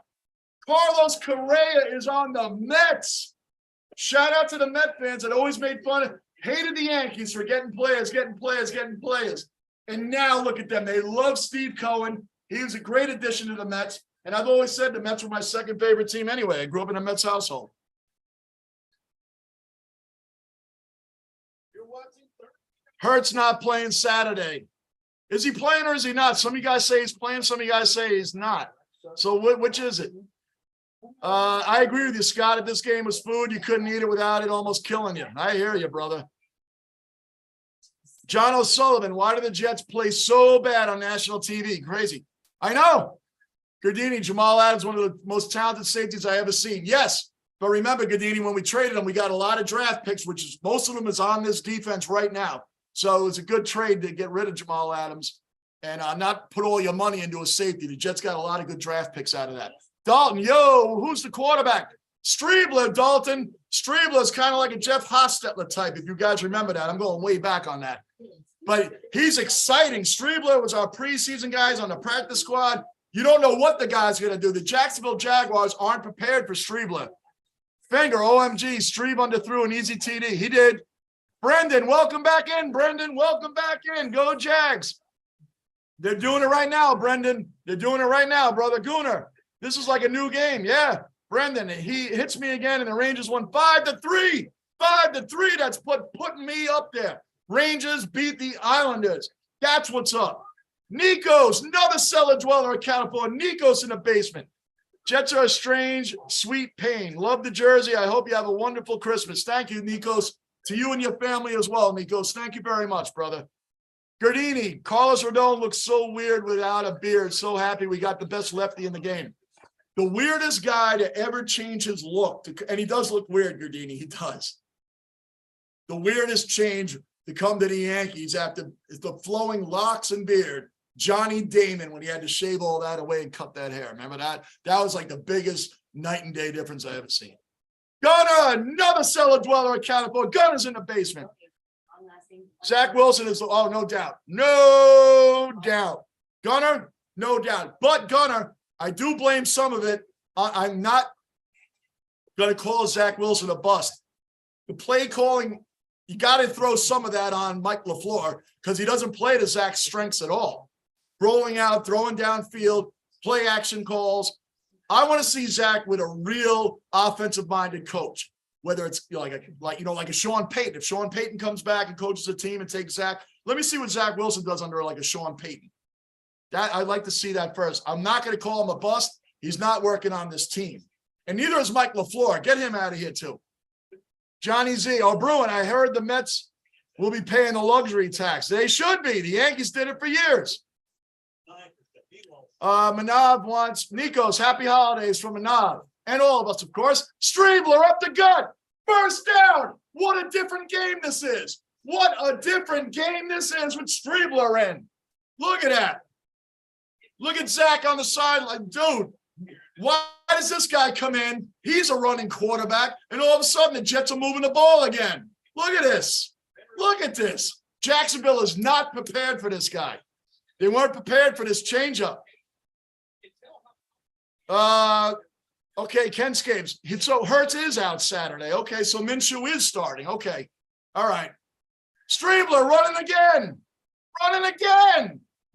Carlos Correa is on the Mets. Shout out to the Met fans that always made fun of, hated the Yankees for getting players. And now look at them. They love Steve Cohen. He was a great addition to the Mets. And I've always said the Mets were my second favorite team anyway. I grew up in a Mets household. Hurts not playing Saturday. Is he playing or is he not? Some of you guys say he's playing. Some of you guys say he's not. So which is it? I agree with you, Scott. If this game was food, you couldn't eat it without it almost killing you. I hear you, brother. John O'Sullivan, why do the Jets play so bad on national TV? Crazy. I know. Gardini, Jamal Adams, one of the most talented safeties I ever seen. Yes. But remember, Gardini, when we traded him, we got a lot of draft picks, which is most of them is on this defense right now. So it was a good trade to get rid of Jamal Adams and not put all your money into a safety. The Jets got a lot of good draft picks out of that. Dalton, yo, who's the quarterback? Stribler, Dalton. Stribler is kind of like a Jeff Hostetler type, if you guys remember that. I'm going way back on that. But he's exciting. Stribler was our preseason guys on the practice squad. You don't know what the guy's going to do. The Jacksonville Jaguars aren't prepared for Stribler. Finger, OMG, Strib underthrew an easy TD. He did. Brendan, welcome back in. Brendan, welcome back in. Go Jags. They're doing it right now, Brendan. They're doing it right now, brother Gooner. This is like a new game. Yeah. Brendan, he hits me again, and the Rangers won 5-3. 5-3. That's putting me up there. Rangers beat the Islanders. That's what's up. Nikos, another cellar dweller account for Nikos in the basement. Jets are a strange, sweet pain. Love the jersey. I hope you have a wonderful Christmas. Thank you, Nikos. To you and your family as well, Nikos. Thank you very much, brother. Gardini, Carlos Rodon looks so weird without a beard. So happy we got the best lefty in the game. The weirdest guy to ever change his look. And he does look weird, Gardini. He does. The weirdest change to come to the Yankees after the flowing locks and beard. Johnny Damon, when he had to shave all that away and cut that hair. Remember that? That was like the biggest night and day difference I ever seen. Gunner, another cellar dweller accounted for. Gunner's in the basement. Zach Wilson is, oh, no doubt. No doubt. Gunner, no doubt. But Gunner, I do blame some of it. I'm not going to call Zach Wilson a bust. The play calling, you got to throw some of that on Mike LaFleur because he doesn't play to Zach's strengths at all. Rolling out, throwing downfield, play action calls. I want to see Zach with a real offensive-minded coach, whether it's like a Sean Payton. If Sean Payton comes back and coaches a team and takes Zach, let me see what Zach Wilson does under like a Sean Payton. That I'd like to see that first. I'm not going to call him a bust. He's not working on this team. And neither is Mike LaFleur. Get him out of here too. Johnny Z. Oh, Bruin, I heard the Mets will be paying the luxury tax. They should be. The Yankees did it for years. Manav wants Nikos, happy holidays from Manav. And all of us, of course. Stribler up the gut. First down. What a different game this is. What a different game this is with Stribler in. Look at that. Look at Zach on the sideline. Dude, why does this guy come in? He's a running quarterback, and all of a sudden the Jets are moving the ball again. Look at this. Look at this. Jacksonville is not prepared for this guy. They weren't prepared for this changeup. Okay, Ken Scapes. So Hurts is out Saturday. Okay, so Minshew is starting. Okay. All right. Stribler running again.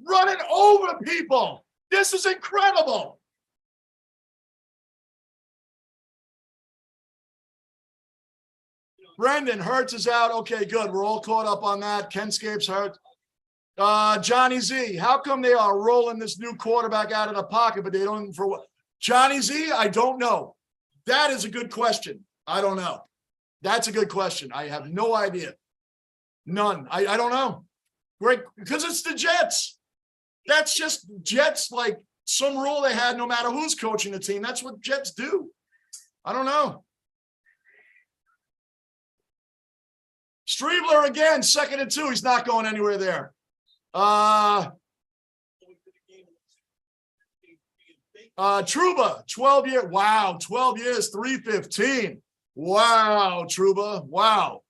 Running over people. This is incredible. Brendan, Hurts is out. Okay, good. We're all caught up on that. Ken Scapes hurt. Johnny Z, how come they are rolling this new quarterback out of the pocket, but they don't for what? Johnny Z, I don't know. That is a good question. I don't know. That's a good question. I have no idea. None. I don't know. Great, because it's the Jets. That's just Jets, like some rule they had no matter who's coaching the team. That's what Jets do. I don't know. Stribler again, 2nd and 2. He's not going anywhere there. Truba, 12 years. Wow, 12 years, 315. Wow, Truba. Wow.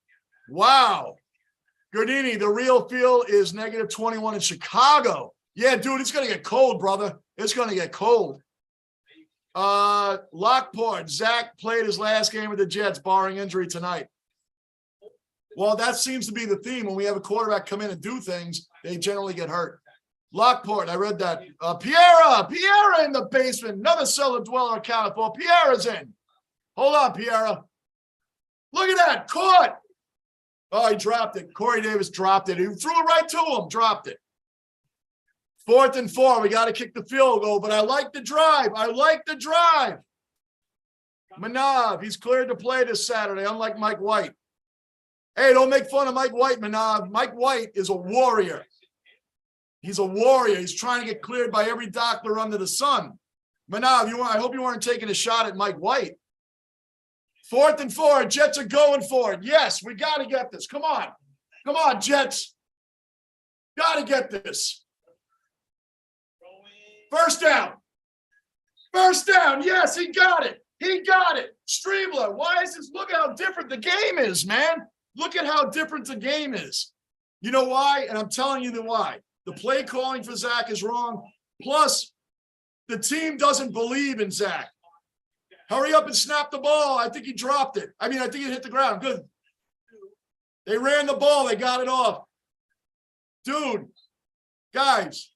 Gardini, the real feel is -21 in Chicago. Yeah, dude, it's going to get cold, brother. It's going to get cold. Lockport, Zach played his last game with the Jets, barring injury tonight. Well, that seems to be the theme. When we have a quarterback come in and do things, they generally get hurt. Lockport, I read that. Piera in the basement. Another cellar dweller accounted for. Piera's in. Hold on, Piera. Look at that. Caught. Oh, he dropped it. Corey Davis dropped it. He threw it right to him. Dropped it. 4th and 4. We got to kick the field goal, but I like the drive. Manav, he's cleared to play this Saturday, unlike Mike White. Hey, don't make fun of Mike White, Manav. Mike White is a warrior. He's a warrior. He's trying to get cleared by every doctor under the sun. Manav, I hope you weren't taking a shot at Mike White. 4th and 4. Jets are going for it. Yes, we got to get this. Come on. Come on, Jets. Got to get this. First down. Yes, he got it. Stribler, why is this? Look how different the game is, man. Look at how different the game is. You know why? And I'm telling you the why. The play calling for Zach is wrong. Plus, the team doesn't believe in Zach. Hurry up and snap the ball. I think he dropped it. I think it hit the ground. Good. They ran the ball. They got it off. Dude, guys,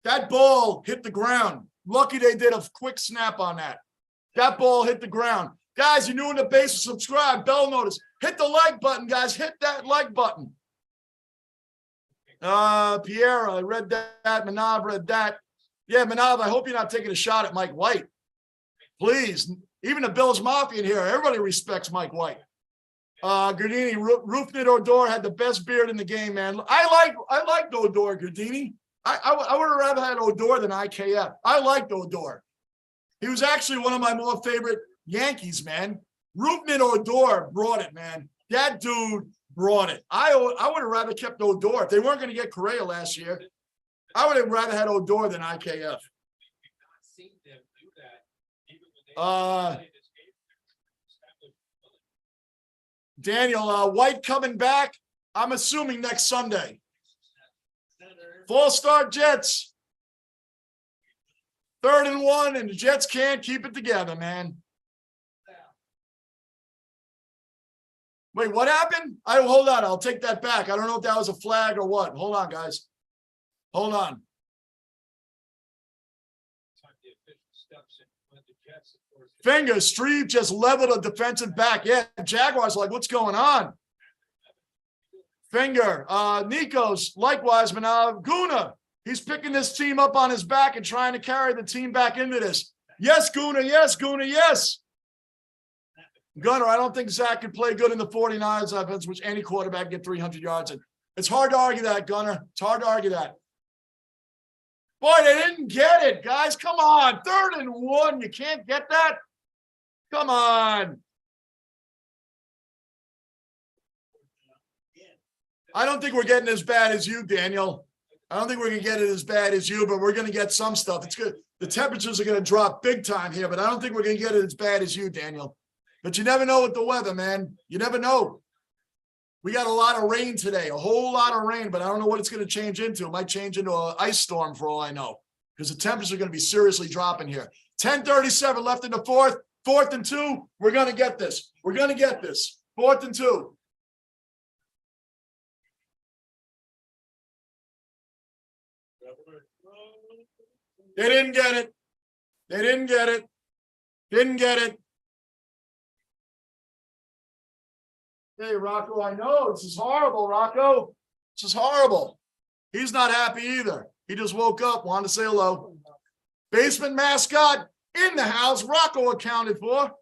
that ball hit the ground. Lucky they did a quick snap on that. That ball hit the ground. Guys, you're new in the base, subscribe, bell notice. Hit the like button, guys. Hit that like button. Pierre, I read that. Manav read that. Yeah, Manav, I hope you're not taking a shot at Mike White. Please. Even the Bills Mafia in here, everybody respects Mike White. Gardini, Roofnit Odor had the best beard in the game, man. I liked Odor, Gardini. I would have rather had Odor than IKF. I liked Odor. He was actually one of my more favorite Yankees, man. Roofnit Odor brought it, man. That dude brought it. I would have rather kept Odor. If they weren't going to get Correa last year, I would have rather had Odor than IKF. Daniel, White coming back. I'm assuming next Sunday. False start Jets. 3rd and 1, and the Jets can't keep it together, man. Wait, what happened? Hold on. I'll take that back. I don't know if that was a flag or what. Hold on, guys. Hold on. Fingers, Strebe just leveled a defensive back. Yeah, Jaguars like, what's going on? Finger, Nikos, likewise, Manav. Guna, he's picking this team up on his back and trying to carry the team back into this. Yes, Guna, yes, Guna, yes. Gunner, I don't think Zach could play good in the 49ers offense, which any quarterback can get 300 yards in. It's hard to argue that, Gunner. It's hard to argue that. Boy, they didn't get it, guys. Come on. 3rd and 1. You can't get that? Come on. I don't think we're getting as bad as you, Daniel. I don't think we're going to get it as bad as you, but we're going to get some stuff. It's good. The temperatures are going to drop big time here, but I don't think we're going to get it as bad as you, Daniel. But you never know with the weather, man. You never know. We got a lot of rain today, a whole lot of rain, but I don't know what it's going to change into. It might change into an ice storm for all I know, because the temperatures are going to be seriously dropping here. 10:37 left in the 4th. 4th and 2. We're going to get this. We're going to get this. 4th and 2. They didn't get it. They didn't get it. Didn't get it. Hey, Rocco, I know this is horrible, Rocco. This is horrible. He's not happy either. He just woke up, wanted to say hello. Basement mascot in the house. Rocco accounted for.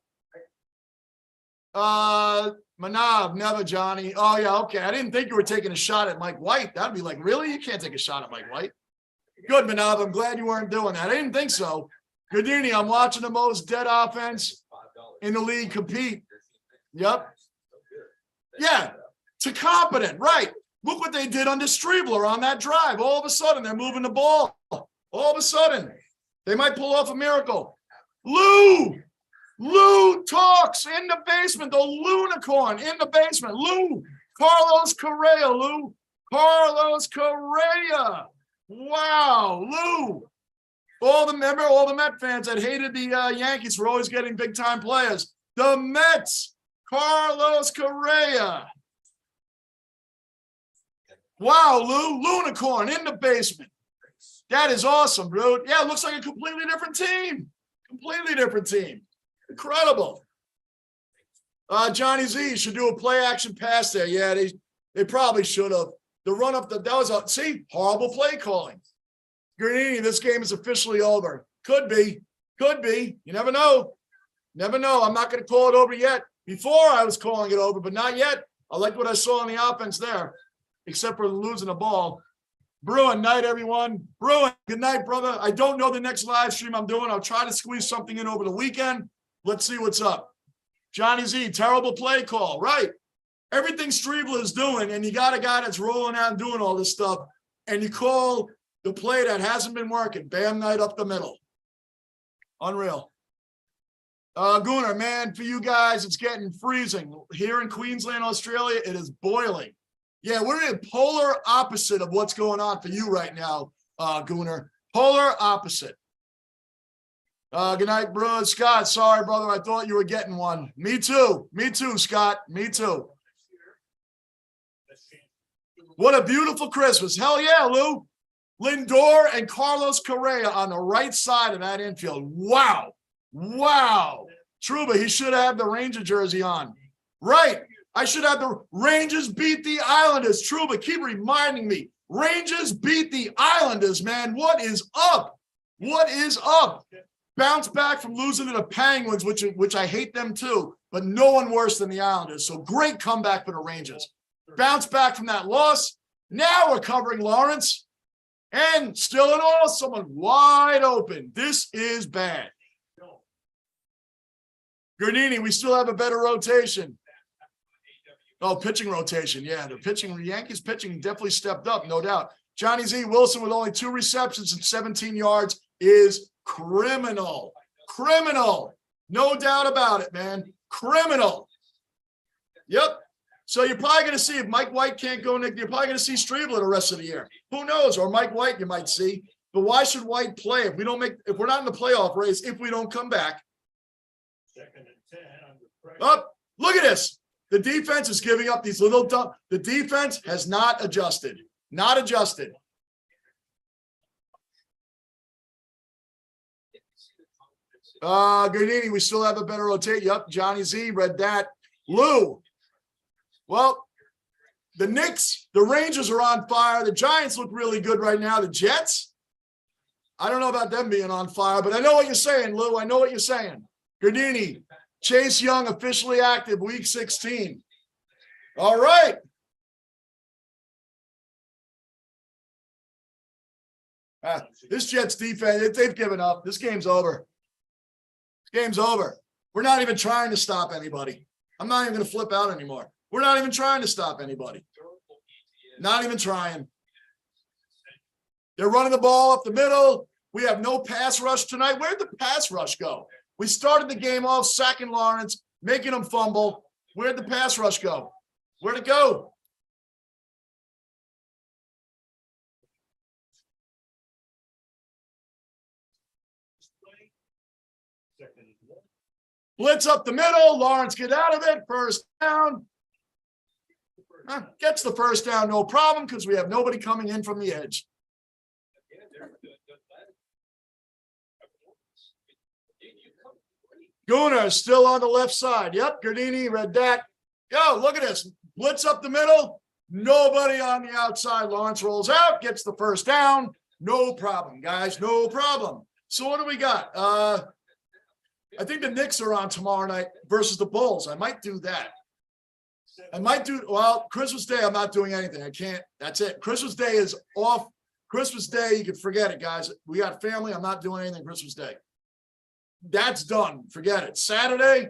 Manav, never, Johnny. Oh, yeah, okay. I didn't think you were taking a shot at Mike White. That'd be like, really? You can't take a shot at Mike White. Good, Manav. I'm glad you weren't doing that. I didn't think so. Goodini, I'm watching the most dead offense in the league compete. Yep. Yeah, to competent, right. Look what they did under Stribler on that drive. All of a sudden, they're moving the ball. All of a sudden, they might pull off a miracle. Lou talks in the basement. The Lunicorn in the basement. Lou, Carlos Correa, Lou. Carlos Correa. Wow, Lou. All the Met fans that hated the Yankees for always getting big-time players. The Mets. Carlos Correa. Wow, Lou. Lunicorn in the basement. That is awesome, bro. Yeah, it looks like a completely different team. Completely different team. Incredible. Johnny Z should do a play action pass there. Yeah, they probably should have. The run up, that was a, see, horrible play calling. Granini, this game is officially over. Could be. Could be. You never know. Never know. I'm not going to call it over yet. Before I was calling it over, but not yet. I like what I saw on the offense there, except for losing the ball. Bruin, night, everyone. Bruin, good night, brother. I don't know the next live stream I'm doing. I'll try to squeeze something in over the weekend. Let's see what's up. Johnny Z, terrible play call. Right. Everything Stribler is doing, and you got a guy that's rolling out and doing all this stuff, and you call the play that hasn't been working. Bam night up the middle. Unreal. Gunnar, man, for you guys, it's getting freezing. Here in Queensland, Australia, it is boiling. Yeah, we're in polar opposite of what's going on for you right now, Gunnar. Polar opposite. Good night, bro. Scott, sorry, brother. I thought you were getting one. Me too. Me too, Scott. Me too. What a beautiful Christmas. Hell yeah, Lou. Lindor and Carlos Correa on the right side of that infield. Wow. Wow. Truba, he should have the Ranger jersey on. Right. I should have the Rangers beat the Islanders. Truba, keep reminding me. Rangers beat the Islanders, man. What is up? What is up? Bounce back from losing to the Penguins, which I hate them too, but no one worse than the Islanders. So great comeback for the Rangers. Bounce back from that loss. Now we're covering Lawrence. And still in all, someone wide open. This is bad. Gurnini, we still have a better rotation. Oh, pitching rotation. Yeah, the Yankees pitching definitely stepped up, no doubt. Johnny Z. Wilson with only 2 receptions and 17 yards is criminal. Criminal. No doubt about it, man. Criminal. Yep. So you're probably going to see, if Mike White can't go, Nick, you're probably going to see Stribler the rest of the year. Who knows? Or Mike White you might see. But why should White play if we're not in the playoff race, if we don't come back? Second and 10 under pressure. Up. Look at this. The defense is giving up these little dump. The defense has not adjusted. Not adjusted. Gurnini, we still have a better rotate. Yep, Johnny Z read that. Lou. Well, the Knicks, the Rangers are on fire. The Giants look really good right now. The Jets, I don't know about them being on fire, but I know what you're saying, Lou. I know what you're saying. Gurnini, Chase Young officially active week 16. All right. This Jets defense, they've given up. This game's over. This game's over. We're not even trying to stop anybody. I'm not even going to flip out anymore. We're not even trying to stop anybody. Not even trying. They're running the ball up the middle. We have no pass rush tonight. Where'd the pass rush go? We started the game off sacking Lawrence, making him fumble. Where'd the pass rush go? Where'd it go? Blitz up the middle. Lawrence get out of it. First down. Gets the first down, no problem, because we have nobody coming in from the edge. Gooner still on the left side. Yep, Gardini read that. Yo, look at this. Blitz up the middle. Nobody on the outside. Lawrence rolls out, gets the first down. No problem, guys. No problem. So what do we got? I think the Knicks are on tomorrow night versus the Bulls. I might do that. Well, Christmas Day, I'm not doing anything. I can't. That's it. Christmas Day is off. Christmas Day, you can forget it, guys. We got family. I'm not doing anything Christmas Day. That's done. Forget it. Saturday,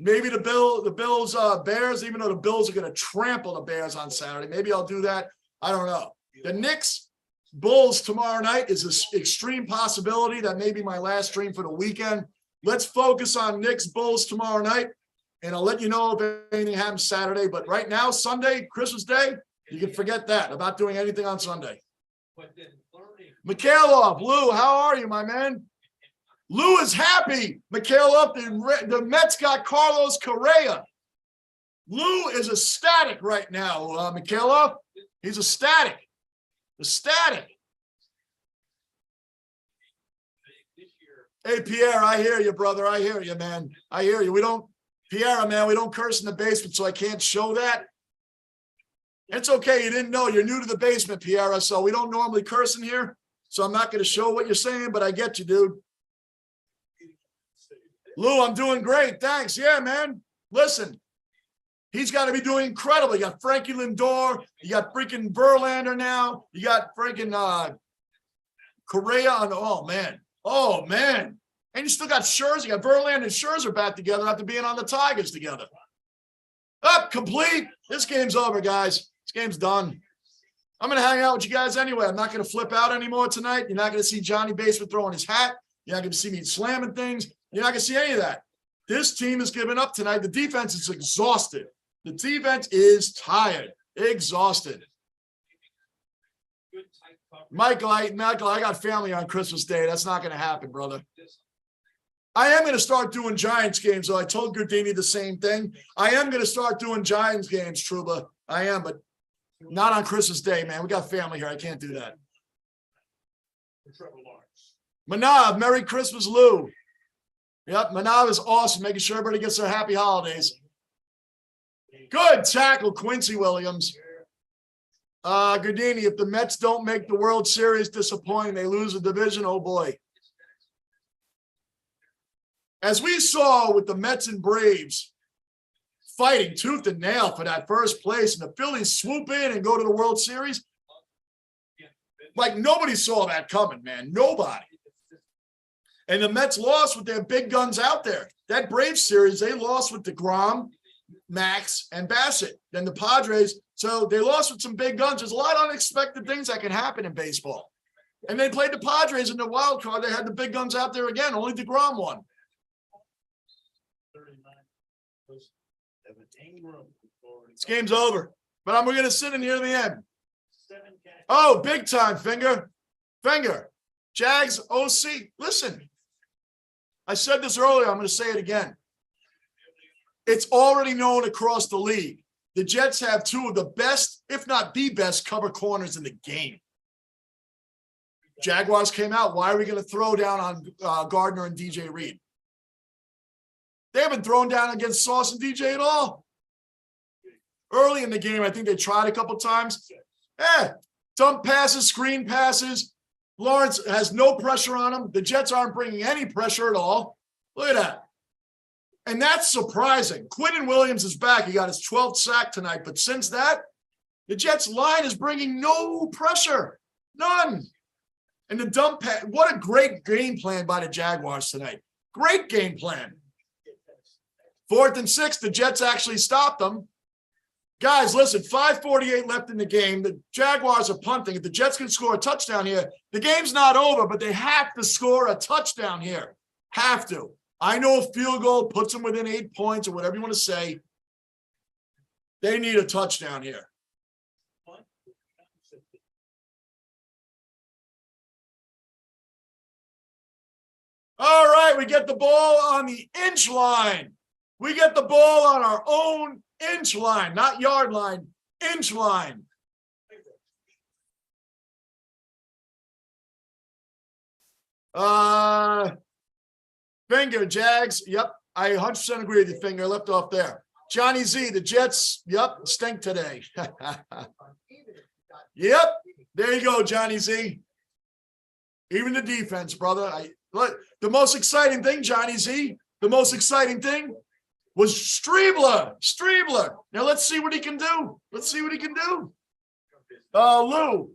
maybe the Bills, Bears, even though the Bills are going to trample the Bears on Saturday. Maybe I'll do that. I don't know. The Knicks, Bulls tomorrow night is an extreme possibility. That may be my last stream for the weekend. Let's focus on Knicks, Bulls tomorrow night. And I'll let you know if anything happens Saturday. But right now, Sunday, Christmas Day, you can forget that. I'm not doing anything on Sunday. Mikhailov, Lou, how are you, my man? Lou is happy. Mikhailov, the Mets got Carlos Correa. Lou is ecstatic right now, Mikhailov. He's ecstatic. Ecstatic. Hey, Pierre, I hear you, brother. I hear you, man. I hear you. Pierre, man, we don't curse in the basement, so I can't show that. It's okay. You didn't know. You're new to the basement, Pierre, so we don't normally curse in here. So I'm not going to show what you're saying, but I get you, dude. Lou, I'm doing great. Thanks. Yeah, man. Listen, he's got to be doing incredible. You got Frankie Lindor. You got freaking Verlander now. You got freaking Correa on. Oh, man. Oh, man. And you still got Scherzer. You got Verlander and Scherzer back together after being on the Tigers together. Up, complete. This game's over, guys. This game's done. I'm going to hang out with you guys anyway. I'm not going to flip out anymore tonight. You're not going to see Johnny Basement throwing his hat. You're not going to see me slamming things. You're not going to see any of that. This team is giving up tonight. The defense is exhausted. The defense is tired, exhausted. Michael, I got family on Christmas Day. That's not going to happen, brother. I am going to start doing Giants games, though. I told Gardini the same thing. I am going to start doing Giants games, Truba. I am, but not on Christmas Day, man. We got family here. I can't do that. Manav, Merry Christmas, Lou. Yep, Manav is awesome, making sure everybody gets their happy holidays. Good tackle, Quincy Williams. Gardini, if the Mets don't make the World Series, disappointing. They lose the division. Oh boy. As we saw with the Mets and Braves fighting tooth and nail for that first place, and the Phillies swoop in and go to the World Series, like nobody saw that coming, man. Nobody. And the Mets lost with their big guns out there. That Braves series, they lost with DeGrom, Max, and Bassett. Then the Padres, so they lost with some big guns. There's a lot of unexpected things that can happen in baseball. And they played the Padres in the wild card. They had the big guns out there again. Only DeGrom won. This game's over. But we're going to sit in here to the end. Oh, big time, Finger. Jags, OC. Listen. I said this earlier. I'm going to say it again. It's already known across the league. The Jets have two of the best, if not the best, cover corners in the game. Jaguars came out. Why are we going to throw down on Gardner and DJ Reed? They haven't thrown down against Sauce and DJ at all. Early in the game, I think they tried a couple times. Dump passes, screen passes. Lawrence has no pressure on him. The Jets aren't bringing any pressure at all. Look at that. And that's surprising. Quinnen Williams is back. He got his 12th sack tonight. But since that, the Jets line is bringing no pressure. None. And the dump pass. What a great game plan by the Jaguars tonight. Great game plan. 4th and 6, the Jets actually stopped them. Guys, listen, 5:48 left in the game. The Jaguars are punting. If the Jets can score a touchdown here, the game's not over, but they have to score a touchdown here. Have to. I know a field goal puts them within 8 points or whatever you want to say. They need a touchdown here. All right, we get the ball on the inch line. We get the ball on our own inch line, not yard line, inch line. Finger, Jags. Yep, I 100% agree with you, Finger. Left off there. Johnny Z, the Jets. Yep, stink today. Yep, there you go, Johnny Z. Even the defense, brother. Look, the most exciting thing, Johnny Z, the most exciting thing was Stribler. Now let's see what he can do. Lou,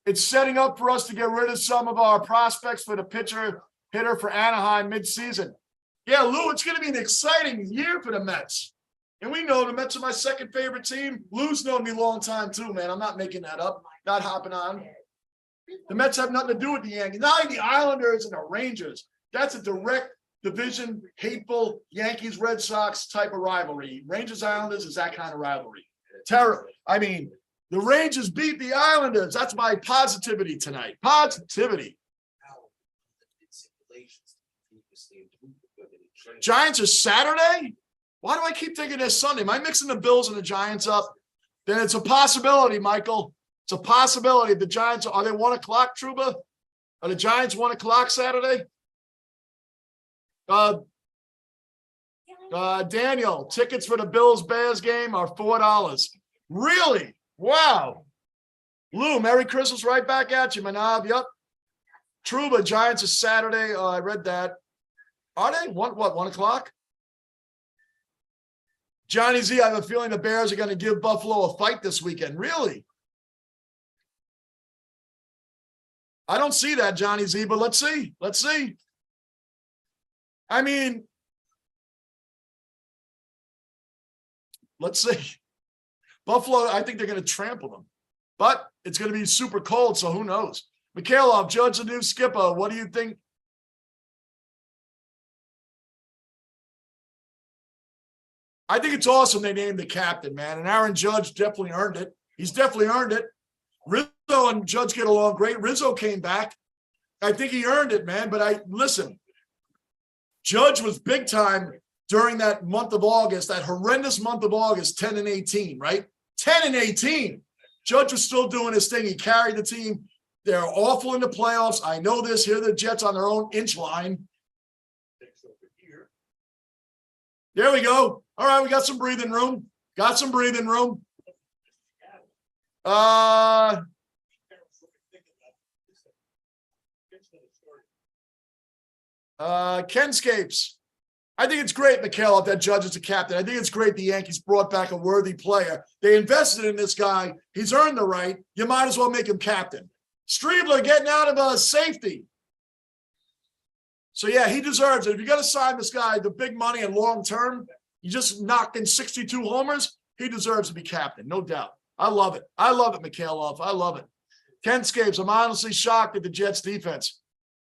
it's setting up for us to get rid of some of our prospects for the hitter for Anaheim midseason. Yeah, Lou, it's going to be an exciting year for the Mets. And we know the Mets are my second favorite team. Lou's known me a long time too, man. I'm not making that up, not hopping on. The Mets have nothing to do with the Yankees. Not like the Islanders and the Rangers. That's a direct division, hateful Yankees, Red Sox type of rivalry. Rangers, Islanders is that kind of rivalry. I mean, the Rangers beat the Islanders. That's my positivity tonight. Positivity. Giants are Saturday? Why do I keep thinking they're Sunday? Am I mixing the Bills and the Giants up? Then it's a possibility, Michael. It's a possibility. The Giants, are they 1 o'clock, Truba? Are the Giants 1 o'clock Saturday? Daniel, tickets for the Bills-Bears game are $4. Really? Wow. Lou, Merry Christmas right back at you, Manav. Yep. Truba, Giants is Saturday. Oh, I read that. Are they? 1 o'clock? Johnny Z, I have a feeling the Bears are going to give Buffalo a fight this weekend. Really? I don't see that, Johnny Z, but let's see. I mean, let's see. Buffalo, I think they're going to trample them. But it's going to be super cold, so who knows? Mikhailov, Judge the new skipper. What do you think? I think it's awesome they named the captain, man. And Aaron Judge definitely earned it. He's definitely earned it. Rizzo and Judge get along great. Rizzo came back. I think he earned it, man. But listen, Judge was big time during that month of August, that horrendous month of August, 10-18, right? 10-18. Judge was still doing his thing. He carried the team. They're awful in the playoffs. I know this. Here are the Jets on their own inch line. There we go. All right, we got some breathing room. Got some breathing room. Kenscapes. I think it's great, Mikhail, if that judge is a captain. I think it's great the Yankees brought back a worthy player. They invested in this guy. He's earned the right. You might as well make him captain. Stribler getting out of safety. So, yeah, he deserves it. If you're going to sign this guy the big money and long term, you just knocked in 62 homers, he deserves to be captain, no doubt. I love it. I love it, Mikhailov. I love it. Kenscapes, I'm honestly shocked at the Jets defense.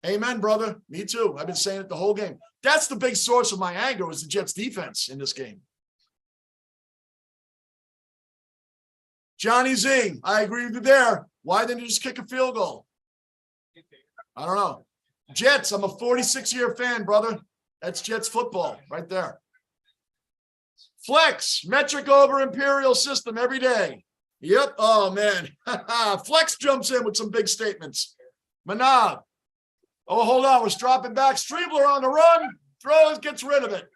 Amen, brother. Me too. I've been saying it the whole game. That's the big source of my anger was the Jets defense in this game. Johnny Z, I agree with you there. Why didn't you just kick a field goal? I don't know. Jets, I'm a 46-year fan, brother. That's Jets football right there. Flex, metric over imperial system every day. Yep. Oh, man. Flex jumps in with some big statements. Manav. Oh, hold on. We're dropping back. Stribler on the run. Throws, gets rid of it.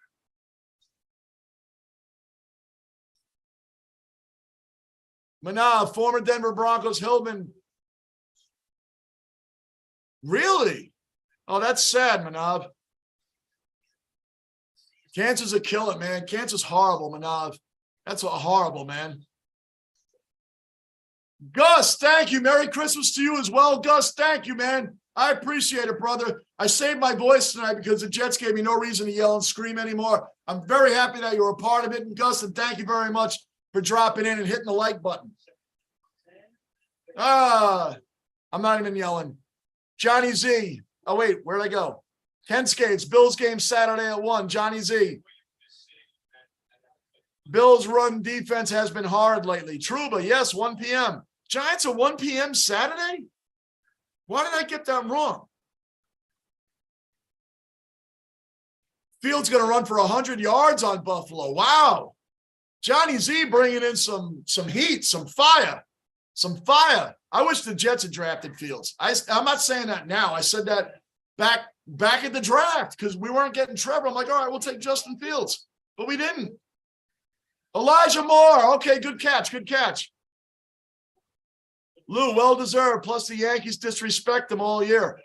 Manav, former Denver Broncos, Hillman. Really? Oh, that's sad, Manav. Cancer's a killer, man. Cancer's horrible, Manav. That's horrible, man. Gus, thank you. Merry Christmas to you as well. Gus, thank you, man. I appreciate it, brother. I saved my voice tonight because the Jets gave me no reason to yell and scream anymore. I'm very happy that you're a part of it. And Gus, and thank you very much for dropping in and hitting the like button. I'm not even yelling. Johnny Z. Oh, wait, where'd I go? Ken Skates, Bills game Saturday at 1. Johnny Z. Bills run defense has been hard lately. Truba, yes, 1 p.m. Giants at 1 p.m. Saturday? Why did I get that wrong? Field's going to run for 100 yards on Buffalo. Wow. Johnny Z bringing in some heat, some fire. Some fire. I wish the Jets had drafted Fields. I'm not saying that now. I said that back at the draft because we weren't getting Trevor. I'm like, all right, we'll take Justin Fields. But we didn't. Elijah Moore. Okay, good catch. Good catch. Lou, well-deserved. Plus the Yankees disrespect him all year.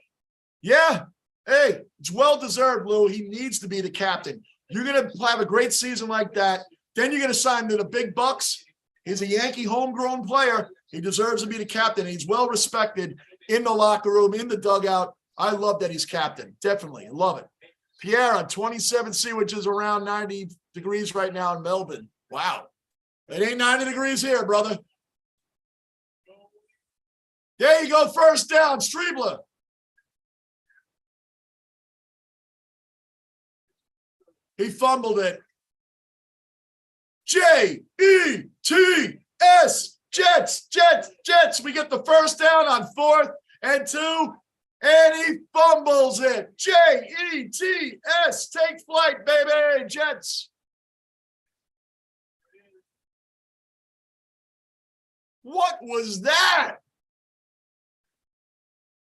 Yeah. Hey, it's well-deserved, Lou. He needs to be the captain. You're going to have a great season like that. Then you're going to sign to the big bucks. He's a Yankee homegrown player. He deserves to be the captain. He's well-respected in the locker room, in the dugout. I love that he's captain. Definitely. I love it. Pierre on 27C, which is around 90 degrees right now in Melbourne. Wow. It ain't 90 degrees here, brother. There you go. First down, Stribler. He fumbled it. J-E-T-S. Jets, Jets, Jets. We get the first down on 4th and 2. And he fumbles it. J-E-T-S. Take flight, baby. Jets. What was that?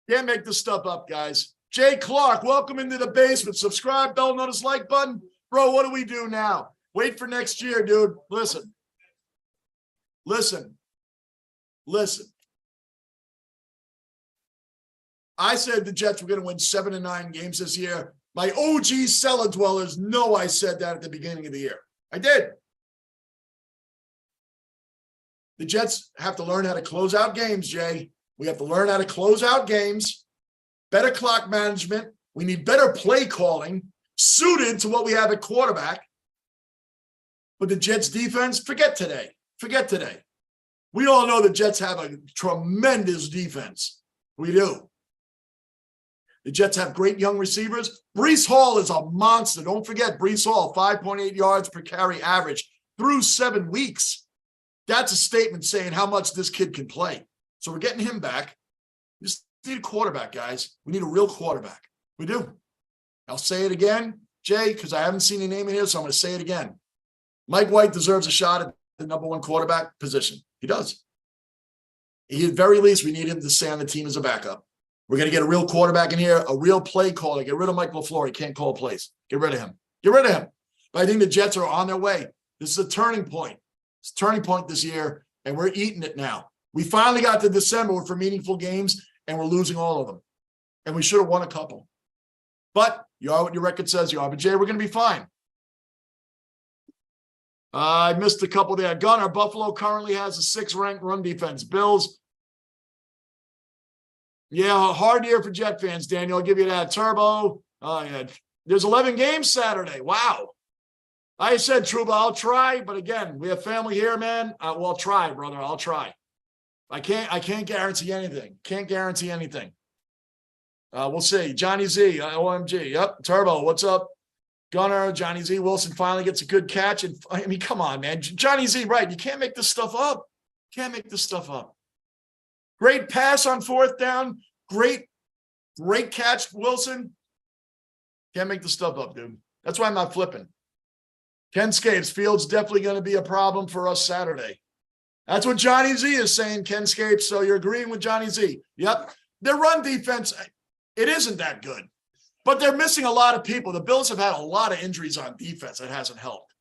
Can't make this stuff up, guys. Jay Clark, welcome into the basement. Subscribe, bell, notice, like button. Bro, what do we do now? Wait for next year, dude. Listen. I said the Jets were going to win 7 to 9 games this year. My OG cellar dwellers know I said that at the beginning of the year. I did. The Jets have to learn how to close out games, Jay. We have to learn how to close out games, better clock management. We need better play calling suited to what we have at quarterback. But the Jets defense, forget today. Forget today. We all know the Jets have a tremendous defense. We do. The Jets have great young receivers. Breece Hall is a monster. Don't forget Breece Hall, 5.8 yards per carry average through 7 weeks. That's a statement saying how much this kid can play. So we're getting him back. We just need a quarterback, guys. We need a real quarterback. We do. I'll say it again, Jay, because I haven't seen your name in here, so I'm going to say it again. Mike White deserves a shot at the number 1 quarterback position. He does. At very least, we need him to stay on the team as a backup. We're going to get a real quarterback in here, a real play caller. Get rid of Mike LaFleur. He can't call plays. Get rid of him. Get rid of him. But I think the Jets are on their way. This is a turning point. It's a turning point this year, and we're eating it now. We finally got to December for meaningful games, and we're losing all of them. And we should have won a couple. But you are what your record says you are. But, Jay, we're going to be fine. I missed a couple there. Gunner, Buffalo currently has a 6th-ranked run defense. Bills. Yeah, hard year for Jet fans, Daniel. I'll give you that. Turbo. Oh, yeah. There's 11 games Saturday. Wow. I said, Truba, I'll try. But, again, we have family here, man. Well, I'll try, brother. I'll try. I can't guarantee anything. Can't guarantee anything. We'll see. Johnny Z, OMG. Yep. Turbo, what's up? Gunner, Johnny Z. Wilson finally gets a good catch. And I mean, come on, man. Johnny Z, right. You can't make this stuff up. Can't make this stuff up. Great pass on 4th down. Great catch, Wilson. Can't make this stuff up, dude. That's why I'm not flipping. Ken Scapes, Fields definitely going to be a problem for us Saturday. That's what Johnny Z is saying, Ken Scapes. So you're agreeing with Johnny Z. Yep. Their run defense, it isn't that good. But they're missing a lot of people. The Bills have had a lot of injuries on defense. That hasn't helped.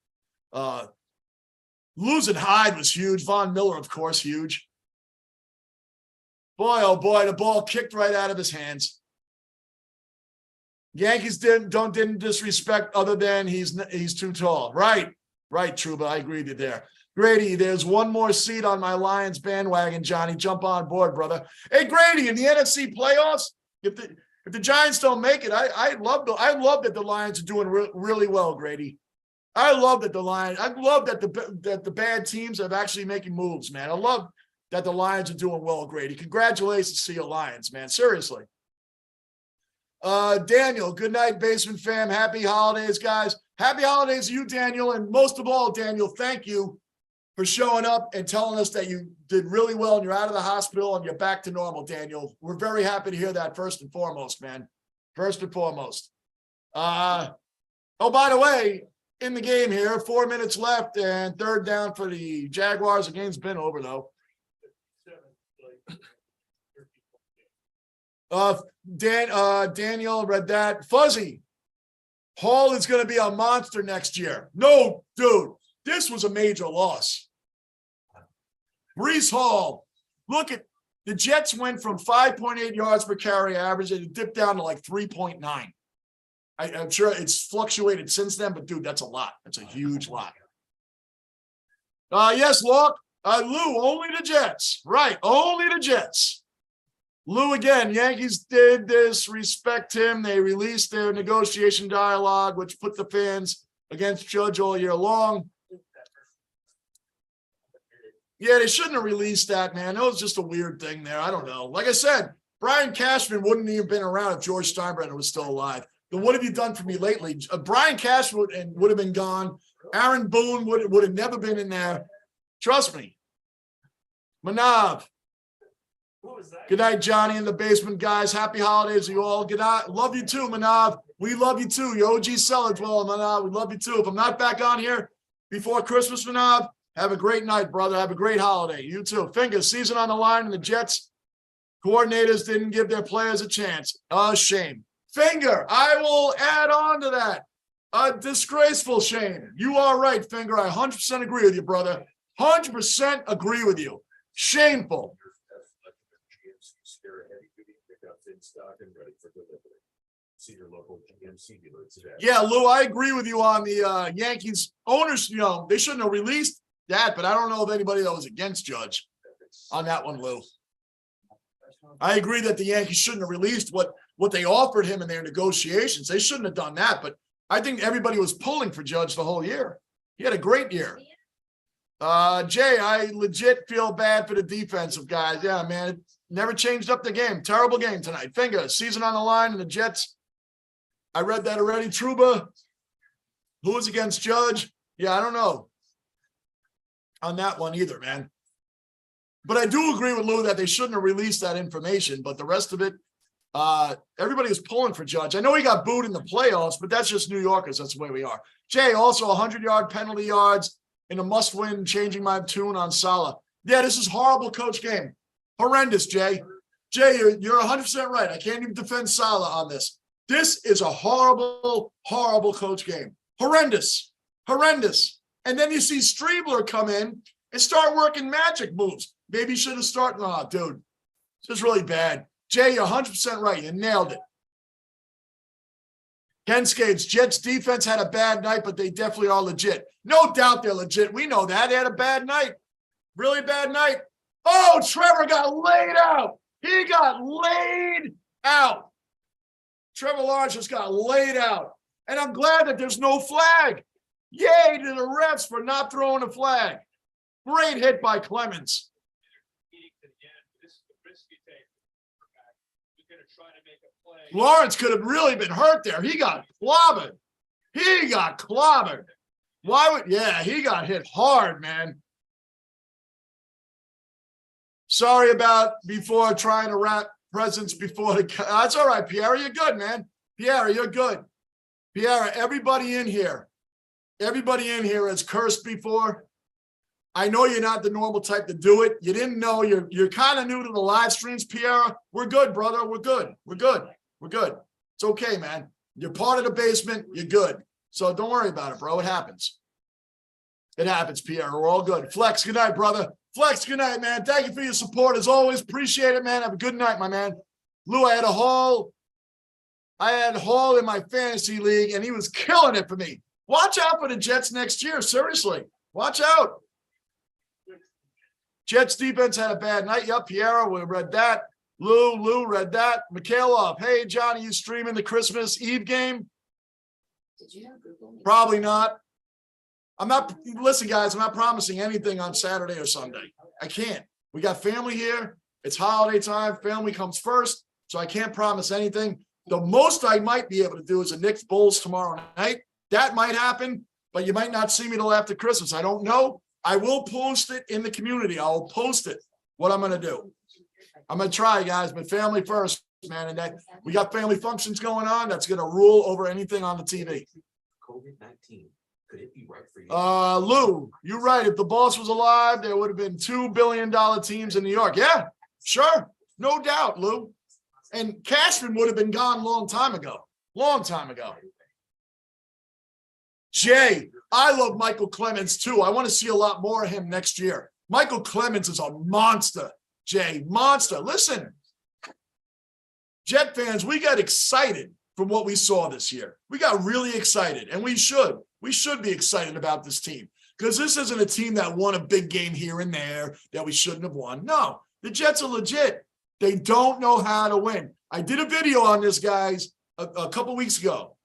Losing Hyde was huge. Von Miller, of course, huge. Boy, oh boy, the ball kicked right out of his hands. Yankees didn't disrespect other than he's too tall. Right, Truba. I agree with you there. Grady, there's one more seat on my Lions bandwagon, Johnny. Jump on board, brother. Hey, Grady, in the NFC playoffs, if the Giants don't make it, I love that the Lions are doing really well, Grady. I love that that the bad teams are actually making moves, man. I love that the Lions are doing well, Grady. Congratulations to your Lions, man. Seriously. Daniel, good night, Basement fam. Happy holidays, guys. Happy holidays to you, Daniel. And most of all, Daniel, thank you for showing up and telling us that you did really well and you're out of the hospital and you're back to normal, Daniel. We're very happy to hear that first and foremost, man. First and foremost. Oh, by the way, in the game here, 4 minutes left and 3rd down for the Jaguars. The game's been over, though. Daniel read that. Fuzzy. Hall is going to be a monster next year. No, dude, this was a major loss. Breece Hall. Look at the Jets went from 5.8 yards per carry average and it dipped down to like 3.9. I'm sure it's fluctuated since then, but dude, that's a lot. That's a huge lot. Yes, Locke. Lou, only the Jets. Right, only the Jets. Lou again, Yankees did disrespect him. They released their negotiation dialogue, which put the fans against Judge all year long. Yeah, they shouldn't have released that, man. That was just a weird thing there. I don't know. Like I said, Brian Cashman wouldn't even been around if George Steinbrenner was still alive. Then what have you done for me lately? Brian Cashman would have been gone. Aaron Boone would have never been in there. Trust me. Manav. Good night, Johnny in the basement, guys. Happy holidays to you all. Good night. Love you too, Manav. We love you too. Your OG sellers, well, Manav, we love you too. If I'm not back on here before Christmas, Manav, have a great night, brother. Have a great holiday. You too. Fingers, season on the line, and the Jets coordinators didn't give their players a chance. A shame. Finger, I will add on to that. A disgraceful shame. You are right, Finger. I 100% agree with you, brother. 100% agree with you. Shameful. Yeah, Lou, I agree with you on the Yankees owners. You know, they shouldn't have released that, but I don't know of anybody that was against Judge on that one, Lou. I agree that the Yankees shouldn't have released what they offered him in their negotiations. They shouldn't have done that, but I think everybody was pulling for Judge the whole year. He had a great year. Jay, I legit feel bad for the defensive guys. Yeah, man, it never changed up the game. Terrible game tonight. Finger, season on the line, and the Jets. I read that already. Truba, who was against Judge? Yeah, I don't know on that one either, man. But I do agree with Lou that they shouldn't have released that information. But the rest of it, everybody was pulling for Judge. I know he got booed in the playoffs, but that's just New Yorkers. That's the way we are. Jay, also 100-yard penalty yards in a must-win, changing my tune on Salah. Yeah, this is horrible coach game. Horrendous, Jay. Jay, you're 100% right. I can't even defend Salah on this. This is a horrible, horrible coach game. Horrendous. Horrendous. And then you see Stribler come in and start working magic moves. Maybe you should have started. Oh, dude, this is really bad. Jay, you're 100% right. You nailed it. Ken Skates, Jets defense had a bad night, but they definitely are legit. No doubt they're legit. We know that. They had a bad night. Really bad night. Oh, Trevor got laid out. He got laid out. Trevor Lawrence just got laid out. And I'm glad that there's no flag. Yay to the refs for not throwing a flag. Great hit by Clemens. This is the risk you take. You're going to try to make a play. Lawrence could have really been hurt there. He got clobbered. He got clobbered. Why would, yeah, he got hit hard, man. Sorry about before trying to wrap presents before the, that's all right, Pierre, you're good, man. Pierre, you're good. Pierre, everybody in here has cursed before. I know you're not the normal type to do it. You didn't know. You're kind of new to the live streams, Pierre. We're good, brother. We're good. We're good. We're good. It's okay, man. You're part of the basement. You're good. So don't worry about it, bro. It happens. It happens, Pierre. We're all good. Flex, good night, brother. Flex, good night, man. Thank you for your support as always. Appreciate it, man. Have a good night, my man. Lou, I had Hall in my fantasy league, and he was killing it for me. Watch out for the Jets next year. Seriously. Watch out. Jets defense had a bad night. Yep, Piero, we read that. Lou read that. Mikhailov, hey, Johnny, you streaming the Christmas Eve game? Did you have Google? Probably not. Listen, guys, I'm not promising anything on Saturday or Sunday. I can't. We got family here. It's holiday time. Family comes first, so I can't promise anything. The most I might be able to do is a Knicks Bulls tomorrow night. That might happen, but you might not see me till after Christmas. I don't know. I will post it in the community. I'll post it, what I'm going to do. I'm going to try, guys, but family first, man. And that we got family functions going on. That's going to rule over anything on the TV. COVID-19. Could it be right for you? Lou, you're right. If the boss was alive, there would have been $2 billion teams in New York. Yeah, sure. No doubt, Lou. And Cashman would have been gone a long time ago. Long time ago. Jay, I love Michael Clemens too. I want to see a lot more of him next year. Michael Clemens is a monster, Jay. Monster. Listen, Jet fans, we got excited from what we saw this year. We got really excited, and we should. We should be excited about this team because this isn't a team that won a big game here and there that we shouldn't have won. No, the Jets are legit. They don't know how to win. I did a video on this, guys, a couple weeks ago.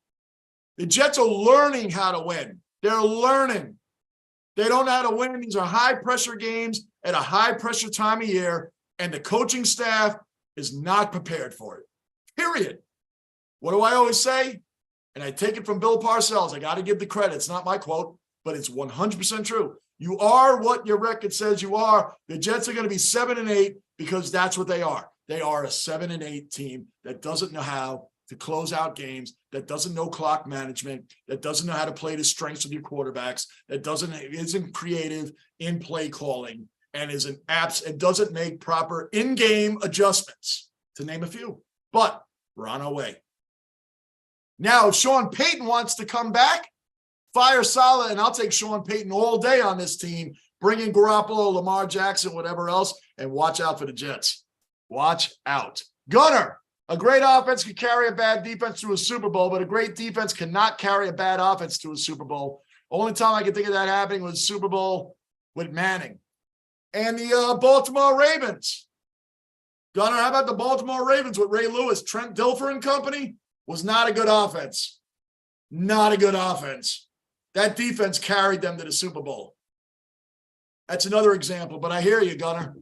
The Jets are learning how to win. They're learning. They don't know how to win. These are high-pressure games at a high-pressure time of year, and the coaching staff is not prepared for it, period. What do I always say? And I take it from Bill Parcells. I got to give the credit. It's not my quote, but it's 100% true. You are what your record says you are. The Jets are going to be 7-8 because that's what they are. They are a 7-8 team that doesn't know how to close out games, that doesn't know clock management, that doesn't know how to play the strengths of your quarterbacks, that isn't creative in play calling, and it doesn't make proper in-game adjustments, to name a few. But we're on our way. Now, if Sean Payton wants to come back, fire Saleh, and I'll take Sean Payton all day on this team, bring in Garoppolo, Lamar Jackson, whatever else, and watch out for the Jets. Watch out. Gunner, a great offense can carry a bad defense to a Super Bowl, but a great defense cannot carry a bad offense to a Super Bowl. Only time I can think of that happening was Super Bowl with Manning. And the Baltimore Ravens. Gunner, how about the Baltimore Ravens with Ray Lewis, Trent Dilfer and company? Was not a good offense. Not a good offense. That defense carried them to the Super Bowl. That's another example, but I hear you, Gunner.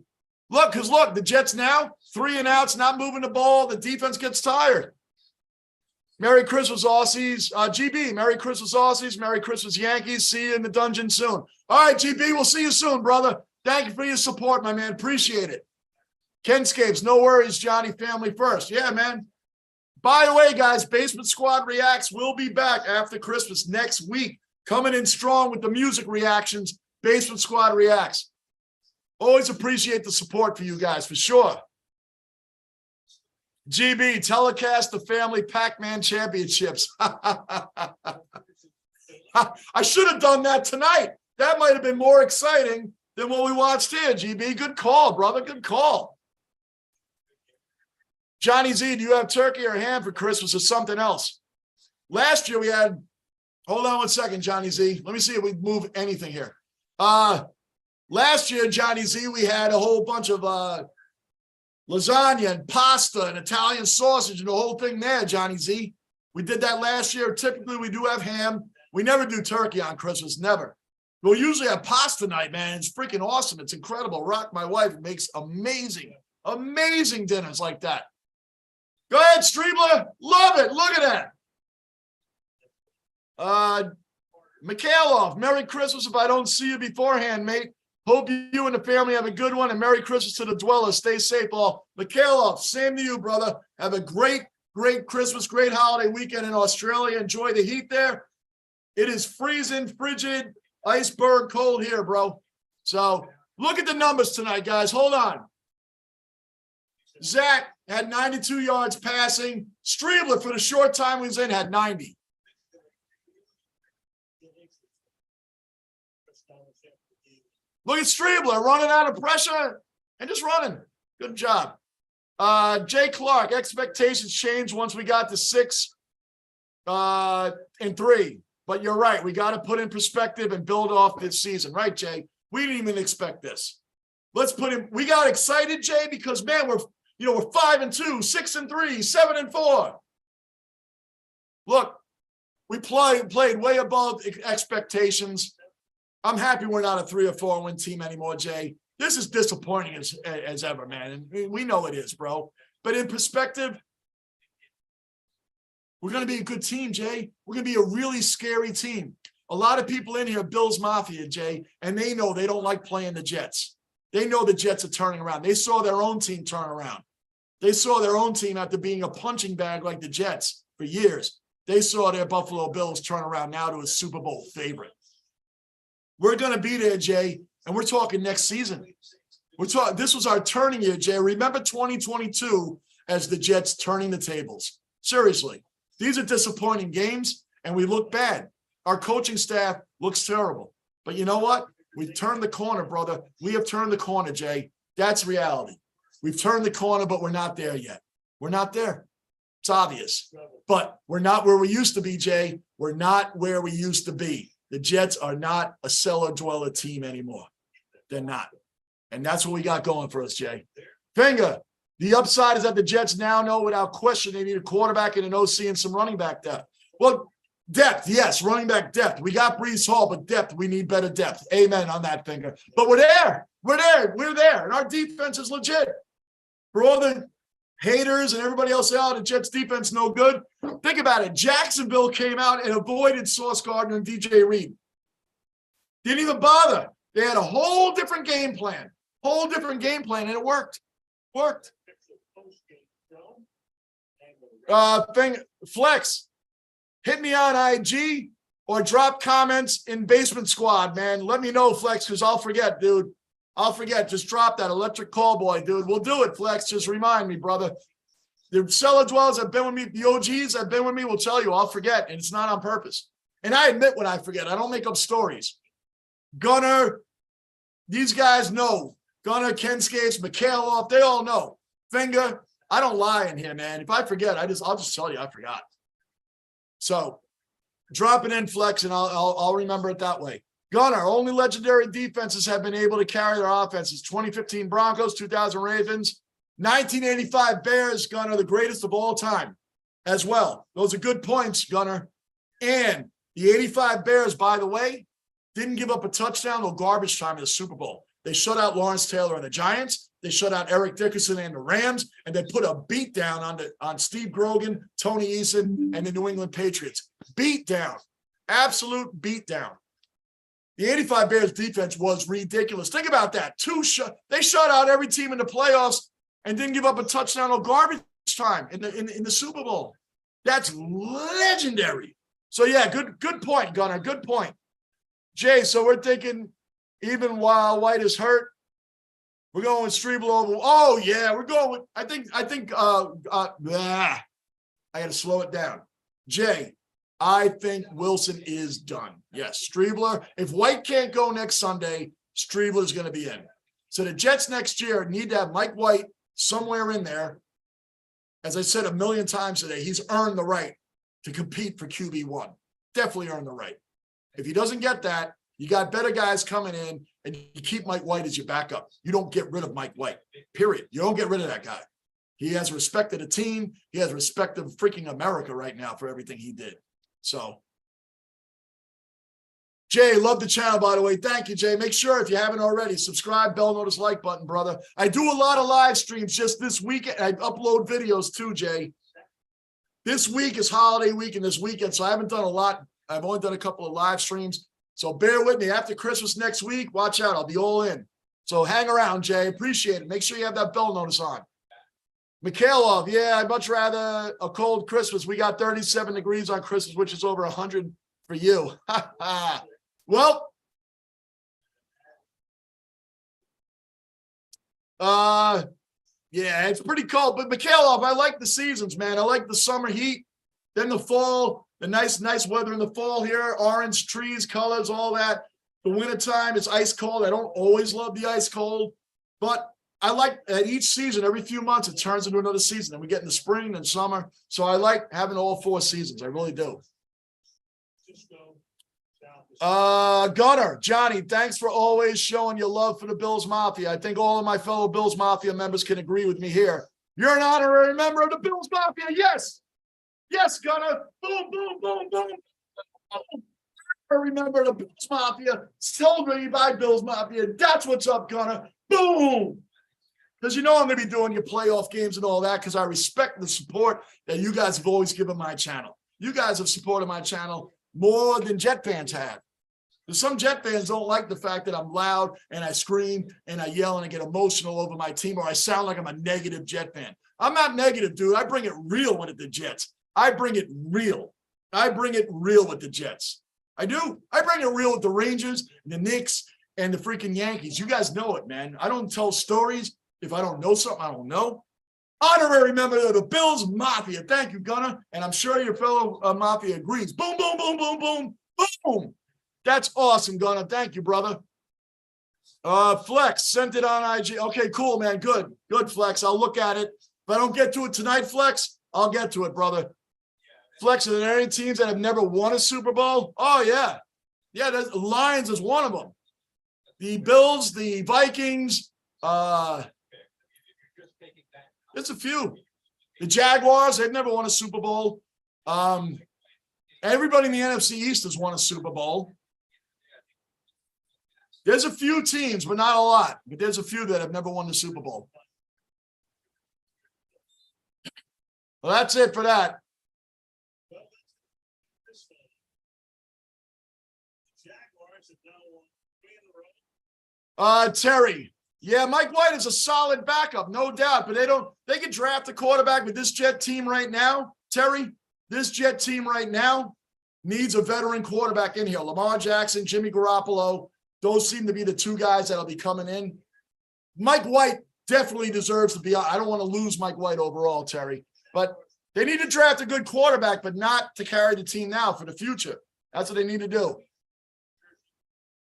Look, the Jets now, 3 and outs, not moving the ball. The defense gets tired. Merry Christmas, Aussies. GB, Merry Christmas, Aussies. Merry Christmas, Yankees. See you in the dungeon soon. All right, GB, we'll see you soon, brother. Thank you for your support, my man. Appreciate it. Ken Scapes, no worries, Johnny. Family first. Yeah, man. By the way, guys, Basement Squad Reacts will be back after Christmas next week. Coming in strong with the music reactions. Basement Squad Reacts. Always appreciate the support for you guys, for sure. GB, telecast the family Pac-Man championships. I should have done that tonight. That might have been more exciting than what we watched here, GB. Good call, brother. Good call. Johnny Z, do you have turkey or ham for Christmas or something else? Last year we had, hold on one second, Johnny Z. Let me see if we move anything here. Last year, Johnny Z, we had a whole bunch of lasagna and pasta and Italian sausage and the whole thing there, Johnny Z. We did that last year. Typically, we do have ham. We never do turkey on Christmas, never. We'll usually have pasta night, man. It's freaking awesome. It's incredible. Rock, my wife, makes amazing, amazing dinners like that. Go ahead, Stribler. Love it. Look at that. Mikhailov, Merry Christmas if I don't see you beforehand, mate. Hope you and the family have a good one, and Merry Christmas to the dwellers. Stay safe, all. Mikhailov, same to you, brother. Have a great Christmas, great holiday weekend in Australia. Enjoy the heat there. It is freezing, frigid, iceberg cold here, bro. So look at the numbers tonight, guys. Hold on. Zach had 92 yards passing. Stribler, for the short time he was in, had 90. Look at Stribler running out of pressure and just running. Good job. Jay Clark, expectations changed once we got to 6 and 3. But you're right. We got to put in perspective and build off this season. Right, Jay? We didn't even expect this. Let's put in. We got excited, Jay, because, man, we're 5 and 2, 6 and 3, 7 and 4. Look, we played way above expectations. I'm happy we're not a 3 or 4 win team anymore, Jay. This is disappointing as ever, man. And we know it is, bro. But in perspective, we're going to be a good team, Jay. We're going to be a really scary team. A lot of people in here, Bills Mafia, Jay, and they know they don't like playing the Jets. They know the Jets are turning around. They saw their own team turn around. They saw their own team after being a punching bag like the Jets for years. They saw their Buffalo Bills turn around now to a Super Bowl favorite. We're going to be there, Jay, and we're talking next season. This was our turning year, Jay. Remember 2022 as the Jets turning the tables. Seriously, these are disappointing games, and we look bad. Our coaching staff looks terrible. But you know what? We've turned the corner, brother. We have turned the corner, Jay. That's reality. We've turned the corner, but we're not there yet. We're not there. It's obvious. But we're not where we used to be, Jay. We're not where we used to be. The Jets are not a cellar-dweller team anymore. They're not. And that's what we got going for us, Jay. Finger, the upside is that the Jets now know without question they need a quarterback and an OC and some running back depth. Well, depth, yes, running back depth. We got Breece Hall, but depth, we need better depth. Amen on that, Finger. But we're there. We're there. We're there. And our defense is legit. For all the haters and everybody else out, the Jets defense no good. Think about it. Jacksonville came out and avoided Sauce Gardner and DJ Reed. Didn't even bother. They had a whole different game plan. And it worked. Flex, hit me on IG or drop comments in Basement Squad, man. Let me know, Flex, because I'll forget, dude. I'll forget. Just drop that electric call boy, dude. We'll do it, Flex. Just remind me, brother. The cellar dwellers have been with me. The OGs have been with me will tell you I'll forget, and it's not on purpose. And I admit when I forget. I don't make up stories. Gunner, these guys know. Gunner, Ken Skates, Mikhailov, they all know. Finger, I don't lie in here, man. If I forget, I'll just tell you I forgot. So drop it in, Flex, and I'll remember it that way. Gunner, only legendary defenses have been able to carry their offenses. 2015 Broncos, 2000 Ravens, 1985 Bears, Gunner, the greatest of all time as well. Those are good points, Gunner. And the 85 Bears, by the way, didn't give up a touchdown or garbage time in the Super Bowl. They shut out Lawrence Taylor and the Giants. They shut out Eric Dickerson and the Rams, and they put a beat down on Steve Grogan, Tony Eason, and the New England Patriots. Beat down. Absolute beat down. The 85 Bears defense was ridiculous. Think about that. They shut out every team in the playoffs and didn't give up a touchdown or garbage time in the Super Bowl. That's legendary. So yeah, good point, Gunner. Good point. Jay, so we're thinking even while White is hurt, we're going with Stribler over. Oh yeah, we're going with. I think. I got to slow it down. Jay, I think Wilson is done. Yes, Stribler. If White can't go next Sunday, Stribler's going to be in. So the Jets next year need to have Mike White somewhere in there. As I said a million times today, he's earned the right to compete for QB1. Definitely earned the right. If he doesn't get that, you got better guys coming in, and you keep Mike White as your backup. You don't get rid of Mike White, period. You don't get rid of that guy. He has respect of the team. He has respect of freaking America right now for everything he did. So, Jay, love the channel, by the way. Thank you, Jay. Make sure if you haven't already, subscribe, bell notice, like button, brother. I do a lot of live streams just this weekend. I upload videos too, Jay. This week is holiday week and this weekend, so I haven't done a lot. I've only done a couple of live streams. So bear with me. After Christmas next week, watch out. I'll be all in. So hang around, Jay. Appreciate it. Make sure you have that bell notice on. Mikhailov, yeah, I'd much rather a cold Christmas. We got 37 degrees on Christmas, which is over 100 for you. Well, yeah, it's pretty cold. But Mikhailov, I like the seasons, man. I like the summer heat, then the fall, the nice weather in the fall here, orange trees, colors, all that. The wintertime, it's ice cold. I don't always love the ice cold, but I like at each season, every few months, it turns into another season. And we get in the spring and summer. So I like having all 4 seasons. I really do. Gunner, Johnny, thanks for always showing your love for the Bills Mafia. I think all of my fellow Bills Mafia members can agree with me here. You're an honorary member of the Bills Mafia. Yes. Yes, Gunner. Boom, boom, boom, boom. Remember the Bills Mafia. Celebrated by Bills Mafia. That's what's up, Gunner. Boom. Because you know I'm going to be doing your playoff games and all that because I respect the support that you guys have always given my channel. You guys have supported my channel more than Jet fans have. Because some Jet fans don't like the fact that I'm loud and I scream and I yell and I get emotional over my team or I sound like I'm a negative Jet fan. I'm not negative, dude. I bring it real with the Jets. I bring it real. I bring it real with the Jets. I do. I bring it real with the Rangers, the Knicks, and the freaking Yankees. You guys know it, man. I don't tell stories. If I don't know something, I don't know. Honorary member of the Bills Mafia. Thank you, Gunner. And I'm sure your fellow Mafia agrees. Boom, boom, boom, boom, boom, boom. That's awesome, Gunner. Thank you, brother. Flex, sent it on IG. Okay, cool, man. Good. Good, Flex. I'll look at it. If I don't get to it tonight, Flex, I'll get to it, brother. Flex, are there any teams that have never won a Super Bowl? Oh, yeah. Yeah, the Lions is one of them. The Bills, the Vikings, there's a few. The Jaguars, they've never won a Super Bowl. Everybody in the NFC East has won a Super Bowl. There's a few teams, but not a lot. But there's a few that have never won the Super Bowl. Well, that's it for that. Terry. Yeah, Mike White is a solid backup, no doubt, but they can draft a quarterback with this Jet team right now. Terry, this Jet team right now needs a veteran quarterback in here. Lamar Jackson, Jimmy Garoppolo, those seem to be the 2 guys that'll be coming in. Mike White definitely deserves to be out. I don't want to lose Mike White overall, Terry, but they need to draft a good quarterback, but not to carry the team now for the future. That's what they need to do.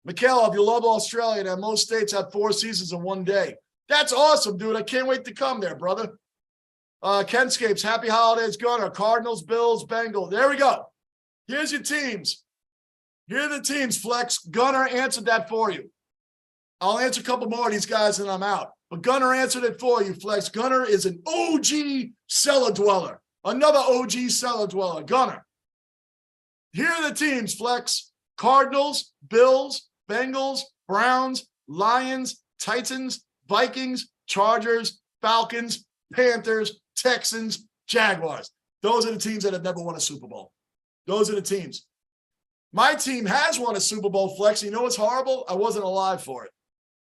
Mikhailov, you love Australia, and most states have 4 seasons in one day. That's awesome, dude. I can't wait to come there, brother. Kenscapes, happy holidays, Gunner. Cardinals, Bills, Bengals. There we go. Here's your teams. Here are the teams, Flex. Gunner answered that for you. I'll answer a couple more of these guys and I'm out. But Gunner answered it for you, Flex. Gunner is an OG cellar dweller. Another OG cellar dweller. Gunner. Here are the teams, Flex. Cardinals, Bills, Bengals, Browns, Lions, Titans, Vikings, Chargers, Falcons, Panthers, Texans, Jaguars. Those are the teams that have never won a Super Bowl. Those are the teams. My team has won a Super Bowl, Flex. You know what's horrible? I wasn't alive for it.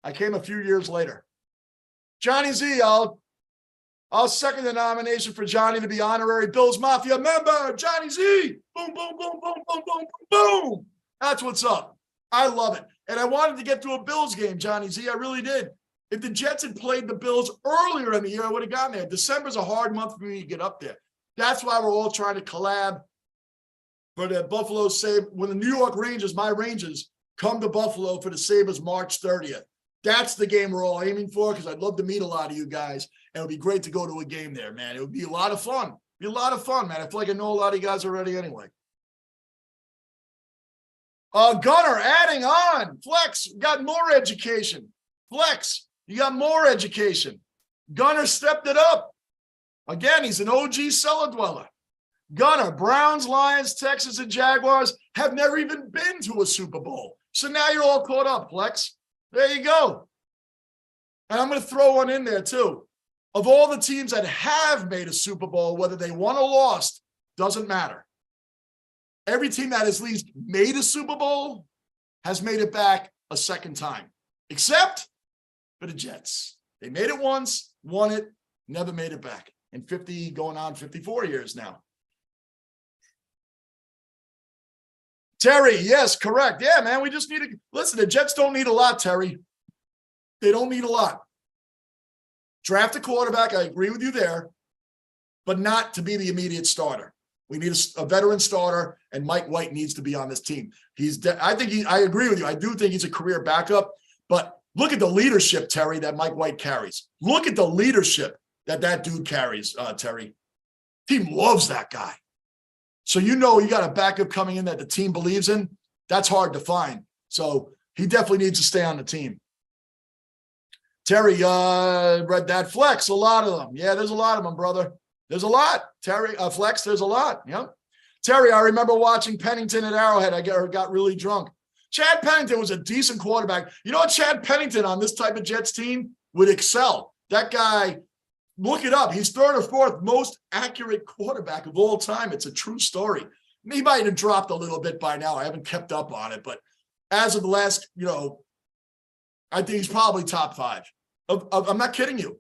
I came a few years later. Johnny Z, I'll second the nomination for Johnny to be honorary Bills Mafia member. Johnny Z. Boom, boom, boom, boom, boom, boom, boom. That's what's up. I love it. And I wanted to get to a Bills game, Johnny Z. I really did. If the Jets had played the Bills earlier in the year, I would have gotten there. December's a hard month for me to get up there. That's why we're all trying to collab for the Buffalo Sabres, when the New York Rangers, my Rangers, come to Buffalo for the Sabres March 30th. That's the game we're all aiming for, because I'd love to meet a lot of you guys. And it would be great to go to a game there, man. It would be a lot of fun. Be a lot of fun, man. I feel like I know a lot of you guys already anyway. Gunner, adding on. Flex, got more education. Flex, you got more education. Gunner stepped it up. Again, he's an OG cellar dweller. Gunner, Browns, Lions, Texans, and Jaguars have never even been to a Super Bowl. So now you're all caught up, Flex. There you go. And I'm going to throw one in there too. Of all the teams that have made a Super Bowl, whether they won or lost, doesn't matter. Every team that has at least made a Super Bowl has made it back a second time, except for the Jets. They made it once, won it, never made it back. In 50, going on 54 years now. Terry, yes, correct. Yeah, man, we just need to listen. The Jets don't need a lot, Terry. They don't need a lot. Draft a quarterback. I agree with you there, but not to be the immediate starter. We need a veteran starter, and Mike White needs to be on this team. I agree with you. I do think he's a career backup, but look at the leadership, Terry, that Mike White carries. Look at the leadership that dude carries, Terry. Team loves that guy. So you got a backup coming in that the team believes in. That's hard to find. So he definitely needs to stay on the team. Terry, read that. Flex, a lot of them. Yeah, there's a lot of them, brother. There's a lot. Terry, Flex, there's a lot. Yep. Terry, I remember watching Pennington at Arrowhead. I got really drunk. Chad Pennington was a decent quarterback. You know what? Chad Pennington on this type of Jets team would excel. That guy, look it up. He's third or fourth most accurate quarterback of all time. It's a true story. He might have dropped a little bit by now. I haven't kept up on it, but as of the last, I think he's probably top 5. I'm not kidding you.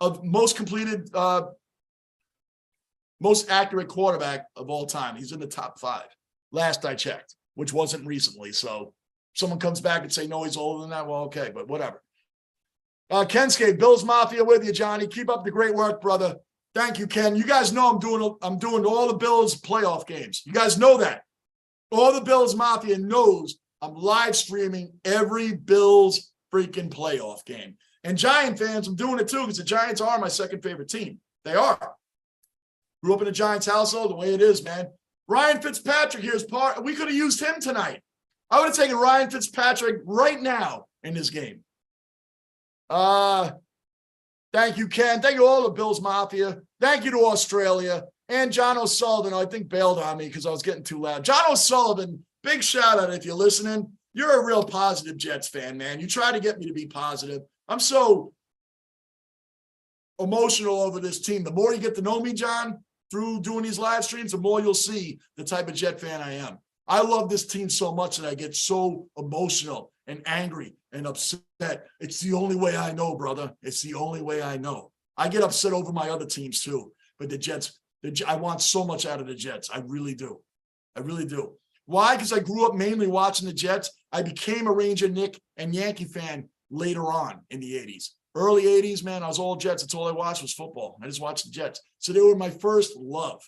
Of most completed, most accurate quarterback of all time. He's in the top 5. Last I checked, which wasn't recently. So if someone comes back and say, no, he's older than that. Well, okay, but whatever. Kenskate, Bills Mafia with you, Johnny. Keep up the great work, brother. Thank you, Ken. You guys know I'm doing all the Bills playoff games. You guys know that. All the Bills Mafia knows I'm live streaming every Bills freaking playoff game. And Giant fans, I'm doing it too, because the Giants are my second favorite team. They are. Grew up in a Giants household, the way it is, man. Ryan Fitzpatrick here is part. We could have used him tonight. I would have taken Ryan Fitzpatrick right now in this game. Thank you, Ken. Thank you all the Bills Mafia. Thank you to Australia. And John O'Sullivan, I think, bailed on me because I was getting too loud. John O'Sullivan, big shout out if you're listening. You're a real positive Jets fan, man. You try to get me to be positive. I'm so emotional over this team. The more you get to know me, John, through doing these live streams, the more you'll see the type of Jet fan I am. I love this team so much that I get so emotional and angry and upset. It's the only way I know, brother. It's the only way I know. I get upset over my other teams too, but the Jets, I want so much out of the Jets. I really do. I really do. Why? Because I grew up mainly watching the Jets. I became a Ranger, Nick, and Yankee fan later on in the 80s. Early 80s, man, I was all Jets. That's all I watched was football. I just watched the Jets. So they were my first love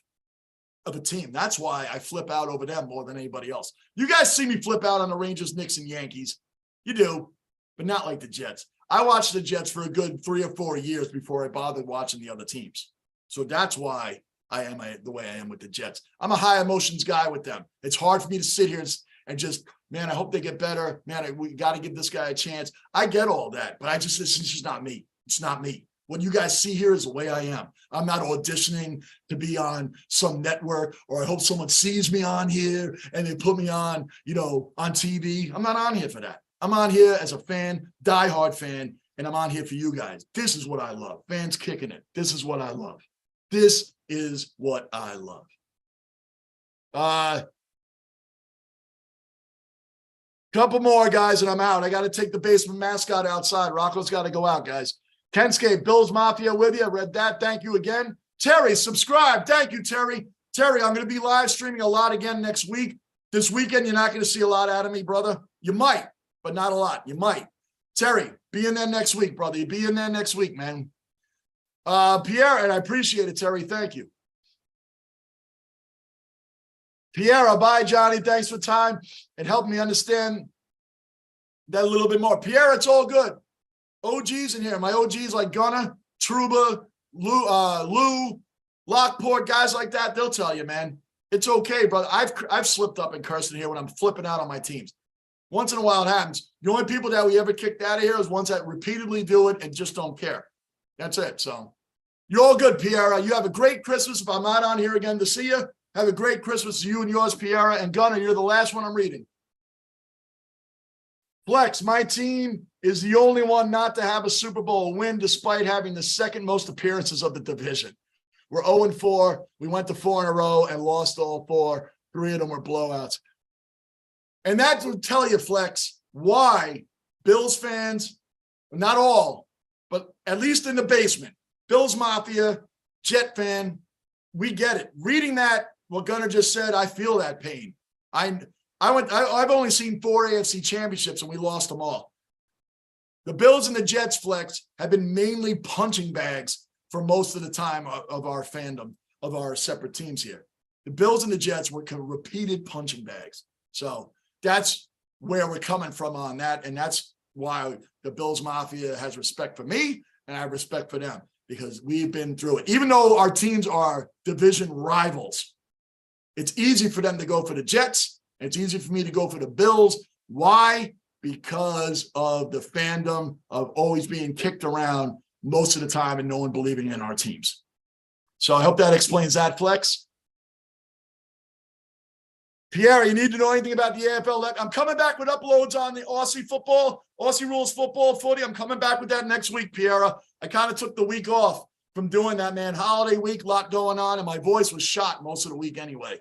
of a team. That's why I flip out over them more than anybody else. You guys see me flip out on the Rangers, Knicks, and Yankees. You do, but not like the Jets. I watched the Jets for a good 3 or 4 years before I bothered watching the other teams. So that's why I am the way I am with the Jets. I'm a high emotions guy with them. It's hard for me to sit here and just, man, I hope they get better. Man, we got to give this guy a chance. I get all that, but it's just not me. It's not me. What you guys see here is the way I am. I'm not auditioning to be on some network, or I hope someone sees me on here and they put me on, on TV. I'm not on here for that. I'm on here as a fan, diehard fan, and I'm on here for you guys. This is what I love. Fans kicking it. This is what I love. This is what I love. Couple more, guys, and I'm out. I got to take the basement mascot outside. Rocco's got to go out, guys. Kenscape, Bills Mafia with you. I read that. Thank you again. Terry, subscribe. Thank you, Terry. Terry, I'm going to be live streaming a lot again next week. This weekend, you're not going to see a lot out of me, brother. You might, but not a lot. You might. Terry, be in there next week, brother. You be in there next week, man. Pierre, and I appreciate it, Terry. Thank you. Piera, bye, Johnny. Thanks for time. It helped me understand that a little bit more. Piera, it's all good. OGs in here. My OGs like Gunner, Truba, Lou, Lockport, guys like that. They'll tell you, man. It's okay, brother. I've slipped up and cursed in here when I'm flipping out on my teams. Once in a while it happens. The only people that we ever kicked out of here is ones that repeatedly do it and just don't care. That's it. So you're all good, Piera. You have a great Christmas. If I'm not on here again to see you, have a great Christmas to you and yours, Piera. And Gunner, you're the last one I'm reading. Flex, my team is the only one not to have a Super Bowl win despite having the second most appearances of the division. We're 0-4. We went to 4 in a row and lost all 4. 3 of them were blowouts. And that will tell you, Flex, why Bills fans, not all, but at least in the basement, Bills Mafia, Jet fan, we get it. Reading that, what Gunnar just said, I feel that pain. I've only seen 4 AFC championships and we lost them all. The Bills and the Jets, Flex, have been mainly punching bags for most of the time of our fandom, of our separate teams here. The Bills and the Jets were repeated punching bags. So that's where we're coming from on that. And that's why the Bills Mafia has respect for me and I have respect for them because we've been through it. Even though our teams are division rivals, it's easy for them to go for the Jets. It's easy for me to go for the Bills. Why? Because of the fandom of always being kicked around most of the time and no one believing in our teams. So I hope that explains that, Flex. Pierre, you need to know anything about the AFL? I'm coming back with uploads on the Aussie football, Aussie rules football footy. I'm coming back with that next week, Pierre. I kind of took the week off from doing that, man. Holiday week, a lot going on, and my voice was shot most of the week anyway.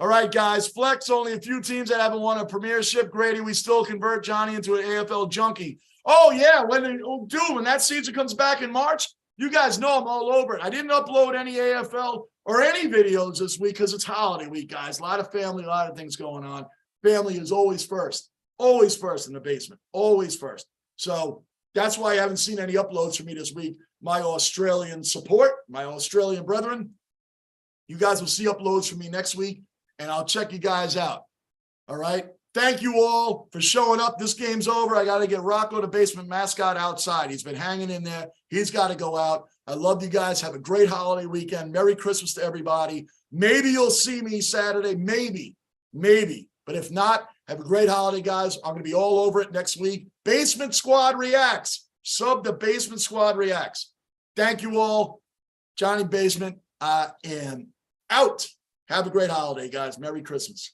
All right, guys. Flex, only a few teams that haven't won a premiership. Grady, we still convert Johnny into an AFL junkie. Oh, yeah. When that season comes back in March, you guys know I'm all over it. I didn't upload any AFL or any videos this week because it's holiday week, guys. A lot of family, a lot of things going on. Family is always first in the basement, always first. So that's why I haven't seen any uploads from me this week. My Australian support, my Australian brethren, you guys will see uploads from me next week, and I'll check you guys out. All right. Thank you all for showing up. This game's over. I got to get Rocco, the basement mascot, outside. He's been hanging in there. He's got to go out. I love you guys. Have a great holiday weekend. Merry Christmas to everybody. Maybe you'll see me Saturday. Maybe. But if not, have a great holiday, guys. I'm going to be all over it next week. Basement Squad Reacts. Sub the Basement Squad Reacts. Thank you all. Johnny Basement, I am out. Have a great holiday, guys. Merry Christmas.